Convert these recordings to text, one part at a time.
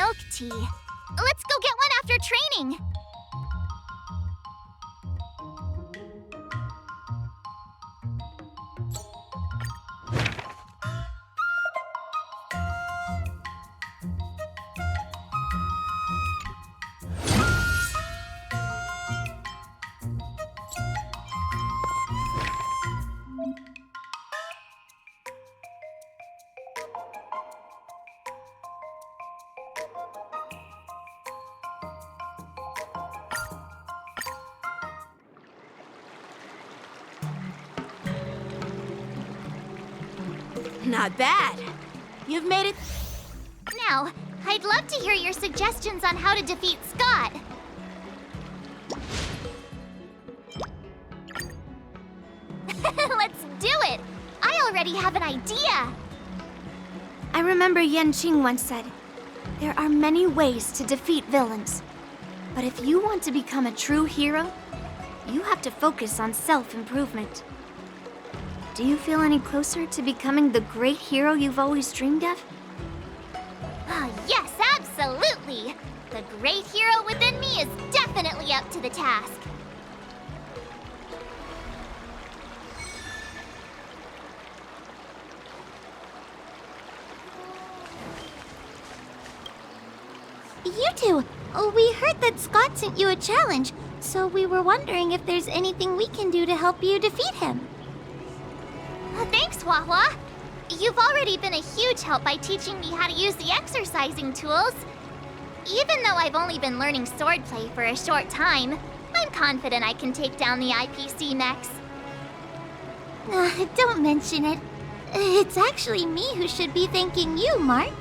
milk tea. Let's go get one after training. Not bad. You've made it. Now, I'd love to hear your suggestions on how to defeat Scott. Let's do it! I already have an idea! I remember Yanqing once said, there are many ways to defeat villains. But if you want to become a true hero, you have to focus on self-improvement. Do you feel any closer to becoming the great hero you've always dreamed of? Oh, yes, absolutely! The great hero within me is definitely up to the task. You two, we heard that Scott sent you a challenge, so we were wondering if there's anything we can do to help you defeat him. Thanks, Hua-Hua. You've already been a huge help by teaching me how to use the exercising tools. Even though I've only been learning swordplay for a short time, I'm confident I can take down the IPC mechs. Don't mention it. It's actually me who should be thanking you, March.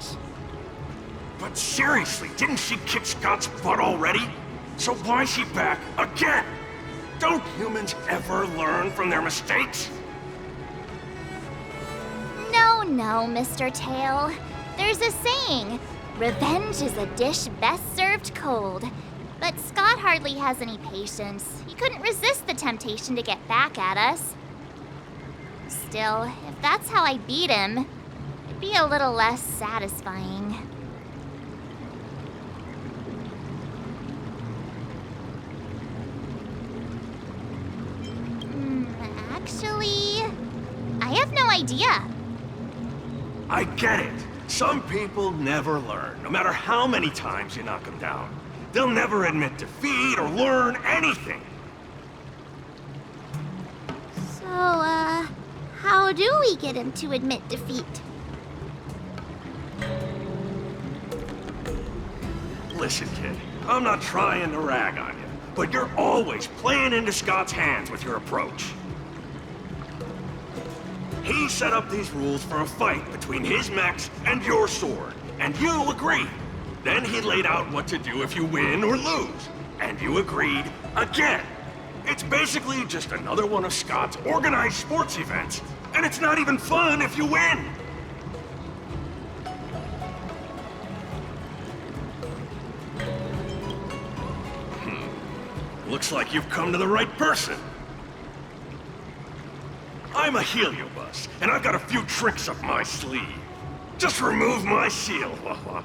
But seriously, didn't she kick Scott's butt already? So why is she back again? Don't humans ever learn from their mistakes? No, Mr. Tail. There's a saying, revenge is a dish best served cold. But Scott hardly has any patience. He couldn't resist the temptation to get back at us. Still, if that's how I beat him, it'd be a little less satisfying. Actually, I have no idea. I get it. Some people never learn, no matter how many times you knock them down. They'll never admit defeat or learn anything. So, how do we get him to admit defeat? Listen, kid, I'm not trying to rag on you, but you're always playing into Scott's hands with your approach. He set up these rules for a fight between his mechs and your sword, and you agreed. Then he laid out what to do if you win or lose, and you agreed again. It's basically just another one of Scott's organized sports events, and it's not even fun if you win. Looks like you've come to the right person. I'm a Heliobus, and I've got a few tricks up my sleeve. Just remove my seal, Hua-Hua.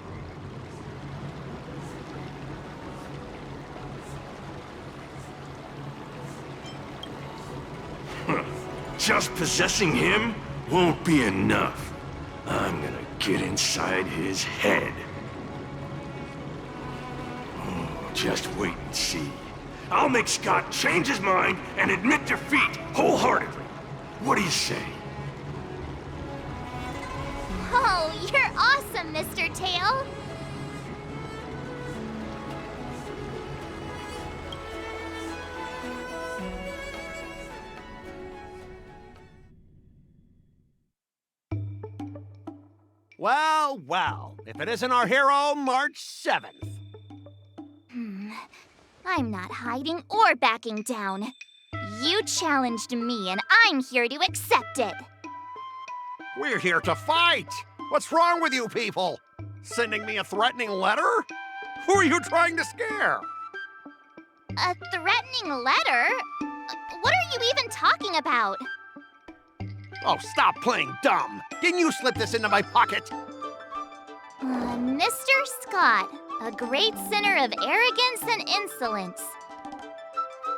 Just possessing him won't be enough. I'm gonna get inside his head. Oh, just wait and see. I'll make Scott change his mind and admit defeat wholeheartedly. What do you say? Oh, you're awesome, Mr. Tail! Well, well, if it isn't our hero, March 7th. I'm not hiding or backing down. You challenged me, and I'm here to accept it. We're here to fight. What's wrong with you people? Sending me a threatening letter? Who are you trying to scare? A threatening letter? What are you even talking about? Oh, stop playing dumb. Didn't you slip this into my pocket? Mr. Scott, a great sinner of arrogance and insolence.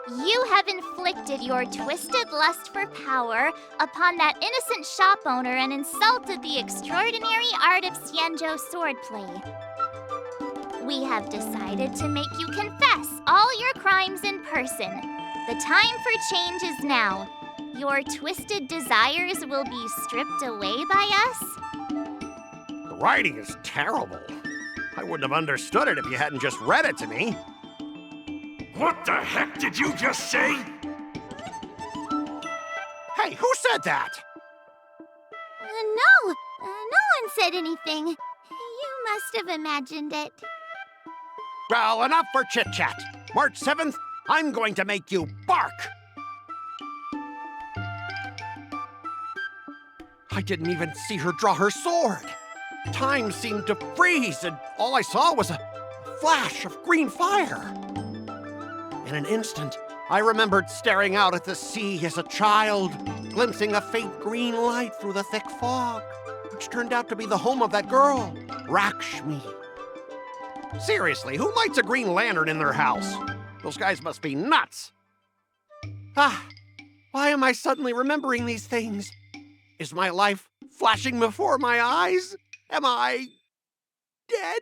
You have inflicted your twisted lust for power upon that innocent shop owner and insulted the extraordinary art of Xianzhou swordplay. We have decided to make you confess all your crimes in person. The time for change is now. Your twisted desires will be stripped away by us. The writing is terrible. I wouldn't have understood it if you hadn't just read it to me. What the heck did you just say? Hey, who said that? No one said anything. You must have imagined it. Well, enough for chit-chat. March 7th, I'm going to make you bark. I didn't even see her draw her sword. Time seemed to freeze, and all I saw was a flash of green fire. In an instant, I remembered staring out at the sea as a child, glimpsing a faint green light through the thick fog, which turned out to be the home of that girl, Rakshmi. Seriously, who lights a green lantern in their house? Those guys must be nuts. Why am I suddenly remembering these things? Is my life flashing before my eyes? Am I dead?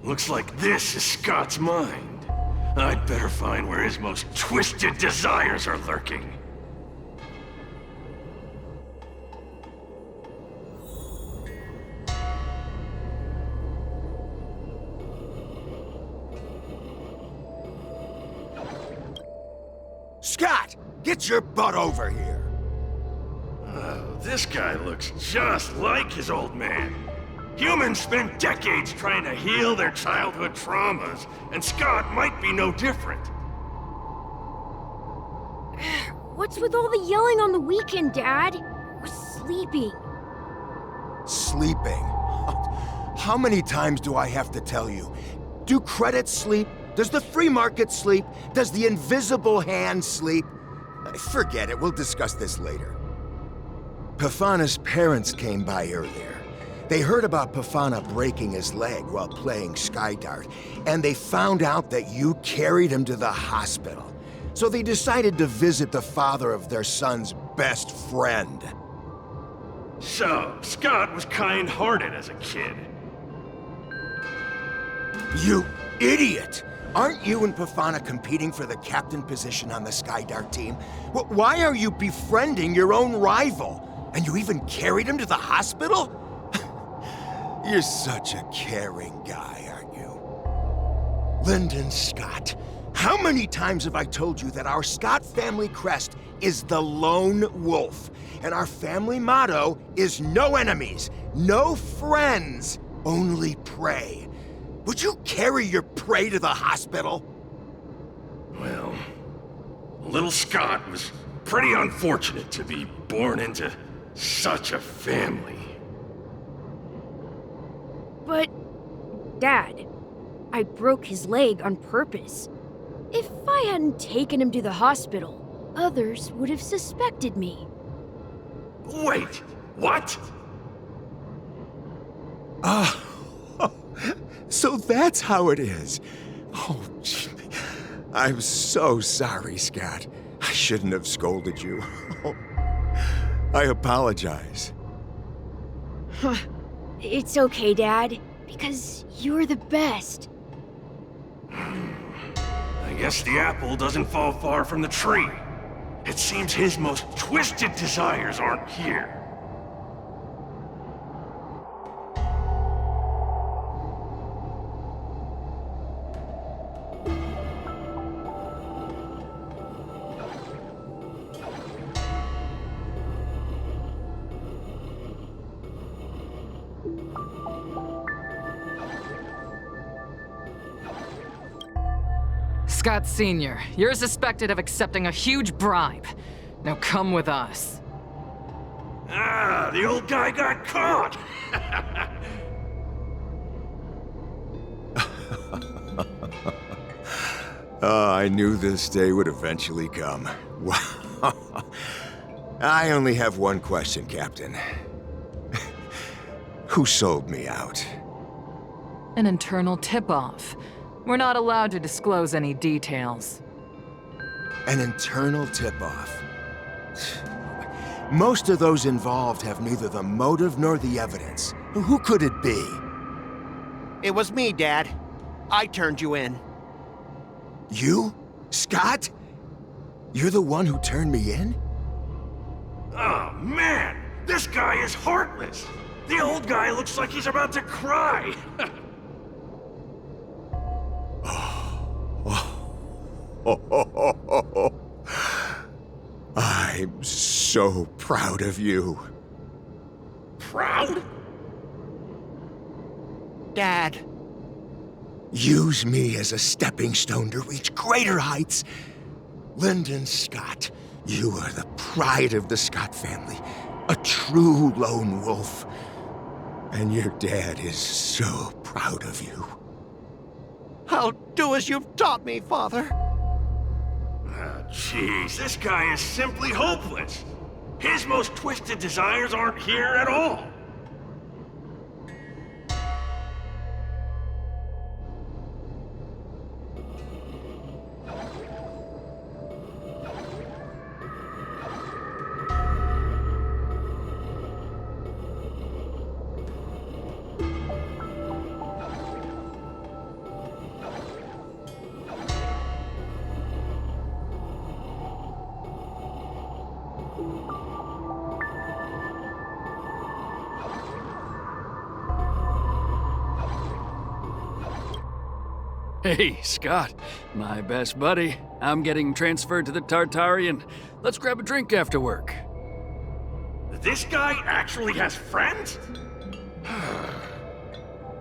Looks like this is Scott's mind. I'd better find where his most twisted desires are lurking. Scott, get your butt over here. Oh, this guy looks just like his old man. Humans spend decades trying to heal their childhood traumas, and Scott might be no different. What's with all the yelling on the weekend, Dad? We're sleeping. Sleeping? How many times do I have to tell you? Do credits sleep? Does the free market sleep? Does the invisible hand sleep? Forget it, we'll discuss this later. Pafana's parents came by earlier. They heard about Pafana breaking his leg while playing Skydart, and they found out that you carried him to the hospital. So they decided to visit the father of their son's best friend. So, Scott was kind-hearted as a kid. You idiot! Aren't you and Pafana competing for the captain position on the Skydart team? Why are you befriending your own rival? And you even carried him to the hospital? You're such a caring guy, aren't you? Lyndon Scott, how many times have I told you that our Scott family crest is the lone wolf, and our family motto is no enemies, no friends, only prey. Would you carry your prey to the hospital? Well, little Scott was pretty unfortunate to be born into such a family. But, Dad, I broke his leg on purpose. If I hadn't taken him to the hospital, others would have suspected me. Wait, what? So that's how it is. Oh, gee. I'm so sorry, Scott. I shouldn't have scolded you. I apologize. It's okay, Dad, because you're the best. I guess the apple doesn't fall far from the tree. It seems his most twisted desires aren't here. Scott Sr., you're suspected of accepting a huge bribe. Now come with us. Ah, the old guy got caught! I knew this day would eventually come. I only have one question, Captain. Who sold me out? An internal tip-off. We're not allowed to disclose any details. An internal tip-off. Most of those involved have neither the motive nor the evidence. Who could it be? It was me, Dad. I turned you in. You? Scott? You're the one who turned me in? Oh, man! This guy is heartless! The old guy looks like he's about to cry! I'm so proud of you. Proud? Dad. Use me as a stepping stone to reach greater heights. Lyndon Scott, you are the pride of the Scott family. A true lone wolf. And your dad is so proud of you. I'll do as you've taught me, Father. Jeez, this guy is simply hopeless. His most twisted desires aren't here at all. Hey, Scott, my best buddy. I'm getting transferred to the Tartarian. Let's grab a drink after work. This guy actually has friends?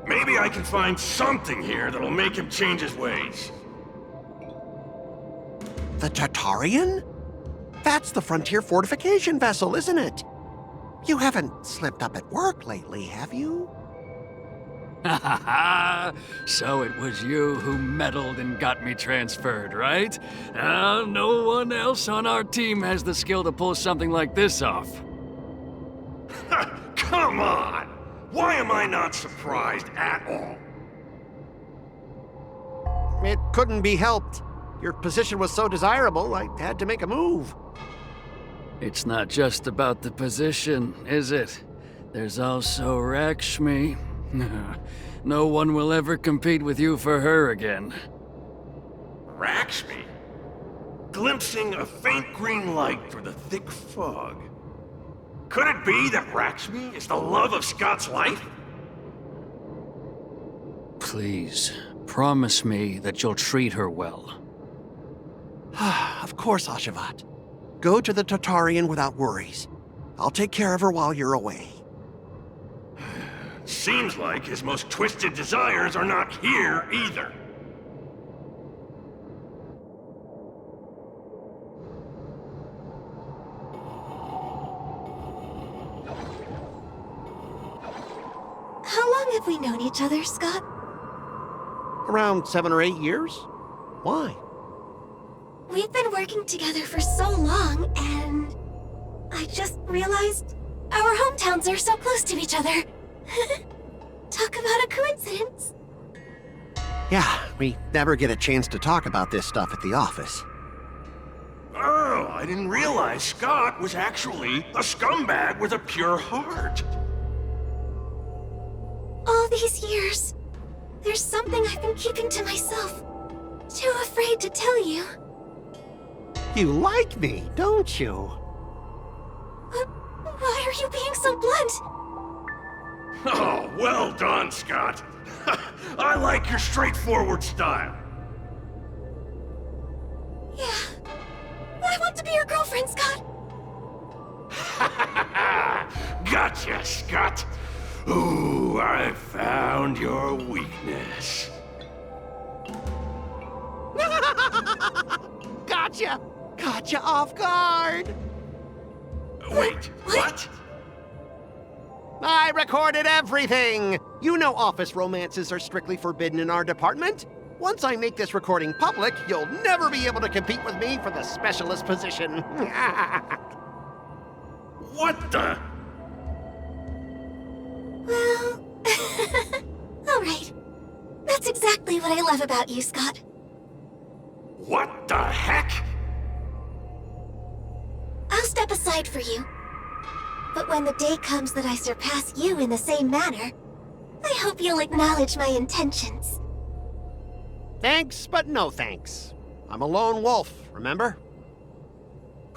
Maybe I can find something here that'll make him change his ways. The Tartarian? That's the frontier fortification vessel, isn't it? You haven't slipped up at work lately, have you? Ha ha ha! So it was you who meddled and got me transferred, right? No one else on our team has the skill to pull something like this off. Come on! Why am I not surprised at all? It couldn't be helped. Your position was so desirable, I had to make a move. It's not just about the position, is it? There's also Rakshmi. No one will ever compete with you for her again. Rakshmi? Glimpsing a faint green light through the thick fog. Could it be that Rakshmi is the love of Scott's life? Please, promise me that you'll treat her well. Of course, Ashavat. Go to the Tartarian without worries. I'll take care of her while you're away. Seems like his most twisted desires are not here either. How long have we known each other, Scott? Around 7 or 8 years? Why? We've been working together for so long, and I just realized our hometowns are so close to each other. Talk about a coincidence. Yeah, we never get a chance to talk about this stuff at the office. Oh, I didn't realize Scott was actually a scumbag with a pure heart. All these years, there's something I've been keeping to myself. Too afraid to tell you. You like me, don't you? Why are you being so blunt? Oh, well done, Scott. I like your straightforward style. Yeah. I want to be your girlfriend, Scott. Gotcha, Scott. Ooh, I found your weakness. Gotcha! Gotcha off guard! Wait, what? I recorded everything! You know office romances are strictly forbidden in our department. Once I make this recording public, you'll never be able to compete with me for the specialist position. What the? Well... Alright. That's exactly what I love about you, Scott. What the heck? I'll step aside for you. But when the day comes that I surpass you in the same manner, I hope you'll acknowledge my intentions. Thanks, but no thanks. I'm a lone wolf, remember?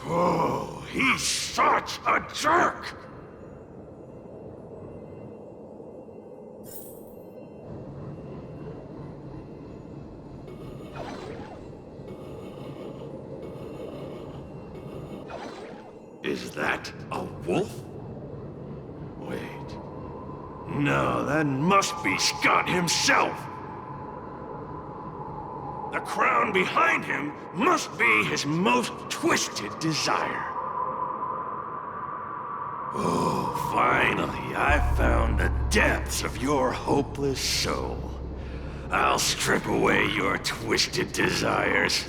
Oh, he's such a jerk! Is that a wolf? Wait. No, that must be Scott himself. The crown behind him must be his most twisted desire. Oh, finally, I found the depths of your hopeless soul. I'll strip away your twisted desires.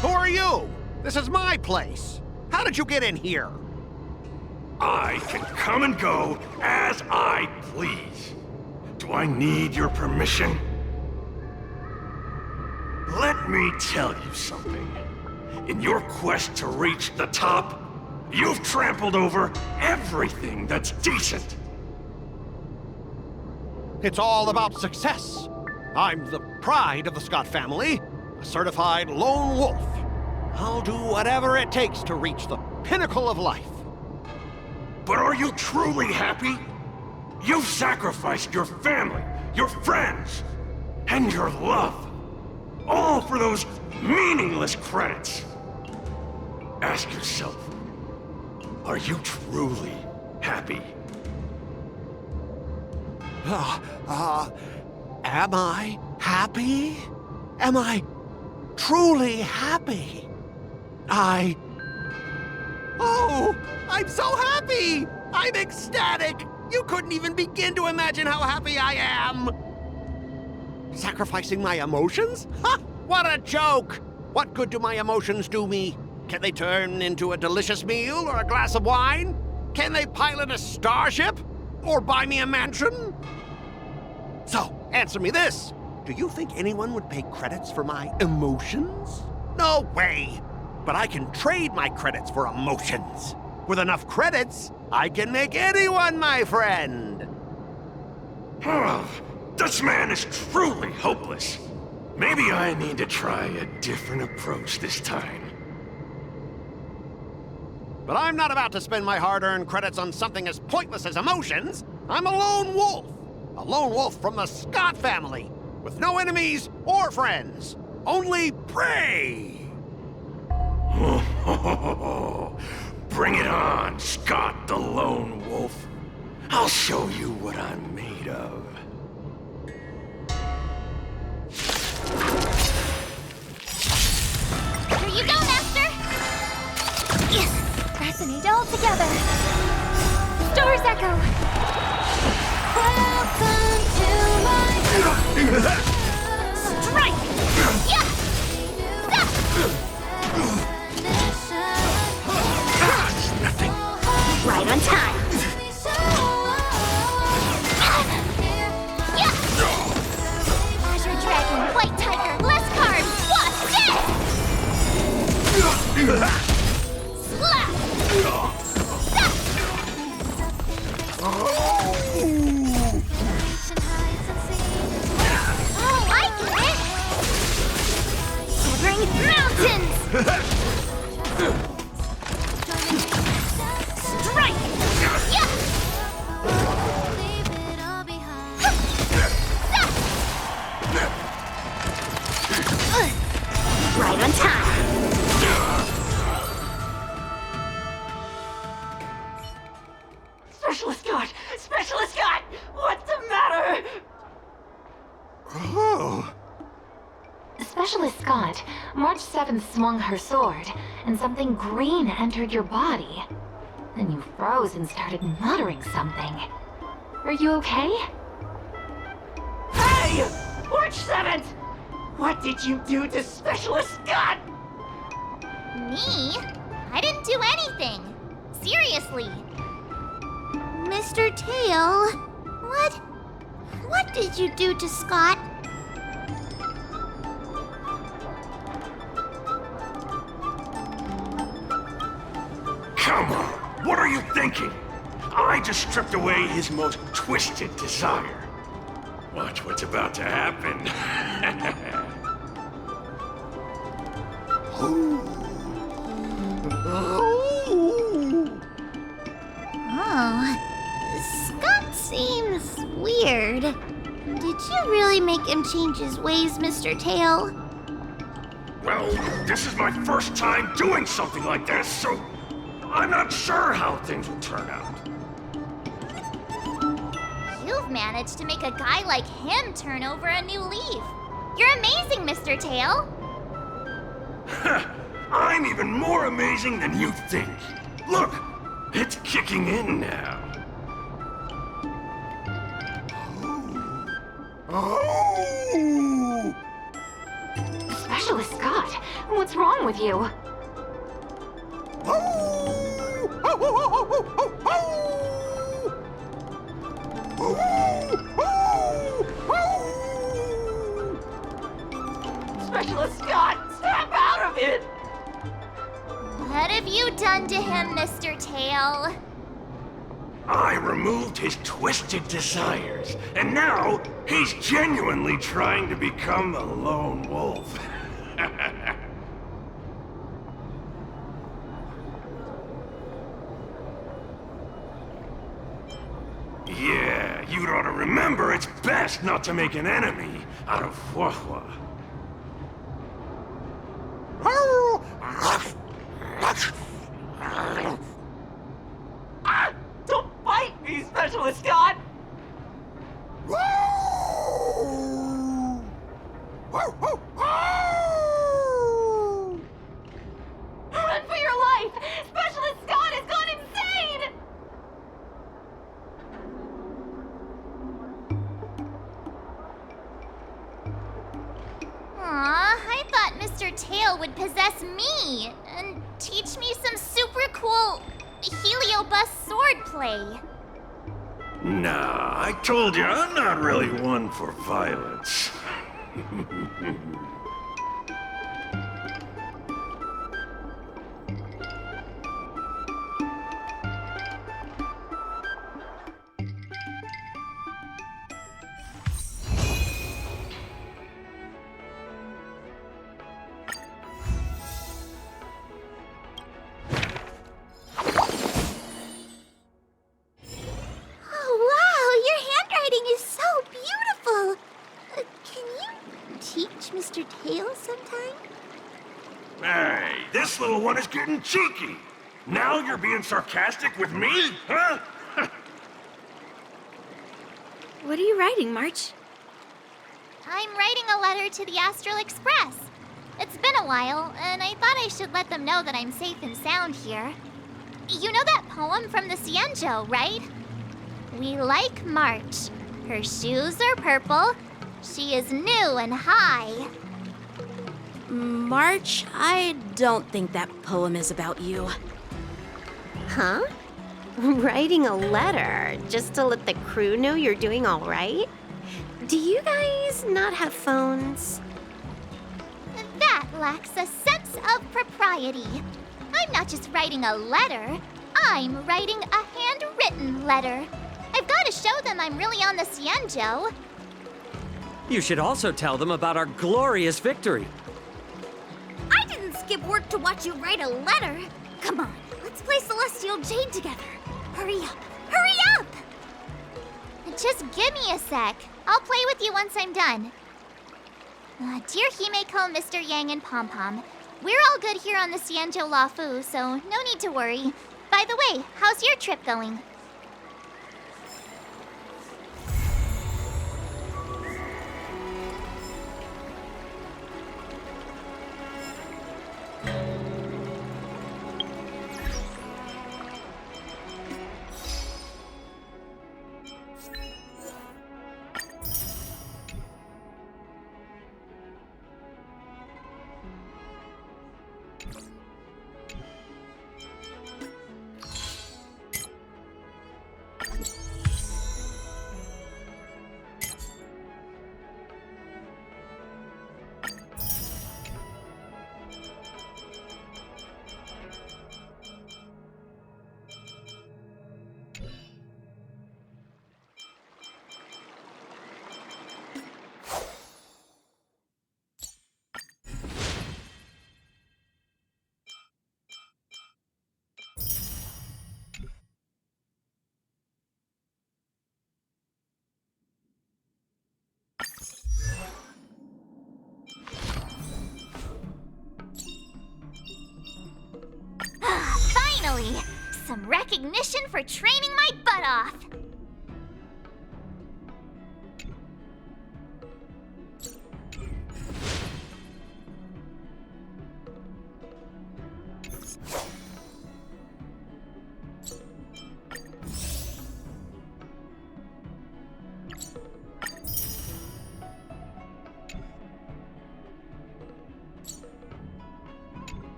Who are you? This is my place. How did you get in here? I can come and go as I please. Do I need your permission? Let me tell you something. In your quest to reach the top, you've trampled over everything that's decent. It's all about success. I'm the pride of the Scott family, a certified lone wolf. I'll do whatever it takes to reach the pinnacle of life. But are you truly happy? You've sacrificed your family, your friends, and your love. All for those meaningless credits. Ask yourself, are you truly happy? Am I happy? Am I truly happy? Oh, I'm so happy! I'm ecstatic! You couldn't even begin to imagine how happy I am! Sacrificing my emotions? Ha! What a joke! What good do my emotions do me? Can they turn into a delicious meal or a glass of wine? Can they pilot a starship? Or buy me a mansion? So, answer me this. Do you think anyone would pay credits for my emotions? No way! But I can trade my credits for emotions. With enough credits, I can make anyone my friend. This man is truly hopeless. Maybe I need to try a different approach this time. But I'm not about to spend my hard-earned credits on something as pointless as emotions. I'm a lone wolf. A lone wolf from the Scott family, with no enemies or friends. Only prey! Bring it on, Scott the Lone Wolf. I'll show you what I'm made of. Here you go, Master! Yes! Resonate all together! Store's Echo! Welcome to my... Strike! Yeah! Nothing. Right on time! Yeah! Azure Dragon, White Tiger, less cards! What's this? Slap! Oh, I get it! Severing mountains! Strike! Yeah! Right on time! Specialist Scott! Specialist Scott! What's the matter? Oh. Specialist Scott, March 7th swung her sword, and something green entered your body. Then you froze and started muttering something. Are you okay? Hey! March 7th! What did you do to Specialist Scott? Me? I didn't do anything. Seriously. Mr. Tail, what did you do to Scott? Come on, what are you thinking? I just stripped away his most twisted desire. Watch what's about to happen. Oh, Scott seems weird. Did you really make him change his ways, Mr. Tail? Well, this is my first time doing something like this, so I'm not sure how things will turn out. You've managed to make a guy like him turn over a new leaf. You're amazing, Mr. Tail. I'm even more amazing than you think. Look, it's kicking in now. Oh! Specialist Scott, what's wrong with you? Specialist Scott, snap out of it! What have you done to him, Mr. Tail? I removed his twisted desires, and now he's genuinely trying to become a lone wolf. Yeah, you'd ought to remember it's best not to make an enemy out of Huahua. Ah, don't bite me, Specialist Scott! Run for your life! Specialist Scott has gone insane! Aw, I thought Mr. Tail would possess me and teach me some super cool heliobus swordplay. Nah, I told you, I'm not really one for violence. Oh, wow, your handwriting is so beautiful. Can you teach Mr. Tail sometime? Hey, this little one is getting cheeky. Now you're being sarcastic with me, huh? What are you writing, March? I'm writing a letter to the Astral Express. It's been a while, and I thought I should let them know that I'm safe and sound here. You know that poem from the Cienjo, right? We like March. Her shoes are purple. She is new and high. March, I don't think that poem is about you. Huh? Writing a letter just to let the crew know you're doing all right? Do you guys not have phones? That lacks a sense of propriety. I'm not just writing a letter. I'm writing a handwritten letter. I've got to show them I'm really on the Cienjo. You should also tell them about our glorious victory. I didn't skip work to watch you write a letter. Come on, let's play Celestial Jade together. Hurry up! Hurry up! Just give me a sec. I'll play with you once I'm done. Dear Himeko, Mr. Yang, and Pom Pom, we're all good here on the Cienjo Lafu, so no need to worry. By the way, how's your trip going? recognition for training my butt off.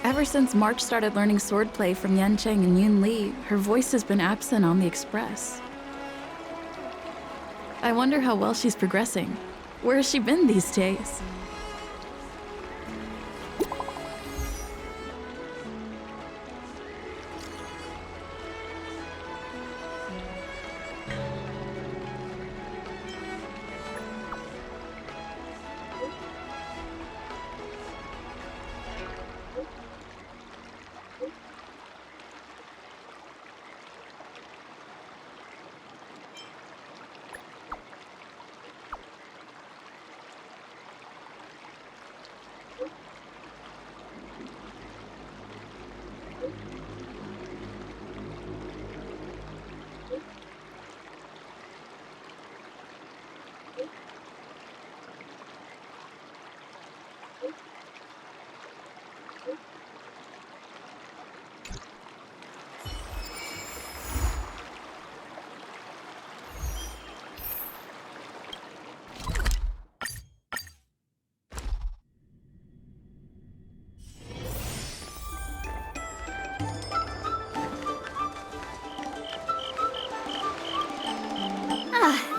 Ever since March started learning swordplay from Yancheng and Yunli, her voice has been absent on the Express. I wonder how well she's progressing. Where has she been these days?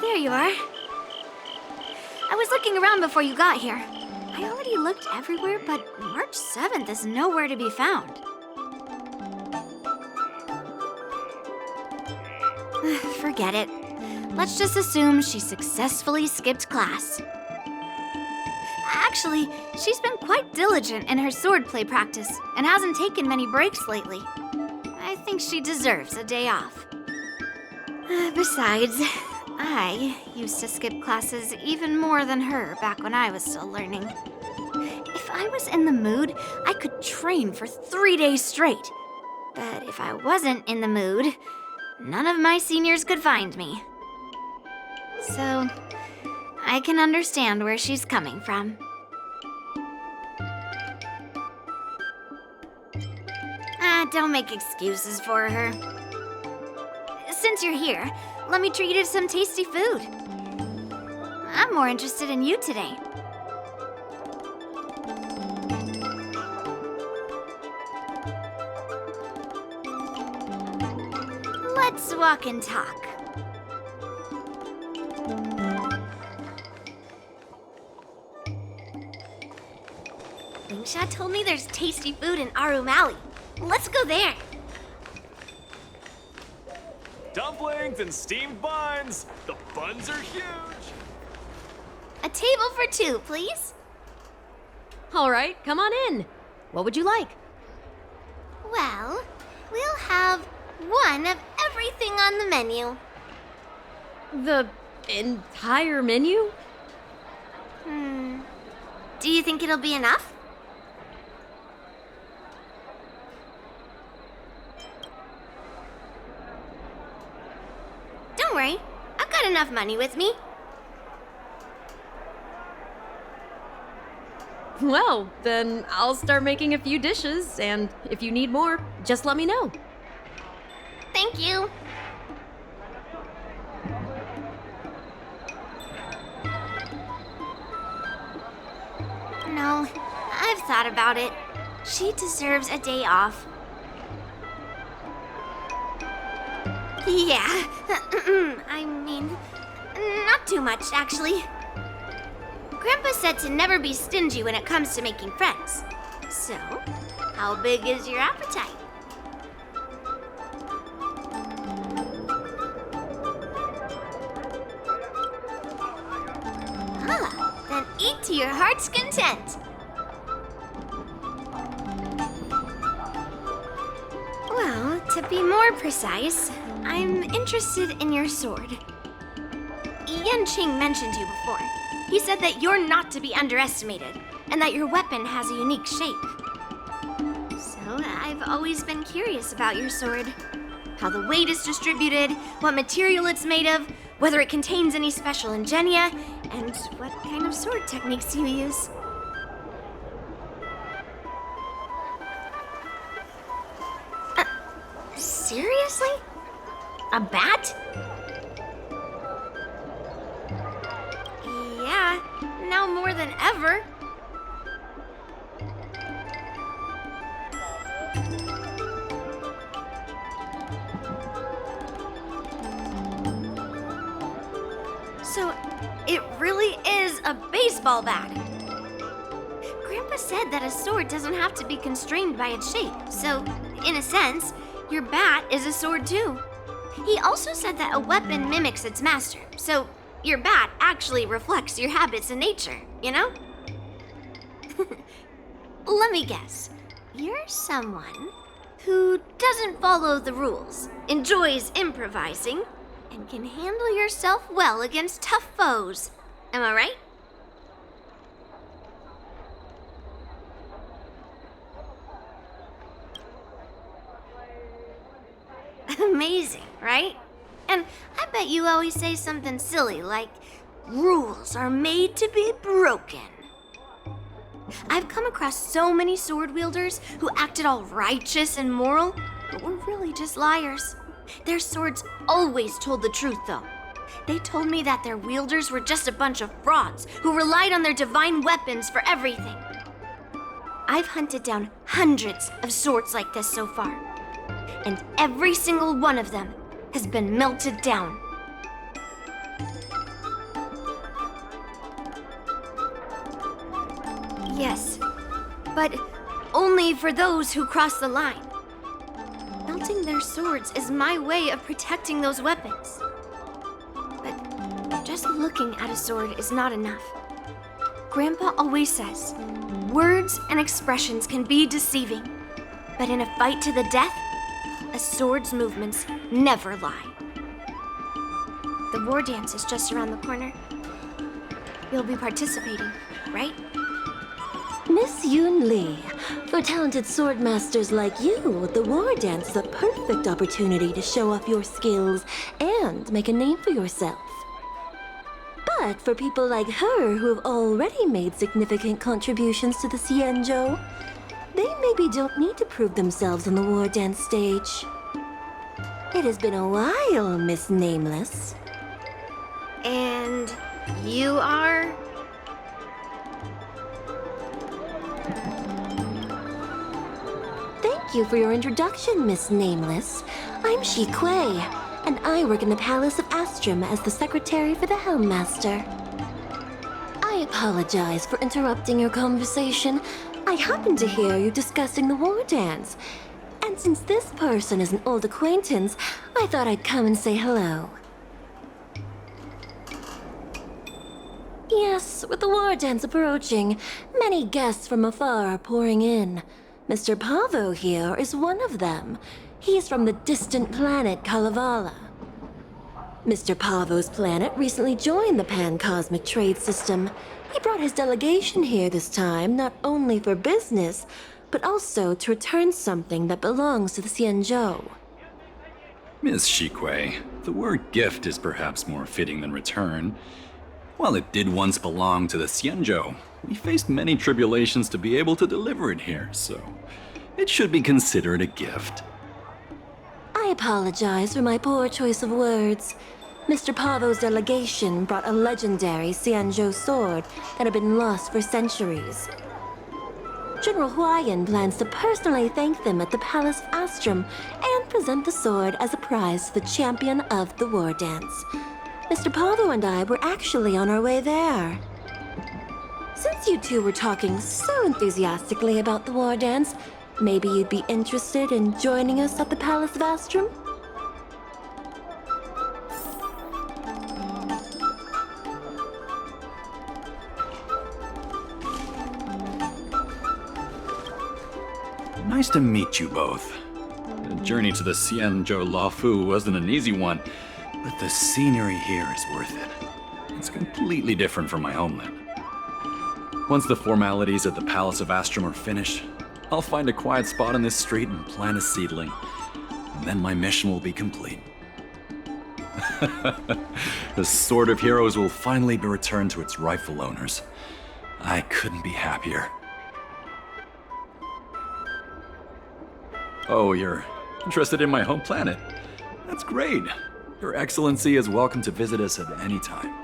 There you are. I was looking around before you got here. I already looked everywhere, but March 7th is nowhere to be found. Forget it. Let's just assume she successfully skipped class. Actually, she's been quite diligent in her swordplay practice and hasn't taken many breaks lately. I think she deserves a day off. Besides, I used to skip classes even more than her back when I was still learning. If I was in the mood, I could train for 3 days straight. But if I wasn't in the mood, none of my seniors could find me. So, I can understand where she's coming from. Don't make excuses for her. Since you're here, let me treat you to some tasty food. I'm more interested in you today. Let's walk and talk. Lingsha told me there's tasty food in Arum Alley. Let's go there. Dumplings and steamed buns. The buns are huge. A table for 2, please. All right, come on in. What would you like? Well, we'll have one of everything on the menu. The entire menu? Do you think it'll be enough? Don't worry, I've got enough money with me. Well, then I'll start making a few dishes, and if you need more, just let me know. Thank you. No, I've thought about it. She deserves a day off. Yeah, I mean, not too much, actually. Grandpa said to never be stingy when it comes to making friends. So, how big is your appetite? Then eat to your heart's content. Well, to be more precise, I'm interested in your sword. Yanqing mentioned you before. He said that you're not to be underestimated, and that your weapon has a unique shape. So I've always been curious about your sword. How the weight is distributed, what material it's made of, whether it contains any special ingenia, and what kind of sword techniques you use. Seriously? A bat? Yeah, now more than ever. So, it really is a baseball bat. Grandpa said that a sword doesn't have to be constrained by its shape, so, in a sense, your bat is a sword too. He also said that a weapon mimics its master, so your bat actually reflects your habits and nature, you know? Let me guess. You're someone who doesn't follow the rules, enjoys improvising, and can handle yourself well against tough foes. Am I right? Amazing, right? And I bet you always say something silly like, rules are made to be broken. I've come across so many sword wielders who acted all righteous and moral, but were really just liars. Their swords always told the truth, though. They told me that their wielders were just a bunch of frauds who relied on their divine weapons for everything. I've hunted down hundreds of swords like this so far, and every single one of them has been melted down. Yes, but only for those who cross the line. Melting their swords is my way of protecting those weapons. But just looking at a sword is not enough. Grandpa always says, words and expressions can be deceiving, but in a fight to the death, a sword's movements never lie. The war dance is just around the corner. You'll be participating, right? Miss Yunli, for talented sword masters like you, the war dance is a perfect opportunity to show off your skills and make a name for yourself. But for people like her who have already made significant contributions to the Xianzhou, they maybe don't need to prove themselves on the war dance stage. It has been a while, Miss Nameless. And you are? Thank you for your introduction, Miss Nameless. I'm Shi Kuei, and I work in the Palace of Astrum as the secretary for the Helmmaster. I apologize for interrupting your conversation. I happened to hear you discussing the war dance. And since this person is an old acquaintance, I thought I'd come and say hello. Yes, with the war dance approaching, many guests from afar are pouring in. Mr. Pavo here is one of them. He's from the distant planet Kalevala. Mr. Pavo's planet recently joined the Pan-Cosmic Trade System. He brought his delegation here this time, not only for business, but also to return something that belongs to the Xianzhou. Miss Shikui, the word gift is perhaps more fitting than return. While it did once belong to the Xianzhou, we faced many tribulations to be able to deliver it here, so it should be considered a gift. I apologize for my poor choice of words. Mr. Pavo's delegation brought a legendary Xianzhou sword that had been lost for centuries. General Huayan plans to personally thank them at the Palace of Astrum and present the sword as a prize to the champion of the war dance. Mr. Pavo and I were actually on our way there. Since you two were talking so enthusiastically about the war dance, maybe you'd be interested in joining us at the Palace of Astrum? Nice to meet you both. The journey to the Xianzhou Luofu wasn't an easy one, but the scenery here is worth it. It's completely different from my homeland. Once the formalities at the Palace of Astrum are finished, I'll find a quiet spot on this street and plant a seedling. And then my mission will be complete. The Sword of Heroes will finally be returned to its rightful owners. I couldn't be happier. Oh, you're interested in my home planet? That's great. Your Excellency is welcome to visit us at any time.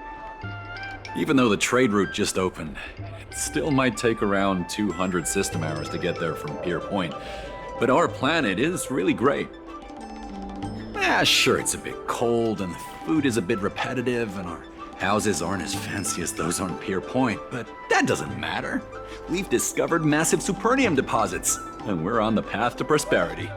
Even though the trade route just opened, it still might take around 200 system hours to get there from Pier Point. But our planet is really great. Sure, it's a bit cold and the food is a bit repetitive and our houses aren't as fancy as those on Pier Point, but that doesn't matter. We've discovered massive supernium deposits, and we're on the path to prosperity.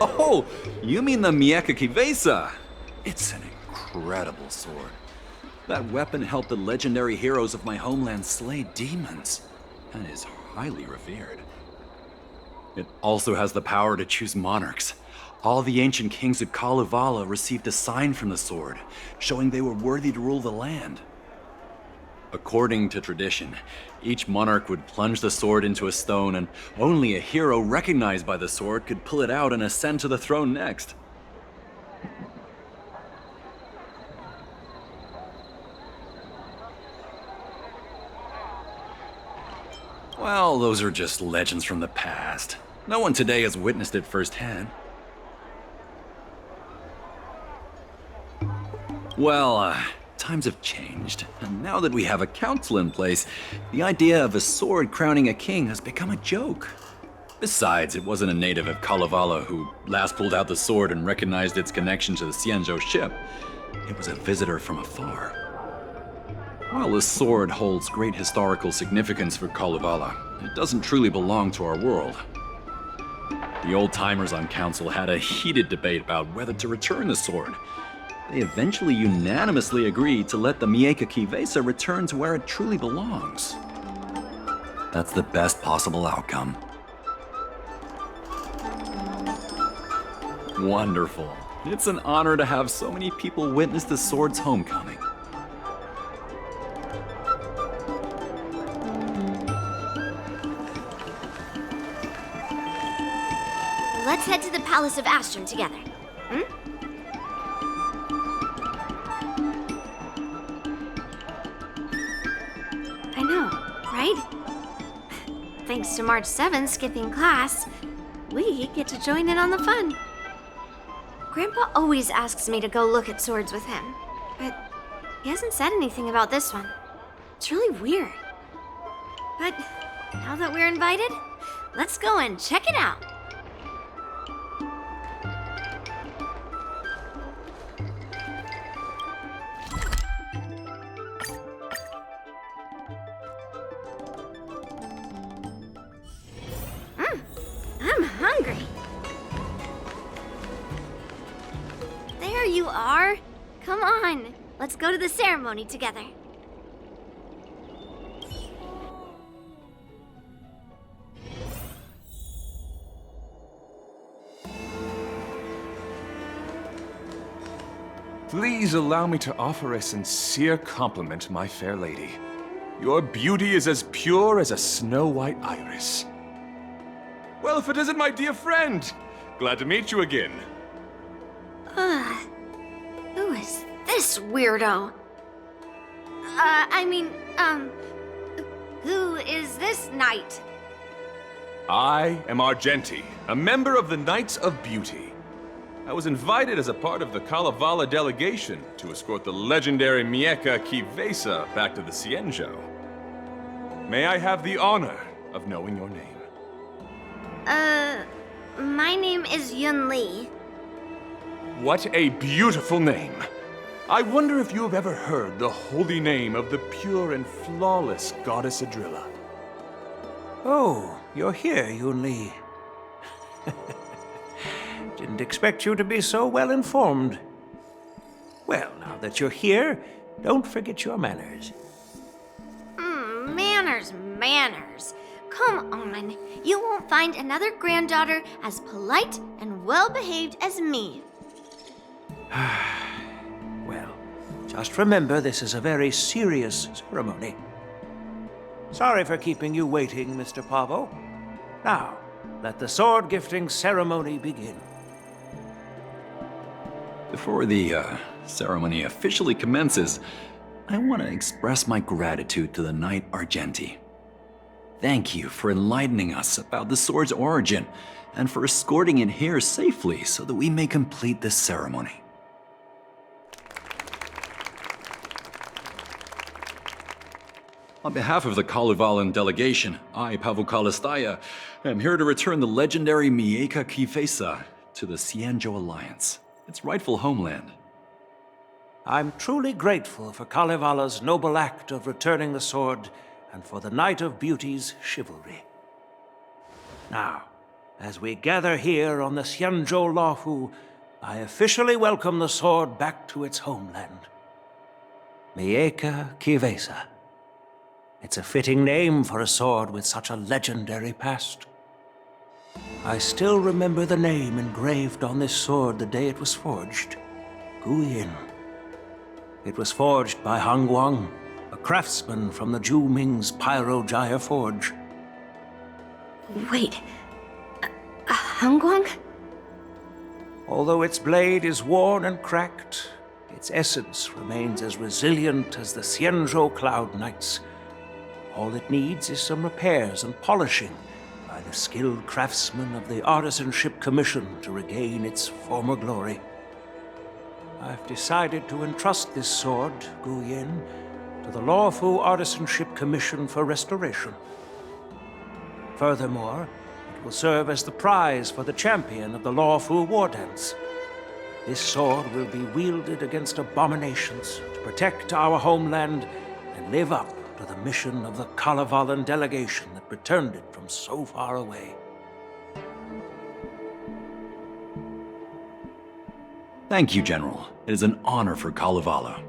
Oh, you mean the Mieka Kivesa? It's an incredible sword. That weapon helped the legendary heroes of my homeland slay demons, and is highly revered. It also has the power to choose monarchs. All the ancient kings of Kalevala received a sign from the sword, showing they were worthy to rule the land. According to tradition, each monarch would plunge the sword into a stone, and only a hero recognized by the sword could pull it out and ascend to the throne next. Well, those are just legends from the past. No one today has witnessed it firsthand. Well, times have changed, and now that we have a council in place, the idea of a sword crowning a king has become a joke. Besides, it wasn't a native of Kalevala who last pulled out the sword and recognized its connection to the Xianzhou ship. It was a visitor from afar. While the sword holds great historical significance for Kalevala, it doesn't truly belong to our world. The old-timers on council had a heated debate about whether to return the sword. They eventually unanimously agreed to let the Mieka Kivesa return to where it truly belongs. That's the best possible outcome. Wonderful. It's an honor to have so many people witness the sword's homecoming. Let's head to the Palace of Astrum together. I know, right? Thanks to March 7th skipping class, we get to join in on the fun. Grandpa always asks me to go look at swords with him, but he hasn't said anything about this one. It's really weird. But now that we're invited, let's go and check it out. I'm hungry. There you are. Come on, let's go to the ceremony together. Please allow me to offer a sincere compliment, my fair lady. Your beauty is as pure as a snow-white iris. Well, if it isn't my dear friend, glad to meet you again. Who is this weirdo? Who is this knight? I am Argenti, a member of the Knights of Beauty. I was invited as a part of the Kalevala delegation to escort the legendary Mieka Kivesa back to the Xianzhou. May I have the honor of knowing your name? My name is Yunli. What a beautiful name. I wonder if you have ever heard the holy name of the pure and flawless goddess Adrilla. Oh, you're here, Yunli. Didn't expect you to be so well informed. Well, now that you're here, don't forget your manners. Manners. Come on. You won't find another granddaughter as polite and well-behaved as me. Well, just remember this is a very serious ceremony. Sorry for keeping you waiting, Mr. Pavo. Now, let the sword gifting ceremony begin. Before the ceremony officially commences, I want to express my gratitude to the Knight Argenti. Thank you for enlightening us about the sword's origin and for escorting it here safely so that we may complete this ceremony. On behalf of the Kalevalan delegation, I, Pavel Kalistaya, am here to return the legendary Mieka Kifesa to the Xianzhou Alliance, its rightful homeland. I'm truly grateful for Kalevala's noble act of returning the sword and for the Knight of Beauty's chivalry. Now, as we gather here on the Xianzhou Luofu, I officially welcome the sword back to its homeland. Mieka Kifesa. It's a fitting name for a sword with such a legendary past. I still remember the name engraved on this sword the day it was forged. Guyin. It was forged by Han Guang, a craftsman from the Zhu Ming's Pyrojaya Forge. Wait, Han Guang? Although its blade is worn and cracked, its essence remains as resilient as the Xianzhou Cloud Knights. All it needs is some repairs and polishing by the skilled craftsmen of the Artisanship Commission to regain its former glory. I've decided to entrust this sword, Guyin, to the Luofu Artisanship Commission for restoration. Furthermore, it will serve as the prize for the champion of the Luofu war dance. This sword will be wielded against abominations to protect our homeland and live up to the mission of the Kalevalan delegation that returned it from so far away. Thank you, General. It is an honor for Kalevala.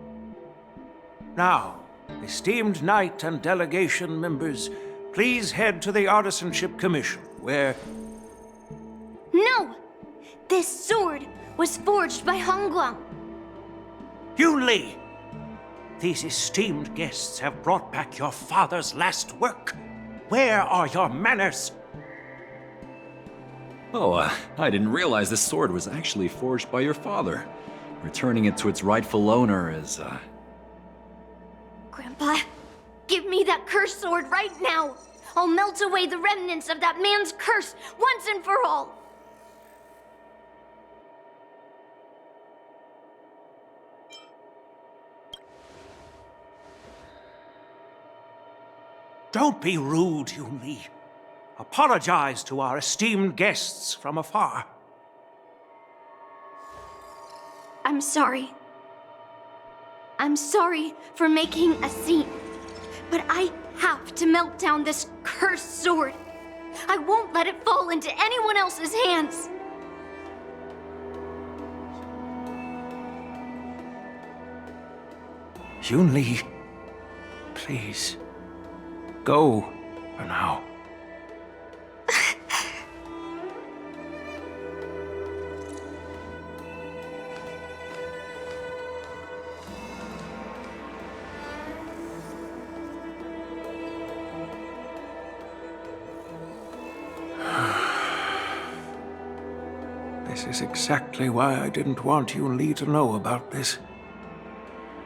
Now, esteemed Knight and delegation members, please head to the Artisanship Commission, where... No! This sword was forged by Han Guang. Yunli! These esteemed guests have brought back your father's last work. Where are your manners? Oh, I didn't realize this sword was actually forged by your father. Returning it to its rightful owner is, Grandpa, give me that cursed sword right now! I'll melt away the remnants of that man's curse once and for all! Don't be rude, Yunli. Apologize to our esteemed guests from afar. I'm sorry. I'm sorry for making a scene. But I have to melt down this cursed sword. I won't let it fall into anyone else's hands. Yunli, please. Go for now. This is exactly why I didn't want Yunli to know about this.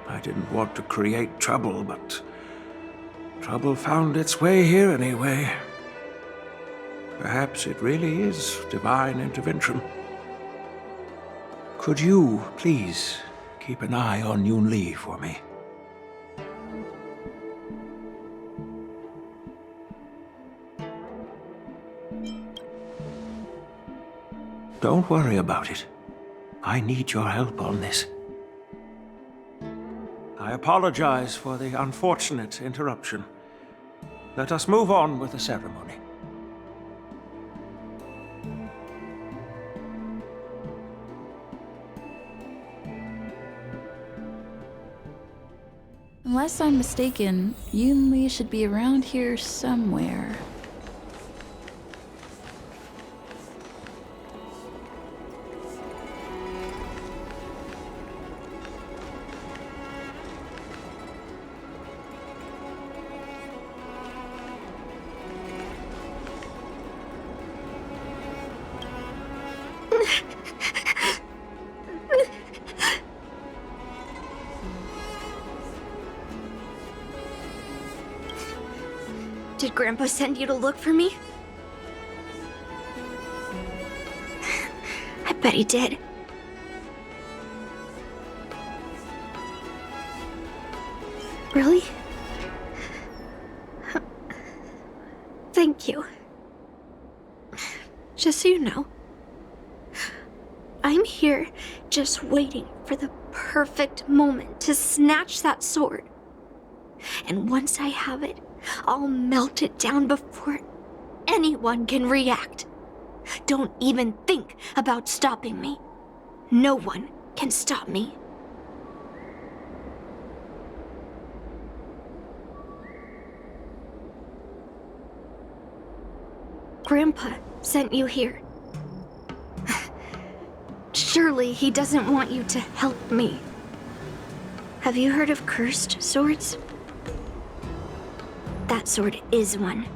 I didn't want to create trouble, but trouble found its way here anyway. Perhaps it really is divine intervention. Could you, please, keep an eye on Yunli for me? Don't worry about it. I need your help on this. apologize for the unfortunate interruption. Let us move on with the ceremony. Unless I'm mistaken, Yunli should be around here somewhere. Did Grandpa send you to look for me? I bet he did. Really? Thank you. Just so you know, I'm here just waiting for the perfect moment to snatch that sword. And once I have it, I'll melt it down before anyone can react. Don't even think about stopping me. No one can stop me. Grandpa sent you here. Surely he doesn't want you to help me. Have you heard of cursed swords? That sword is one.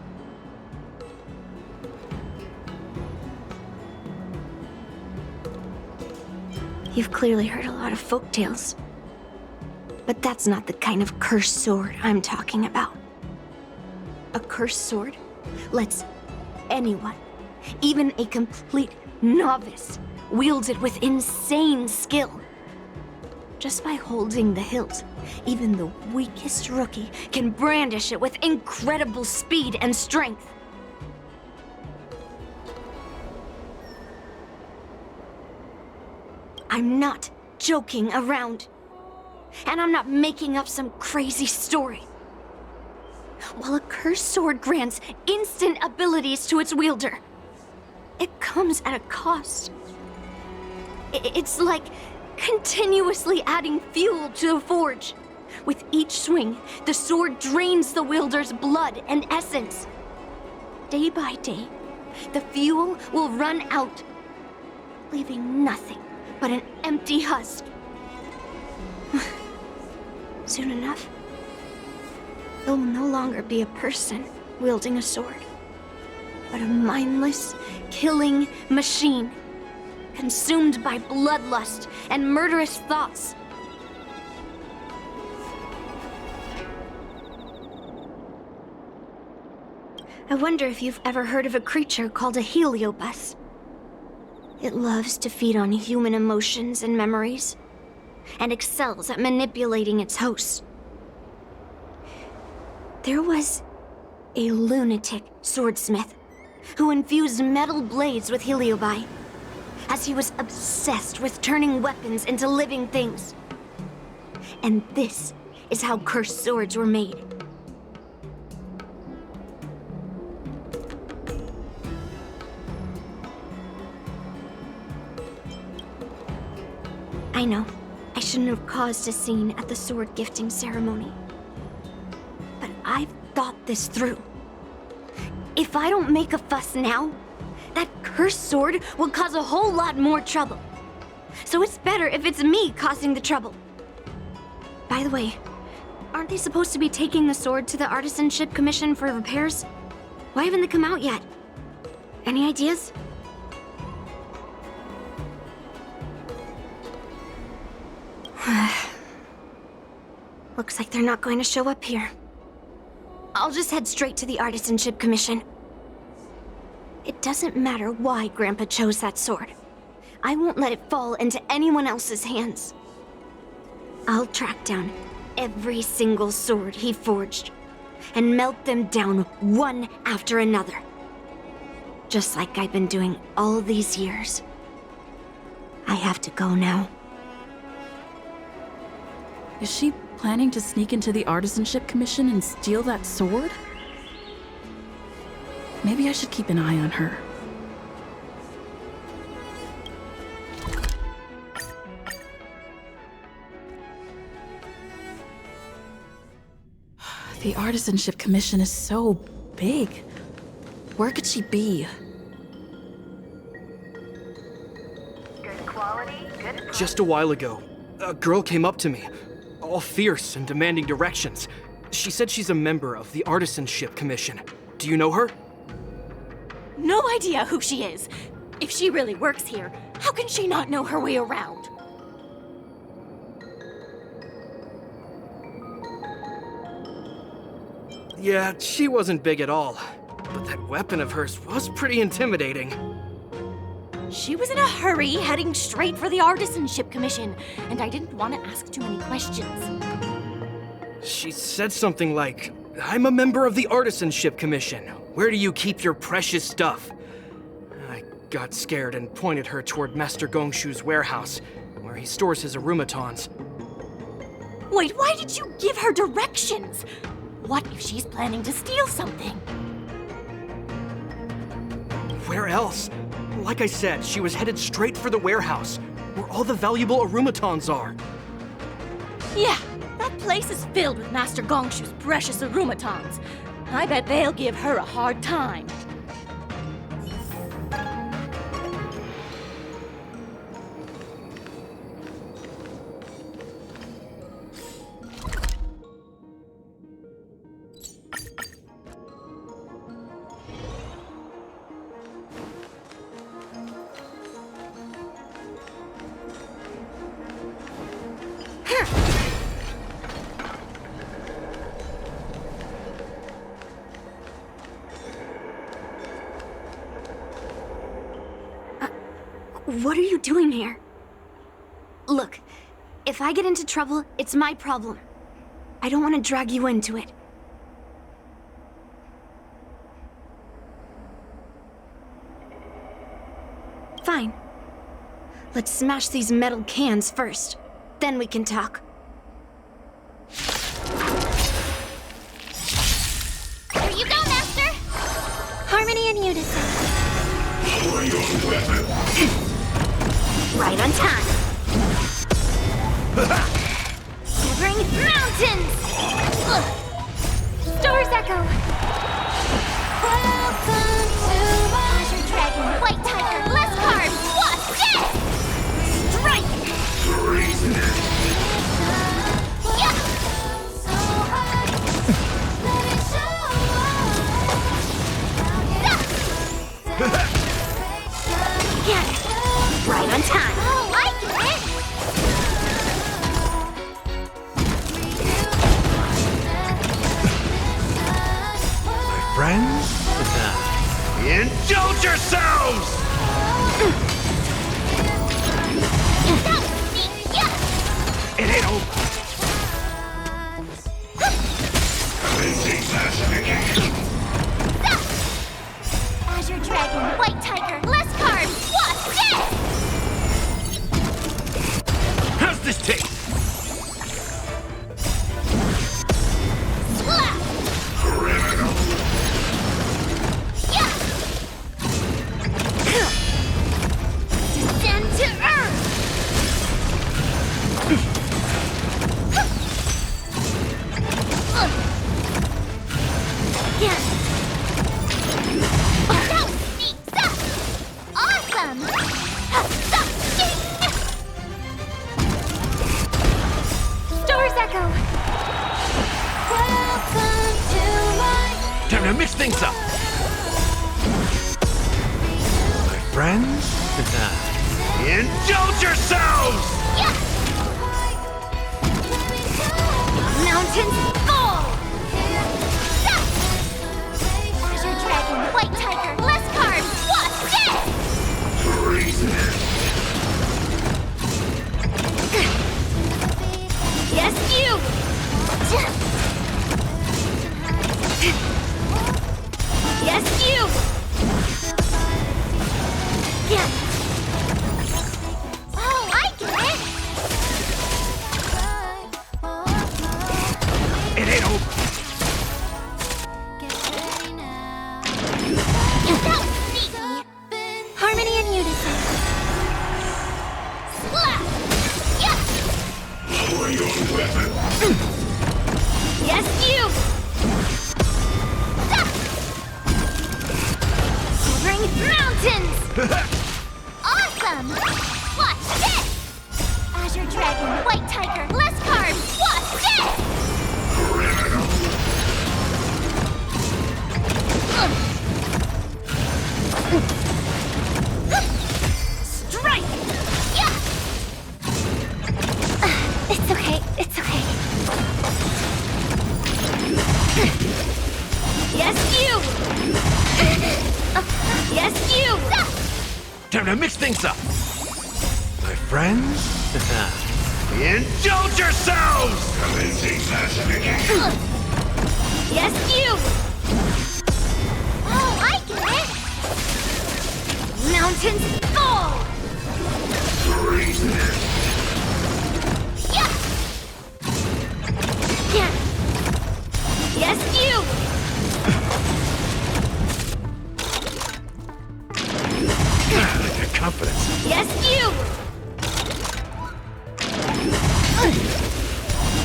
You've clearly heard a lot of folk tales. But that's not the kind of cursed sword I'm talking about. A cursed sword lets anyone, even a complete novice, wield it with insane skill. Just by holding the hilt, even the weakest rookie can brandish it with incredible speed and strength. I'm not joking around. And I'm not making up some crazy story. While a cursed sword grants instant abilities to its wielder, it comes at a cost. It's like continuously adding fuel to the forge. With each swing, the sword drains the wielder's blood and essence. Day by day, the fuel will run out, leaving nothing but an empty husk. Soon enough, it will no longer be a person wielding a sword, but a mindless, killing machine, consumed by bloodlust and murderous thoughts. I wonder if you've ever heard of a creature called a heliobus. It loves to feed on human emotions and memories, and excels at manipulating its hosts. There was a lunatic swordsmith who infused metal blades with heliobi, as he was obsessed with turning weapons into living things. And this is how cursed swords were made. I know, I shouldn't have caused a scene at the sword gifting ceremony. But I've thought this through. If I don't make a fuss now, that cursed sword will cause a whole lot more trouble. So it's better if it's me causing the trouble. By the way, aren't they supposed to be taking the sword to the Artisanship Commission for repairs? Why haven't they come out yet? Any ideas? Looks like they're not going to show up here. I'll just head straight to the Artisanship Commission. It doesn't matter why Grandpa chose that sword. I won't let it fall into anyone else's hands. I'll track down every single sword he forged and melt them down one after another. Just like I've been doing all these years. I have to go now. Is she Planning to sneak into the Artisanship Commission and steal that sword? Maybe I should keep an eye on her. The Artisanship Commission is so big. Where could she be? Just a while ago, a girl came up to me, all fierce and demanding directions. She said she's a member of the Artisanship Commission. Do you know her? No idea who she is. If she really works here, how can she not know her way around? Yeah, she wasn't big at all. But that weapon of hers was pretty intimidating. She was in a hurry, heading straight for the Artisanship Commission, and I didn't want to ask too many questions. She said something like, "I'm a member of the Artisanship Commission. Where do you keep your precious stuff?" I got scared and pointed her toward Master Gongshu's warehouse, where he stores his arumatons. Wait, why did you give her directions? What if she's planning to steal something? Where else? Like I said, she was headed straight for the warehouse, where all the valuable arumatons are. Yeah, that place is filled with Master Gongshu's precious arumatons. I bet they'll give her a hard time. What are you doing here? Look, if I get into trouble, it's my problem. I don't want to drag you into it. Fine. Let's smash these metal cans first. Then we can talk. Here you go, Master! Harmony and unison. Lower your weapon. Right on time. Shivering mountains! Stars echo! Welcome to Azure Dragon, White Tiger, less cards, Wasp, death! Strike! Yeah. Right on time. Oh, I get it! My friends, indulge yourselves! It ain't over. Azure Dragon, White Tiger, less cards, Wasp, death! How's this taste? Slap! Criminal. Descend to Earth! Yeah. That sneaks up! Awesome! Stars echo! Welcome to my... Time to mix things up. My friends, indulge yourselves! Mountains fall! Azure Dragon, White Tiger, less cards, Wasp, death! Yes, you! Yes, you! Yeah. Oh, I get it! Awesome! Watch this! Azure Dragon, White Tiger, less carbs! Watch this! Strike! Yeah! It's okay, it's okay. Yes, you! Yes, you! Time to mix things up. My friends, indulge yourselves! Commencing classification. Yes, you! Oh, I get it! Mountains fall! Freeze this. Yeah! Yeah! Yes, you! Your confidence. Yes, you!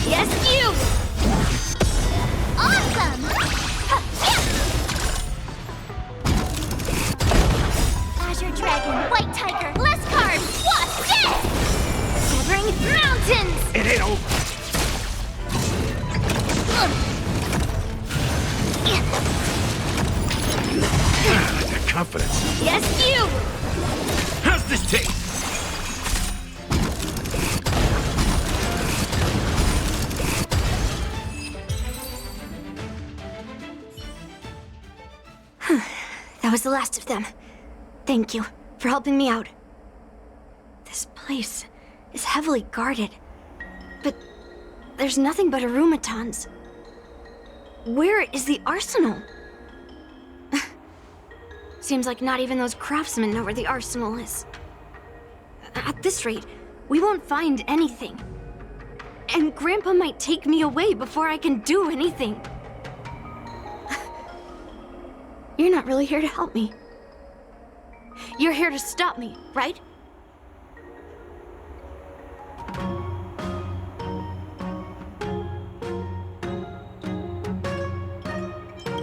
Yes, you! Awesome! Yeah! Azure Dragon, White Tiger, less carbs! Watch this! Severing mountains! It ain't over. Your confidence. Yes, you! How's this taste? That was the last of them. Thank you for helping me out. This place is heavily guarded, but there's nothing but arumatons. Where is the arsenal? Seems like not even those craftsmen know where the arsenal is. At this rate, we won't find anything. And Grandpa might take me away before I can do anything. You're not really here to help me. You're here to stop me, right?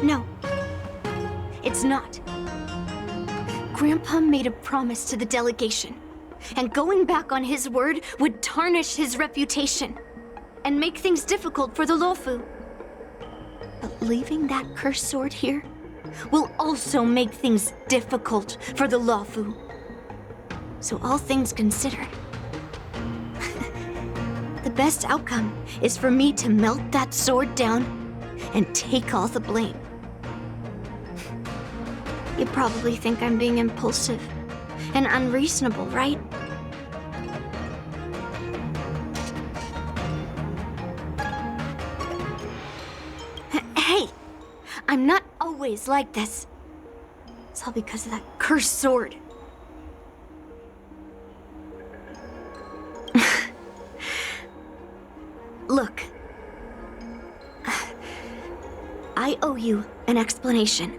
No. It's not. Grandpa made a promise to the delegation, and going back on his word would tarnish his reputation and make things difficult for the Lofu. But leaving that cursed sword here will also make things difficult for the Lofu. So all things considered, the best outcome is for me to melt that sword down and take all the blame. You probably think I'm being impulsive and unreasonable, right? Hey! I'm not always like this. It's all because of that cursed sword. Look. I owe you an explanation.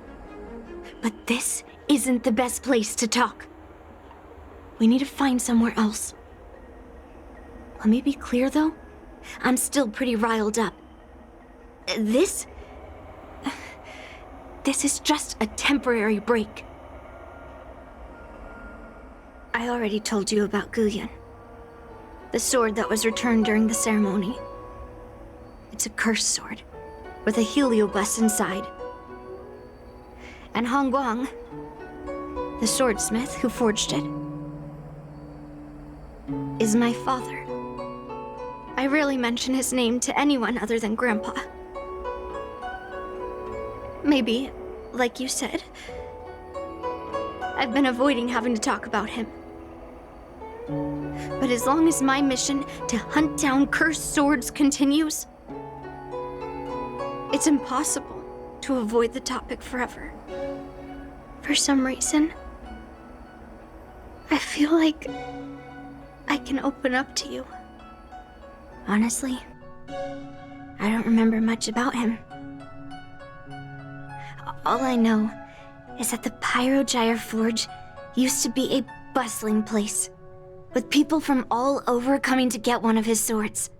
But this isn't the best place to talk. We need to find somewhere else. Let me be clear, though. I'm still pretty riled up. This is just a temporary break. I already told you about Guyun, the sword that was returned during the ceremony. It's a cursed sword, with a heliobus inside. And Hongguang, the swordsmith who forged it, is my father. I rarely mention his name to anyone other than Grandpa. Maybe, like you said, I've been avoiding having to talk about him. But as long as my mission to hunt down cursed swords continues, it's impossible to avoid the topic forever. For some reason, I feel like I can open up to you. Honestly, I don't remember much about him. All I know is that the Pyrogyre Forge used to be a bustling place, with people from all over coming to get one of his swords.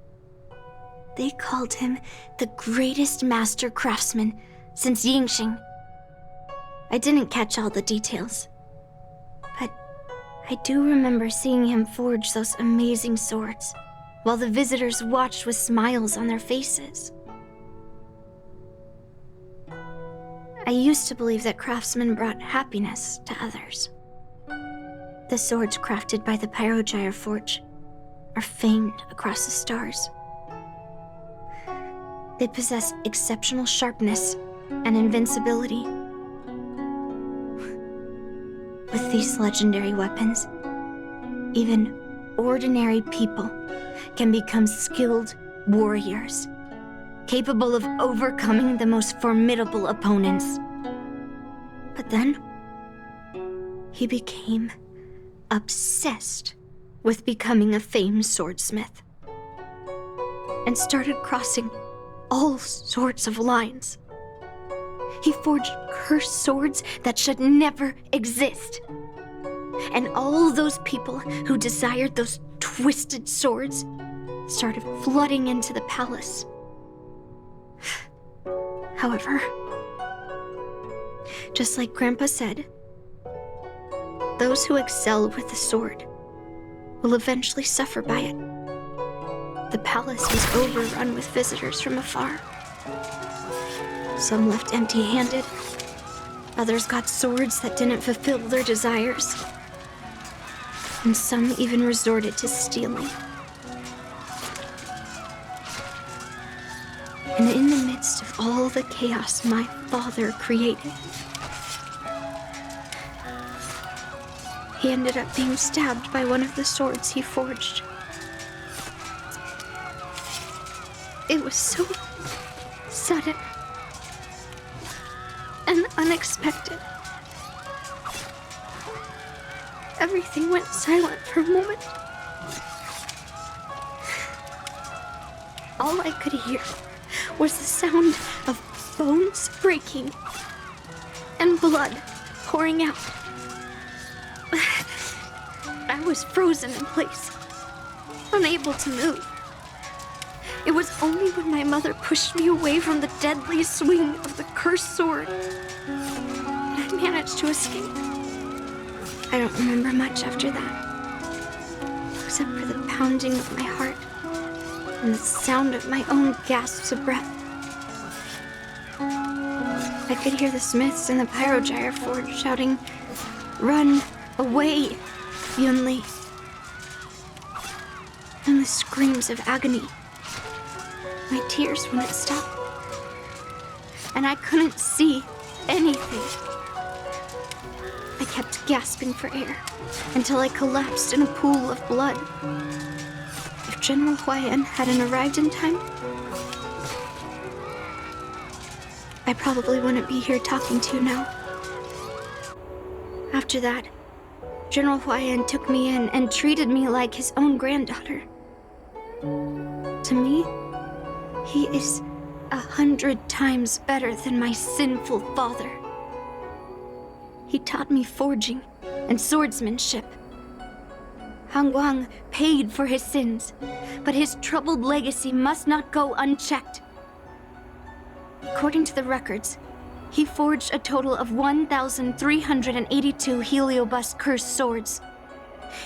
They called him the greatest master craftsman since Yingxing. I didn't catch all the details, but I do remember seeing him forge those amazing swords, while the visitors watched with smiles on their faces. I used to believe that craftsmen brought happiness to others. The swords crafted by the Pyrogyre Forge are famed across the stars. They possess exceptional sharpness and invincibility. With these legendary weapons, even ordinary people can become skilled warriors, capable of overcoming the most formidable opponents. But then, he became obsessed with becoming a famed swordsmith, and started crossing all sorts of lines. He forged cursed swords that should never exist. And all those people who desired those twisted swords started flooding into the palace. However, just like Grandpa said, those who excel with the sword will eventually suffer by it. The palace was overrun with visitors from afar. Some left empty-handed. Others got swords that didn't fulfill their desires. And some even resorted to stealing. And in the midst of all the chaos my father created, he ended up being stabbed by one of the swords he forged. It was so sudden and unexpected. Everything went silent for a moment. All I could hear was the sound of bones breaking and blood pouring out. I was frozen in place, unable to move. It was only when my mother pushed me away from the deadly swing of the cursed sword that I managed to escape. I don't remember much after that, except for the pounding of my heart and the sound of my own gasps of breath. I could hear the smiths in the Pyrogyre Forge shouting, "Run away, Yunli!" And the screams of agony. My tears wouldn't stop, and I couldn't see anything. I kept gasping for air until I collapsed in a pool of blood. If General Huayan hadn't arrived in time, I probably wouldn't be here talking to you now. After that, General Huayan took me in and treated me like his own granddaughter. To me, he is 100 times better than my sinful father. He taught me forging and swordsmanship. Han Guang paid for his sins, but his troubled legacy must not go unchecked. According to the records, he forged a total of 1,382 Heliobus cursed swords,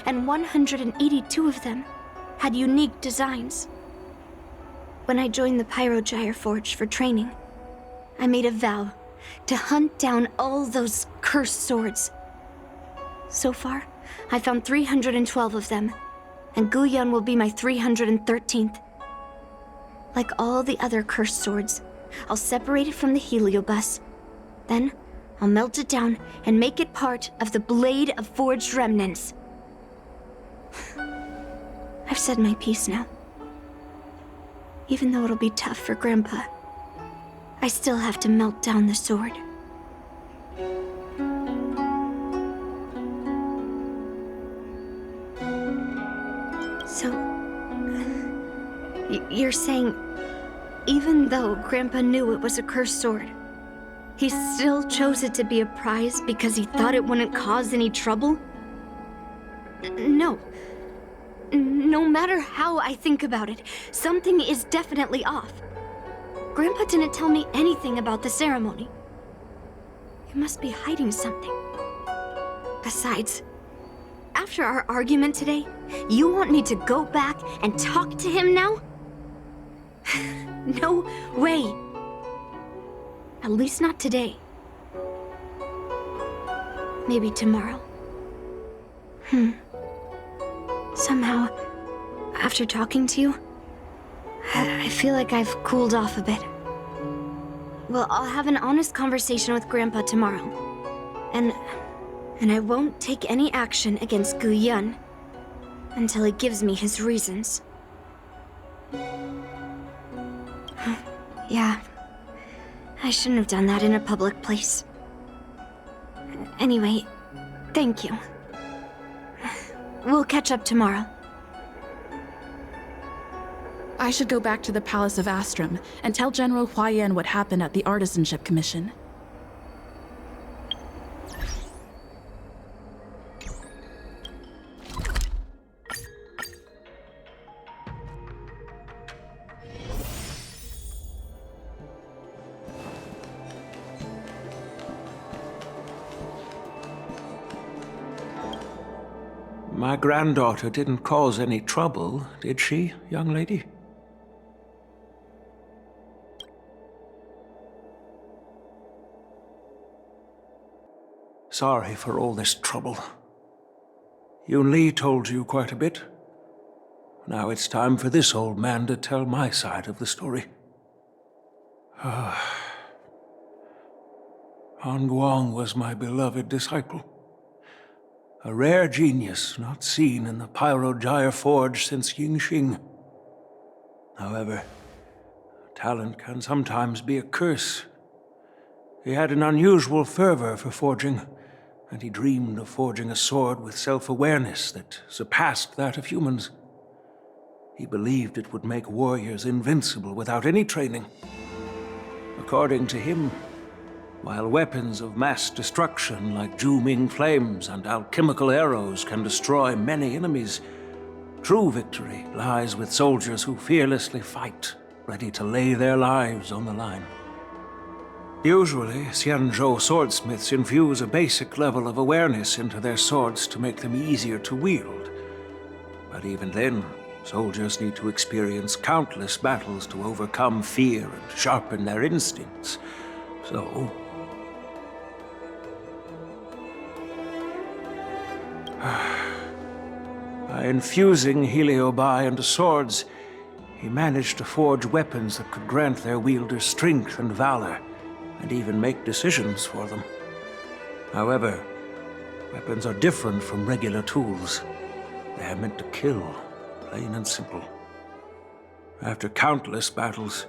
and 182 of them had unique designs. When I joined the Pyrogyre Forge for training, I made a vow to hunt down all those cursed swords. So far, I found 312 of them, and Guyan will be my 313th. Like all the other cursed swords, I'll separate it from the Heliobus. Then, I'll melt it down and make it part of the Blade of Forged Remnants. I've said my piece now. Even though it'll be tough for Grandpa, I still have to melt down the sword. So, you're saying, even though Grandpa knew it was a cursed sword, he still chose it to be a prize because he thought it wouldn't cause any trouble? No. No matter how I think about it, something is definitely off. Grandpa didn't tell me anything about the ceremony. He must be hiding something. Besides, After our argument today, you want me to go back and talk to him now? No way. At least not today. Maybe tomorrow. Somehow, after talking to you, I feel like I've cooled off a bit. Well, I'll have an honest conversation with Grandpa tomorrow. And I won't take any action against Gu Yun until he gives me his reasons. Yeah, I shouldn't have done that in a public place. Anyway, thank you. We'll catch up tomorrow. I should go back to the Palace of Astrum and tell General Huaiyan what happened at the Artisanship Commission. My granddaughter didn't cause any trouble, did she, young lady? Sorry for all this trouble. Yunli told you quite a bit. Now it's time for this old man to tell my side of the story. Guang was my beloved disciple. A rare genius not seen in the Pyrogyre Forge since Yingxing. However, talent can sometimes be a curse. He had an unusual fervor for forging, and he dreamed of forging a sword with self-awareness that surpassed that of humans. He believed it would make warriors invincible without any training. According to him, while weapons of mass destruction like Zhu-Ming flames and alchemical arrows can destroy many enemies, true victory lies with soldiers who fearlessly fight, ready to lay their lives on the line. Usually, Xianzhou swordsmiths infuse a basic level of awareness into their swords to make them easier to wield. But even then, soldiers need to experience countless battles to overcome fear and sharpen their instincts. So, by infusing Heliobi into swords, he managed to forge weapons that could grant their wielders strength and valor, and even make decisions for them. However, weapons are different from regular tools. They are meant to kill, plain and simple. After countless battles,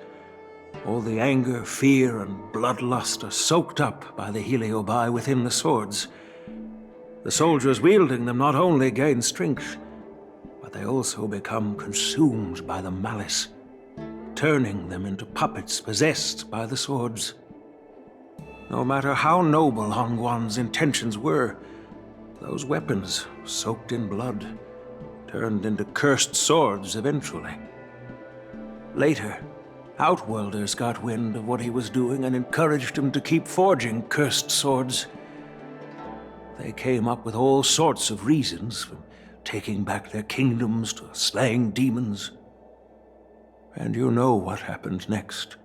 all the anger, fear, and bloodlust are soaked up by the Heliobi within the swords. The soldiers wielding them not only gain strength, but they also become consumed by the malice, turning them into puppets possessed by the swords. No matter how noble Hongguan's intentions were, those weapons, soaked in blood, turned into cursed swords eventually. Later, Outworlders got wind of what he was doing and encouraged him to keep forging cursed swords. They came up with all sorts of reasons, from taking back their kingdoms to slaying demons. And you know what happened next.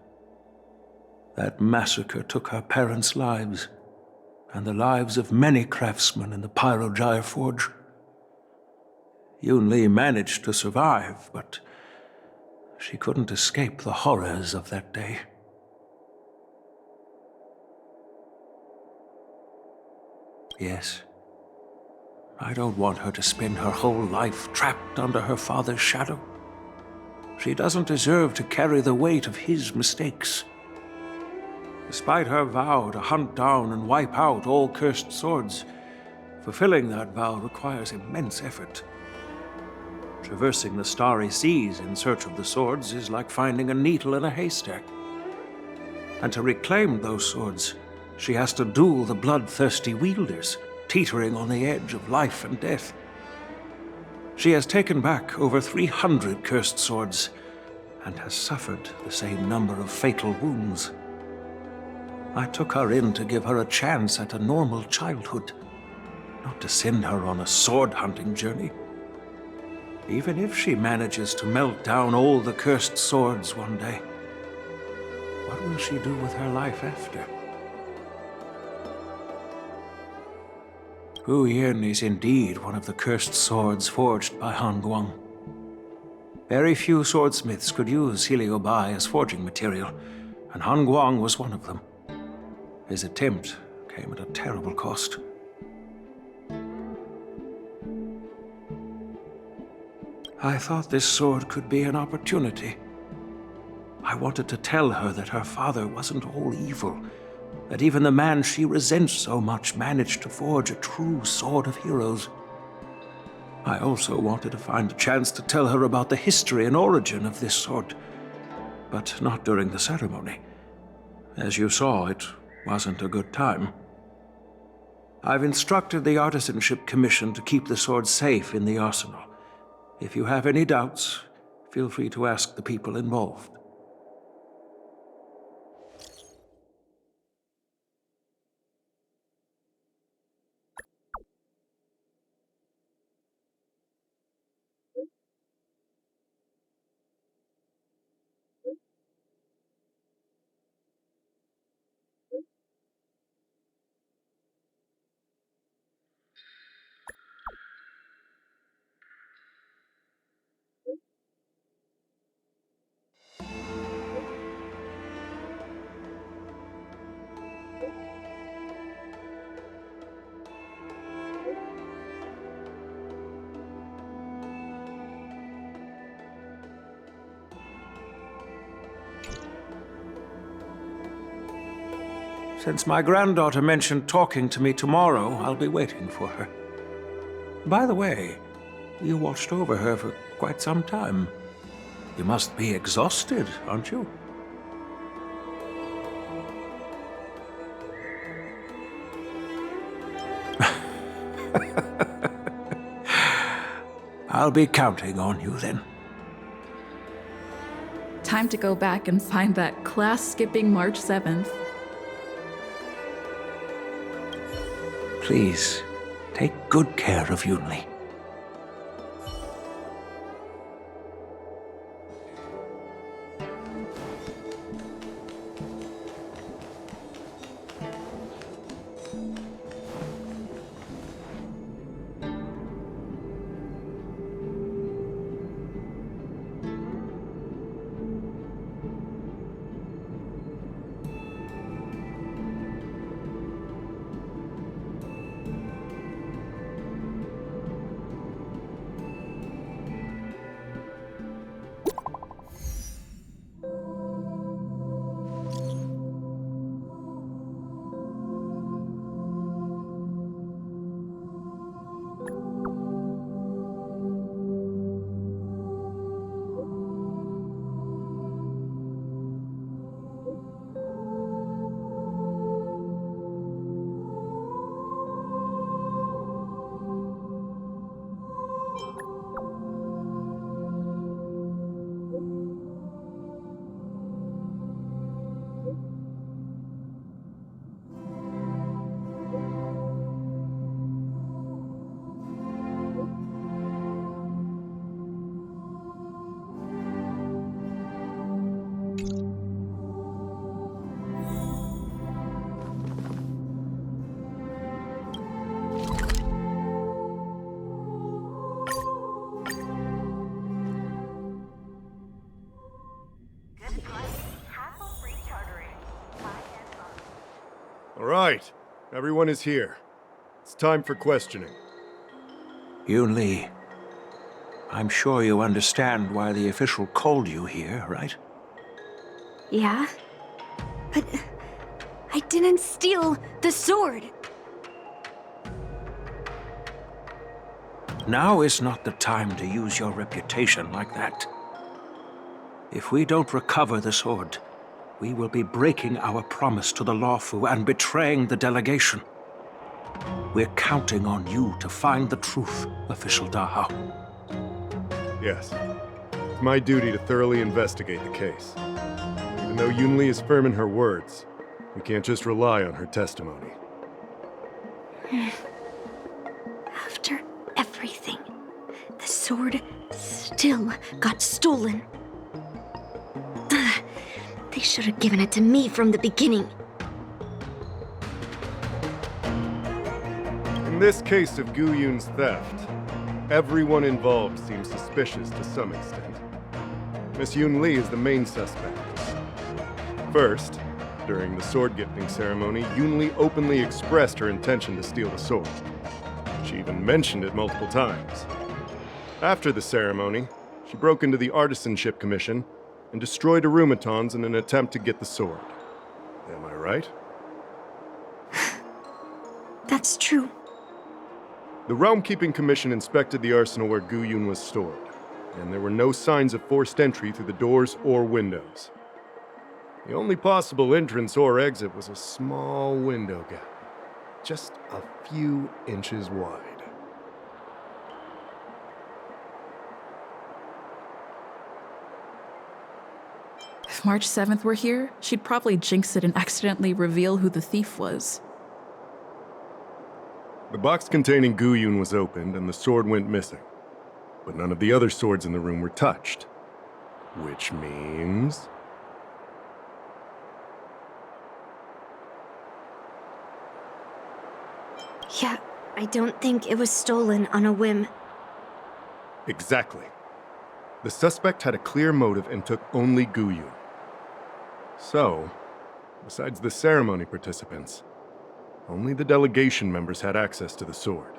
That massacre took her parents' lives, and the lives of many craftsmen in the Pyrogyre Forge. Yunli managed to survive, but she couldn't escape the horrors of that day. Yes, I don't want her to spend her whole life trapped under her father's shadow. She doesn't deserve to carry the weight of his mistakes. Despite her vow to hunt down and wipe out all cursed swords, fulfilling that vow requires immense effort. Traversing the starry seas in search of the swords is like finding a needle in a haystack. And to reclaim those swords, she has to duel the bloodthirsty wielders, teetering on the edge of life and death. She has taken back over 300 cursed swords, and has suffered the same number of fatal wounds. I took her in to give her a chance at a normal childhood. not to send her on a sword-hunting journey. Even if she manages to melt down all the cursed swords one day, what will she do with her life after? Hu Yin is indeed one of the cursed swords forged by Han Guang. Very few swordsmiths could use Heliobai as forging material, and Han Guang was one of them. His attempt came at a terrible cost. I thought this sword could be an opportunity. I wanted to tell her that her father wasn't all evil, that even the man she resents so much managed to forge a true sword of heroes. I also wanted to find a chance to tell her about the history and origin of this sword, but not during the ceremony. As you saw, it wasn't a good time. I've instructed the Artisanship Commission to keep the sword safe in the arsenal. If you have any doubts, feel free to ask the people involved. Since my granddaughter mentioned talking to me tomorrow, I'll be waiting for her. By the way, you watched over her for quite some time. You must be exhausted, aren't you? I'll be counting on you then. Time to go back and find that class-skipping March 7th. Please, take good care of Yunli. All right, everyone is here. It's time for questioning. Yunli, I'm sure you understand why the official called you here, right? Yeah? But I didn't steal the sword. Now is not the time to use your reputation like that. If we don't recover the sword, we will be breaking our promise to the Lawfu and betraying the delegation. We're counting on you to find the truth, Official Dahao. Yes. It's my duty to thoroughly investigate the case. Even though Yunli is firm in her words, we can't just rely on her testimony. everything. The sword still got stolen. Ugh, they should have given it to me from the beginning. In this case of Gu Yun's theft, everyone involved seems suspicious to some extent. Miss Yunli is the main suspect. First, during the sword gifting ceremony, Yunli openly expressed her intention to steal the sword. She even mentioned it multiple times. After the ceremony, she broke into the Artisanship Commission and destroyed Arumatons in an attempt to get the sword. Am I right? That's true. The Realm Keeping Commission inspected the arsenal where Gu Yun was stored, and there were no signs of forced entry through the doors or windows. The only possible entrance or exit was a small window gap, just a few inches wide. If March 7th were here, she'd probably jinx it and accidentally reveal who the thief was. The box containing Gu Yun was opened and the sword went missing, but none of the other swords in the room were touched. Which means... Yeah, I don't think it was stolen on a whim. Exactly. The suspect had a clear motive and took only Gu Yun. So, besides the ceremony participants, only the delegation members had access to the sword.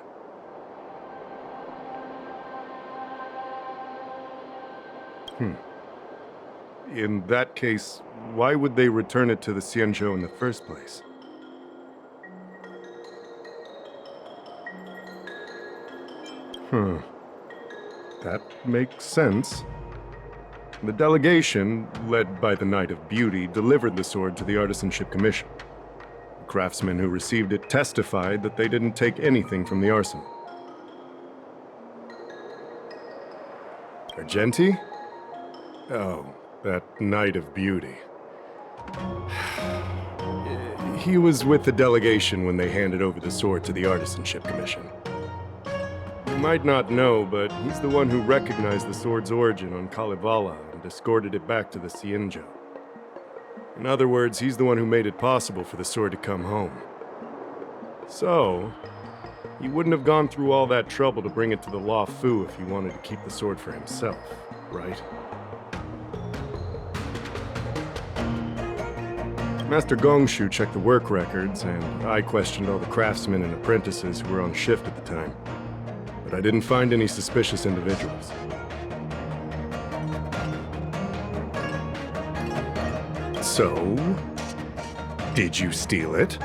In that case, why would they return it to the Xianzhou in the first place? That makes sense. The delegation, led by the Knight of Beauty, delivered the sword to the Artisanship Commission. The craftsmen who received it testified that they didn't take anything from the arsenal. Argenti? Oh, that Knight of Beauty. He was with the delegation when they handed over the sword to the Artisanship Commission. You might not know, but he's the one who recognized the sword's origin on Kalevala and escorted it back to the Xianzhou. In other words, he's the one who made it possible for the sword to come home. So, he wouldn't have gone through all that trouble to bring it to the Law Fu if he wanted to keep the sword for himself, right? Master Gongshu checked the work records, and I questioned all the craftsmen and apprentices who were on shift at the time. But I didn't find any suspicious individuals. So, did you steal it?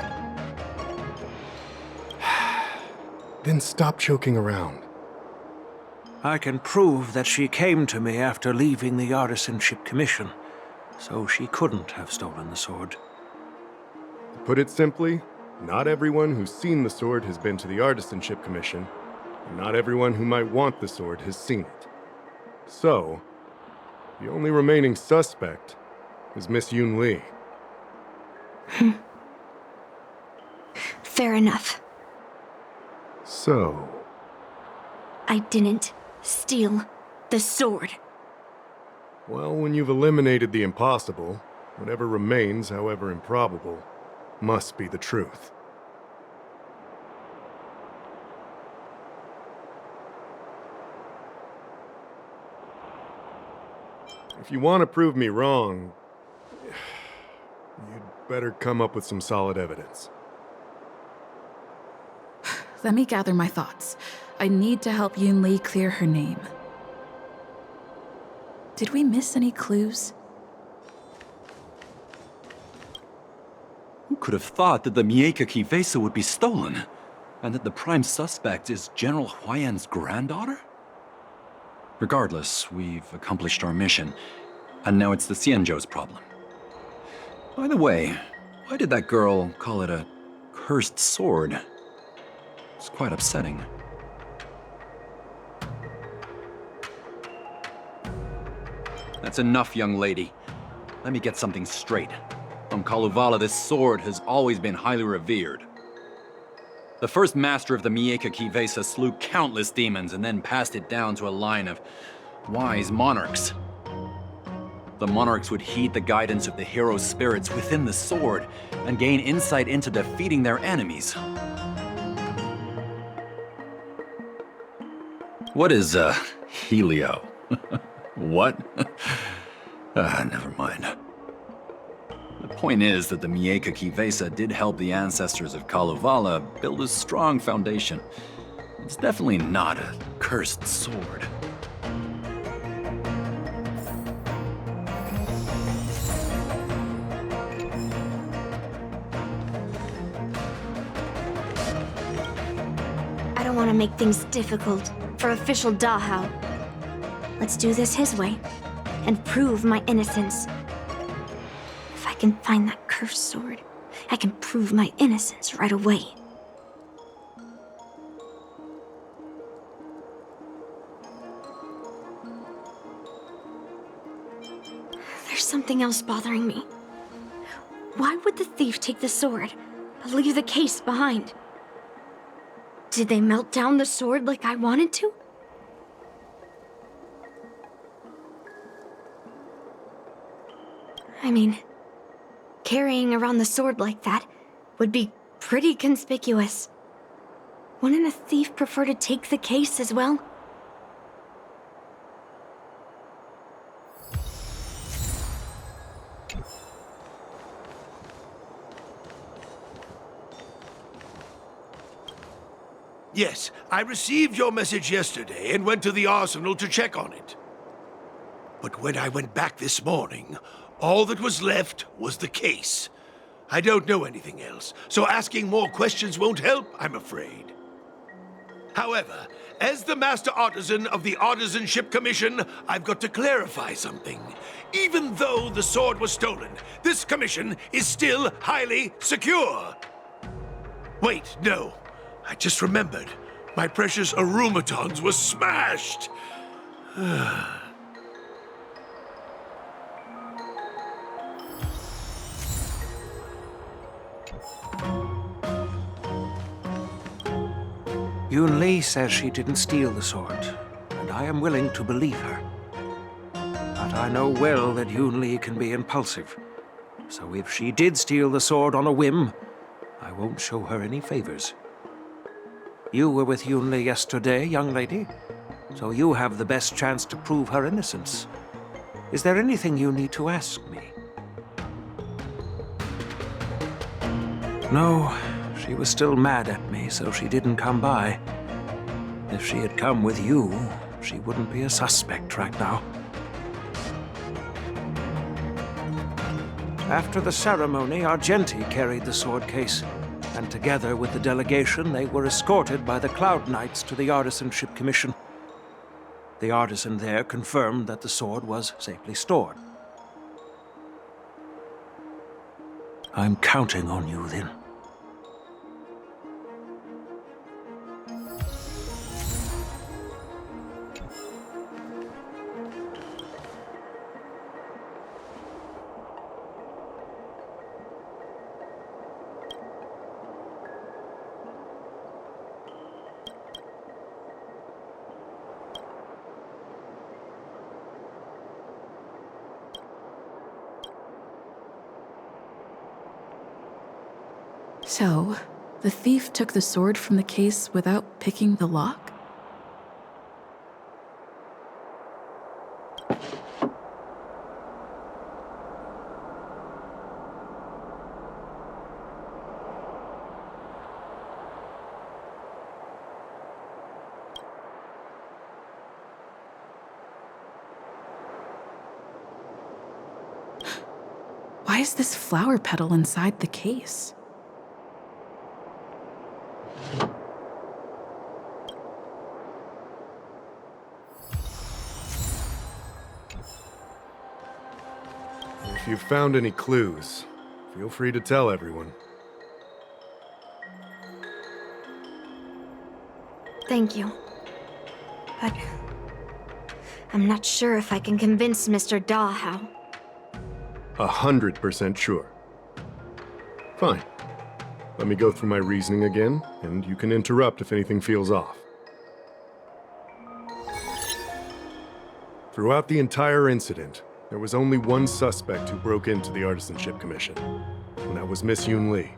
Then stop joking around. I can prove that she came to me after leaving the Artisanship Commission, so she couldn't have stolen the sword. To put it simply, not everyone who's seen the sword has been to the Artisanship Commission, and not everyone who might want the sword has seen it. So, the only remaining suspect is Miss Yunli. Fair enough. So... I didn't steal the sword. Well, when you've eliminated the impossible, whatever remains, however improbable, must be the truth. If you want to prove me wrong, you'd better come up with some solid evidence. Let me gather my thoughts. I need to help Yunli clear her name. Did we miss any clues? Who could have thought that the Mieka Kivesa would be stolen? And that the prime suspect is General Huayan's granddaughter? Regardless, we've accomplished our mission, and now it's the Xianzhou's problem. By the way, why did that girl call it a cursed sword? It's quite upsetting. That's enough, young lady. Let me get something straight. On Kalevala, this sword has always been highly revered. The first master of the Mieka Kivesa slew countless demons and then passed it down to a line of wise monarchs. The monarchs would heed the guidance of the hero spirits within the sword and gain insight into defeating their enemies. What is, Helio? What? Never mind. The point is that the Mieka Kivesa did help the ancestors of Kalevala build a strong foundation. It's definitely not a cursed sword. I don't want to make things difficult for official Dahao. Let's do this his way and prove my innocence. If I can find that cursed sword, I can prove my innocence right away. There's something else bothering me. Why would the thief take the sword, but leave the case behind? Did they melt down the sword like I wanted to? I mean, carrying around the sword like that would be pretty conspicuous. Wouldn't a thief prefer to take the case as well? Yes, I received your message yesterday and went to the arsenal to check on it. But when I went back this morning, all that was left was the case. I don't know anything else, so asking more questions won't help, I'm afraid. However, as the Master Artisan of the Artisanship Commission, I've got to clarify something. Even though the sword was stolen, this commission is still highly secure. Wait, no. I just remembered. My precious aromatons were smashed! Yunli says she didn't steal the sword, and I am willing to believe her. But I know well that Yunli can be impulsive, so if she did steal the sword on a whim, I won't show her any favors. You were with Yunli yesterday, young lady, so you have the best chance to prove her innocence. Is there anything you need to ask me? No, she was still mad at me, so she didn't come by. If she had come with you, she wouldn't be a suspect right now. After the ceremony, Argenti carried the sword case, and together with the delegation, they were escorted by the Cloud Knights to the Artisanship Commission. The artisan there confirmed that the sword was safely stored. I'm counting on you, then. So, the thief took the sword from the case without picking the lock? Why is this flower petal inside the case? If you've found any clues, feel free to tell everyone. Thank you. But I'm not sure if I can convince Mr. Dahao. 100% sure. Fine. Let me go through my reasoning again, and you can interrupt if anything feels off. Throughout the entire incident, there was only one suspect who broke into the Artisanship Commission, and that was Miss Yunli.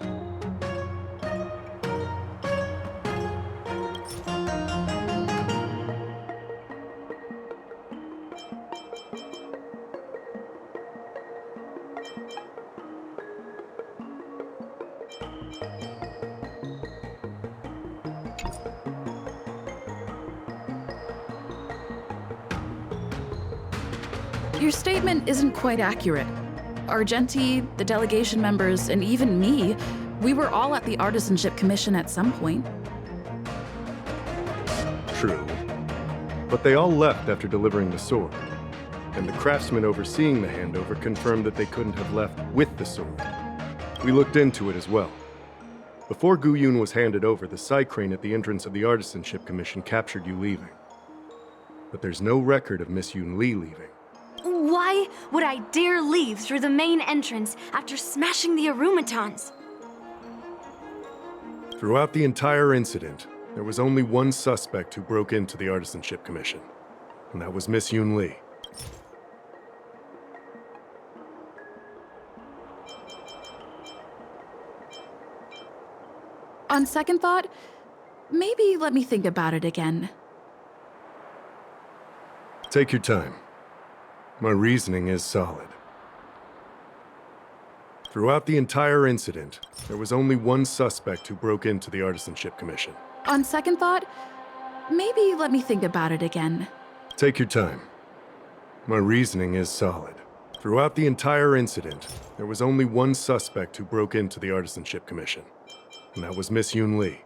Your statement isn't quite accurate. Argenti, the delegation members, and even me, we were all at the Artisanship Commission at some point. True. But they all left after delivering the sword. And the craftsman overseeing the handover confirmed that they couldn't have left with the sword. We looked into it as well. Before Gu Yun was handed over, the side crane at the entrance of the Artisanship Commission captured you leaving. But there's no record of Miss Yunli leaving. Why would I dare leave through the main entrance after smashing the aromatons? Throughout the entire incident, there was only one suspect who broke into the Artisanship Commission, and that was Miss Yunli. On second thought, maybe let me think about it again. Take your time. My reasoning is solid. Throughout the entire incident, there was only one suspect who broke into the Artisanship Commission. On second thought, maybe let me think about it again. Take your time. My reasoning is solid. Throughout the entire incident, there was only one suspect who broke into the Artisanship Commission, and that was Miss Yunli.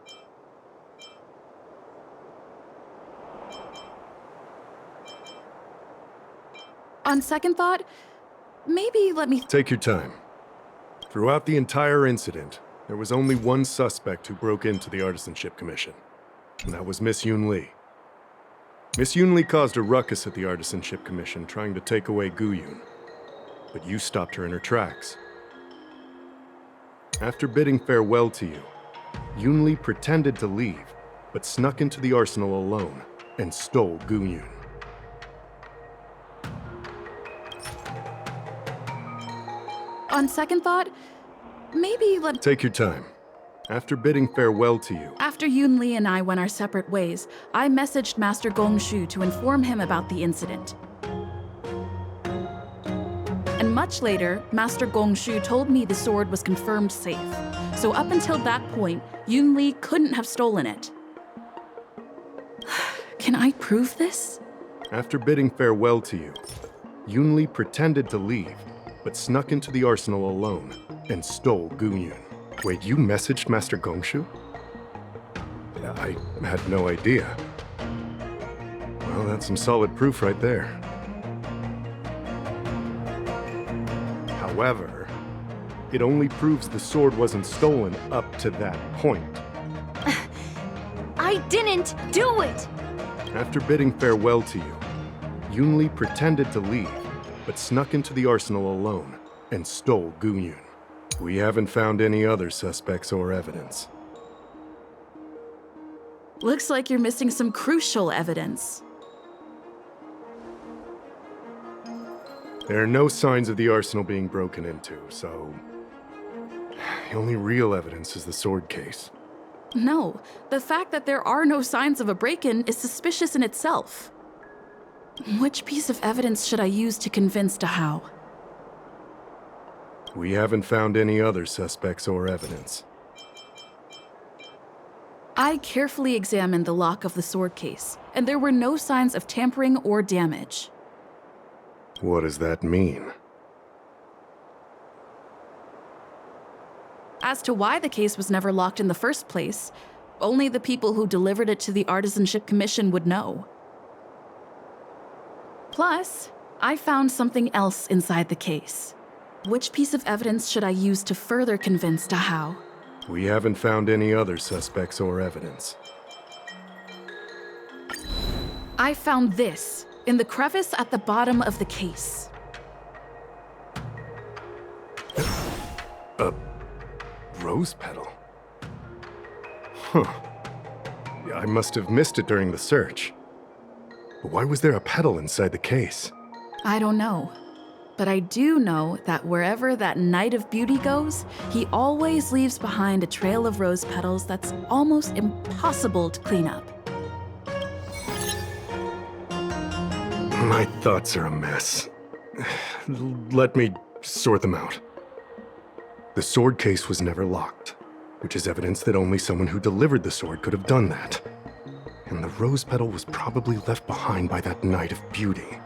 On second thought, maybe let me... Take your time. Throughout the entire incident, there was only one suspect who broke into the Artisanship Commission, and that was Miss Yunli. Miss Yunli caused a ruckus at the Artisanship Commission trying to take away Gu Yun, but you stopped her in her tracks. After bidding farewell to you, Yunli pretended to leave, but snuck into the arsenal alone and stole Gu Yun. On second thought, maybe let... Take your time. After bidding farewell to you... After Yunli and I went our separate ways, I messaged Master Gongshu to inform him about the incident. And much later, Master Gongshu told me the sword was confirmed safe. So up until that point, Yunli couldn't have stolen it. Can I prove this? After bidding farewell to you, Yunli pretended to leave, but snuck into the arsenal alone and stole Gu Yun. Wait, you messaged Master Gongshu? I had no idea. Well, that's some solid proof right there. However, it only proves the sword wasn't stolen up to that point. I didn't do it! After bidding farewell to you, Yunli pretended to leave, but snuck into the arsenal alone and stole Gu Yun. We haven't found any other suspects or evidence. Looks like you're missing some crucial evidence. There are no signs of the arsenal being broken into, so... the only real evidence is the sword case. No, the fact that there are no signs of a break-in is suspicious in itself. Which piece of evidence should I use to convince Dahao? We haven't found any other suspects or evidence. I carefully examined the lock of the sword case, and there were no signs of tampering or damage. What does that mean? As to why the case was never locked in the first place, only the people who delivered it to the Artisanship Commission would know. Plus, I found something else inside the case. Which piece of evidence should I use to further convince Dahao? We haven't found any other suspects or evidence. I found this in the crevice at the bottom of the case. A rose petal? Huh. I must have missed it during the search. But why was there a petal inside the case? I don't know. But I do know that wherever that Knight of Beauty goes, he always leaves behind a trail of rose petals that's almost impossible to clean up. My thoughts are a mess. Let me sort them out. The sword case was never locked, which is evidence that only someone who delivered the sword could have done that. And the rose petal was probably left behind by that Knight of Beauty.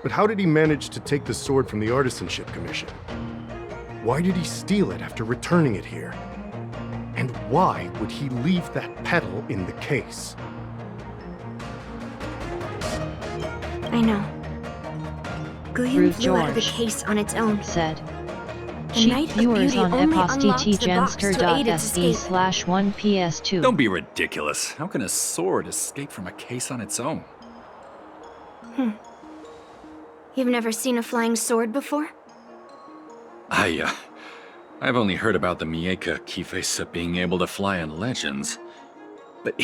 But how did he manage to take the sword from the Artisanship Commission? Why did he steal it after returning it here? And why would he leave that petal in the case? I know. Guyun flew out of the case on its own. Said. The Knight of Viewers Beauty on only unlocked the box to aid its escape. epostgenster.se/1ps2. Don't be ridiculous. How can a sword escape from a case on its own? You've never seen a flying sword before? I've only heard about the Mieka Kifesa being able to fly in legends. But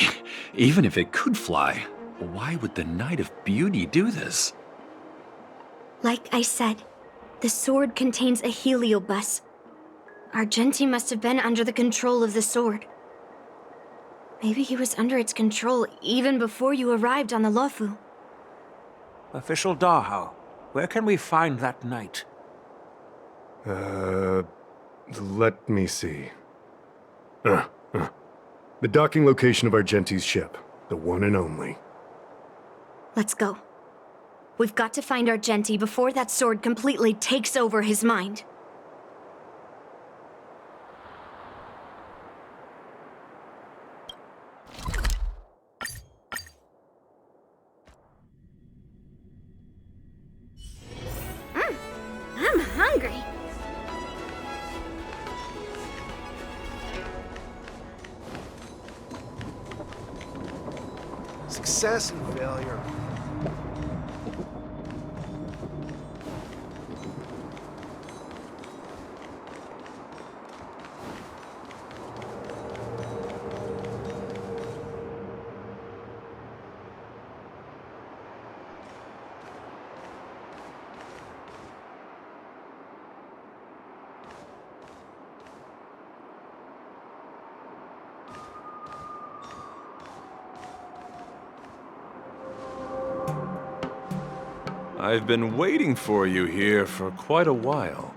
even if it could fly, why would the Knight of Beauty do this? Like I said, the sword contains a heliobus. Argenti must have been under the control of the sword. Maybe he was under its control even before you arrived on the Lofu. Official Dahao, where can we find that knight? Let me see. The docking location of Argenti's ship, the one and only. Let's go. We've got to find Argenti before that sword completely takes over his mind. I'm hungry. Success and failure. I've been waiting for you here for quite a while.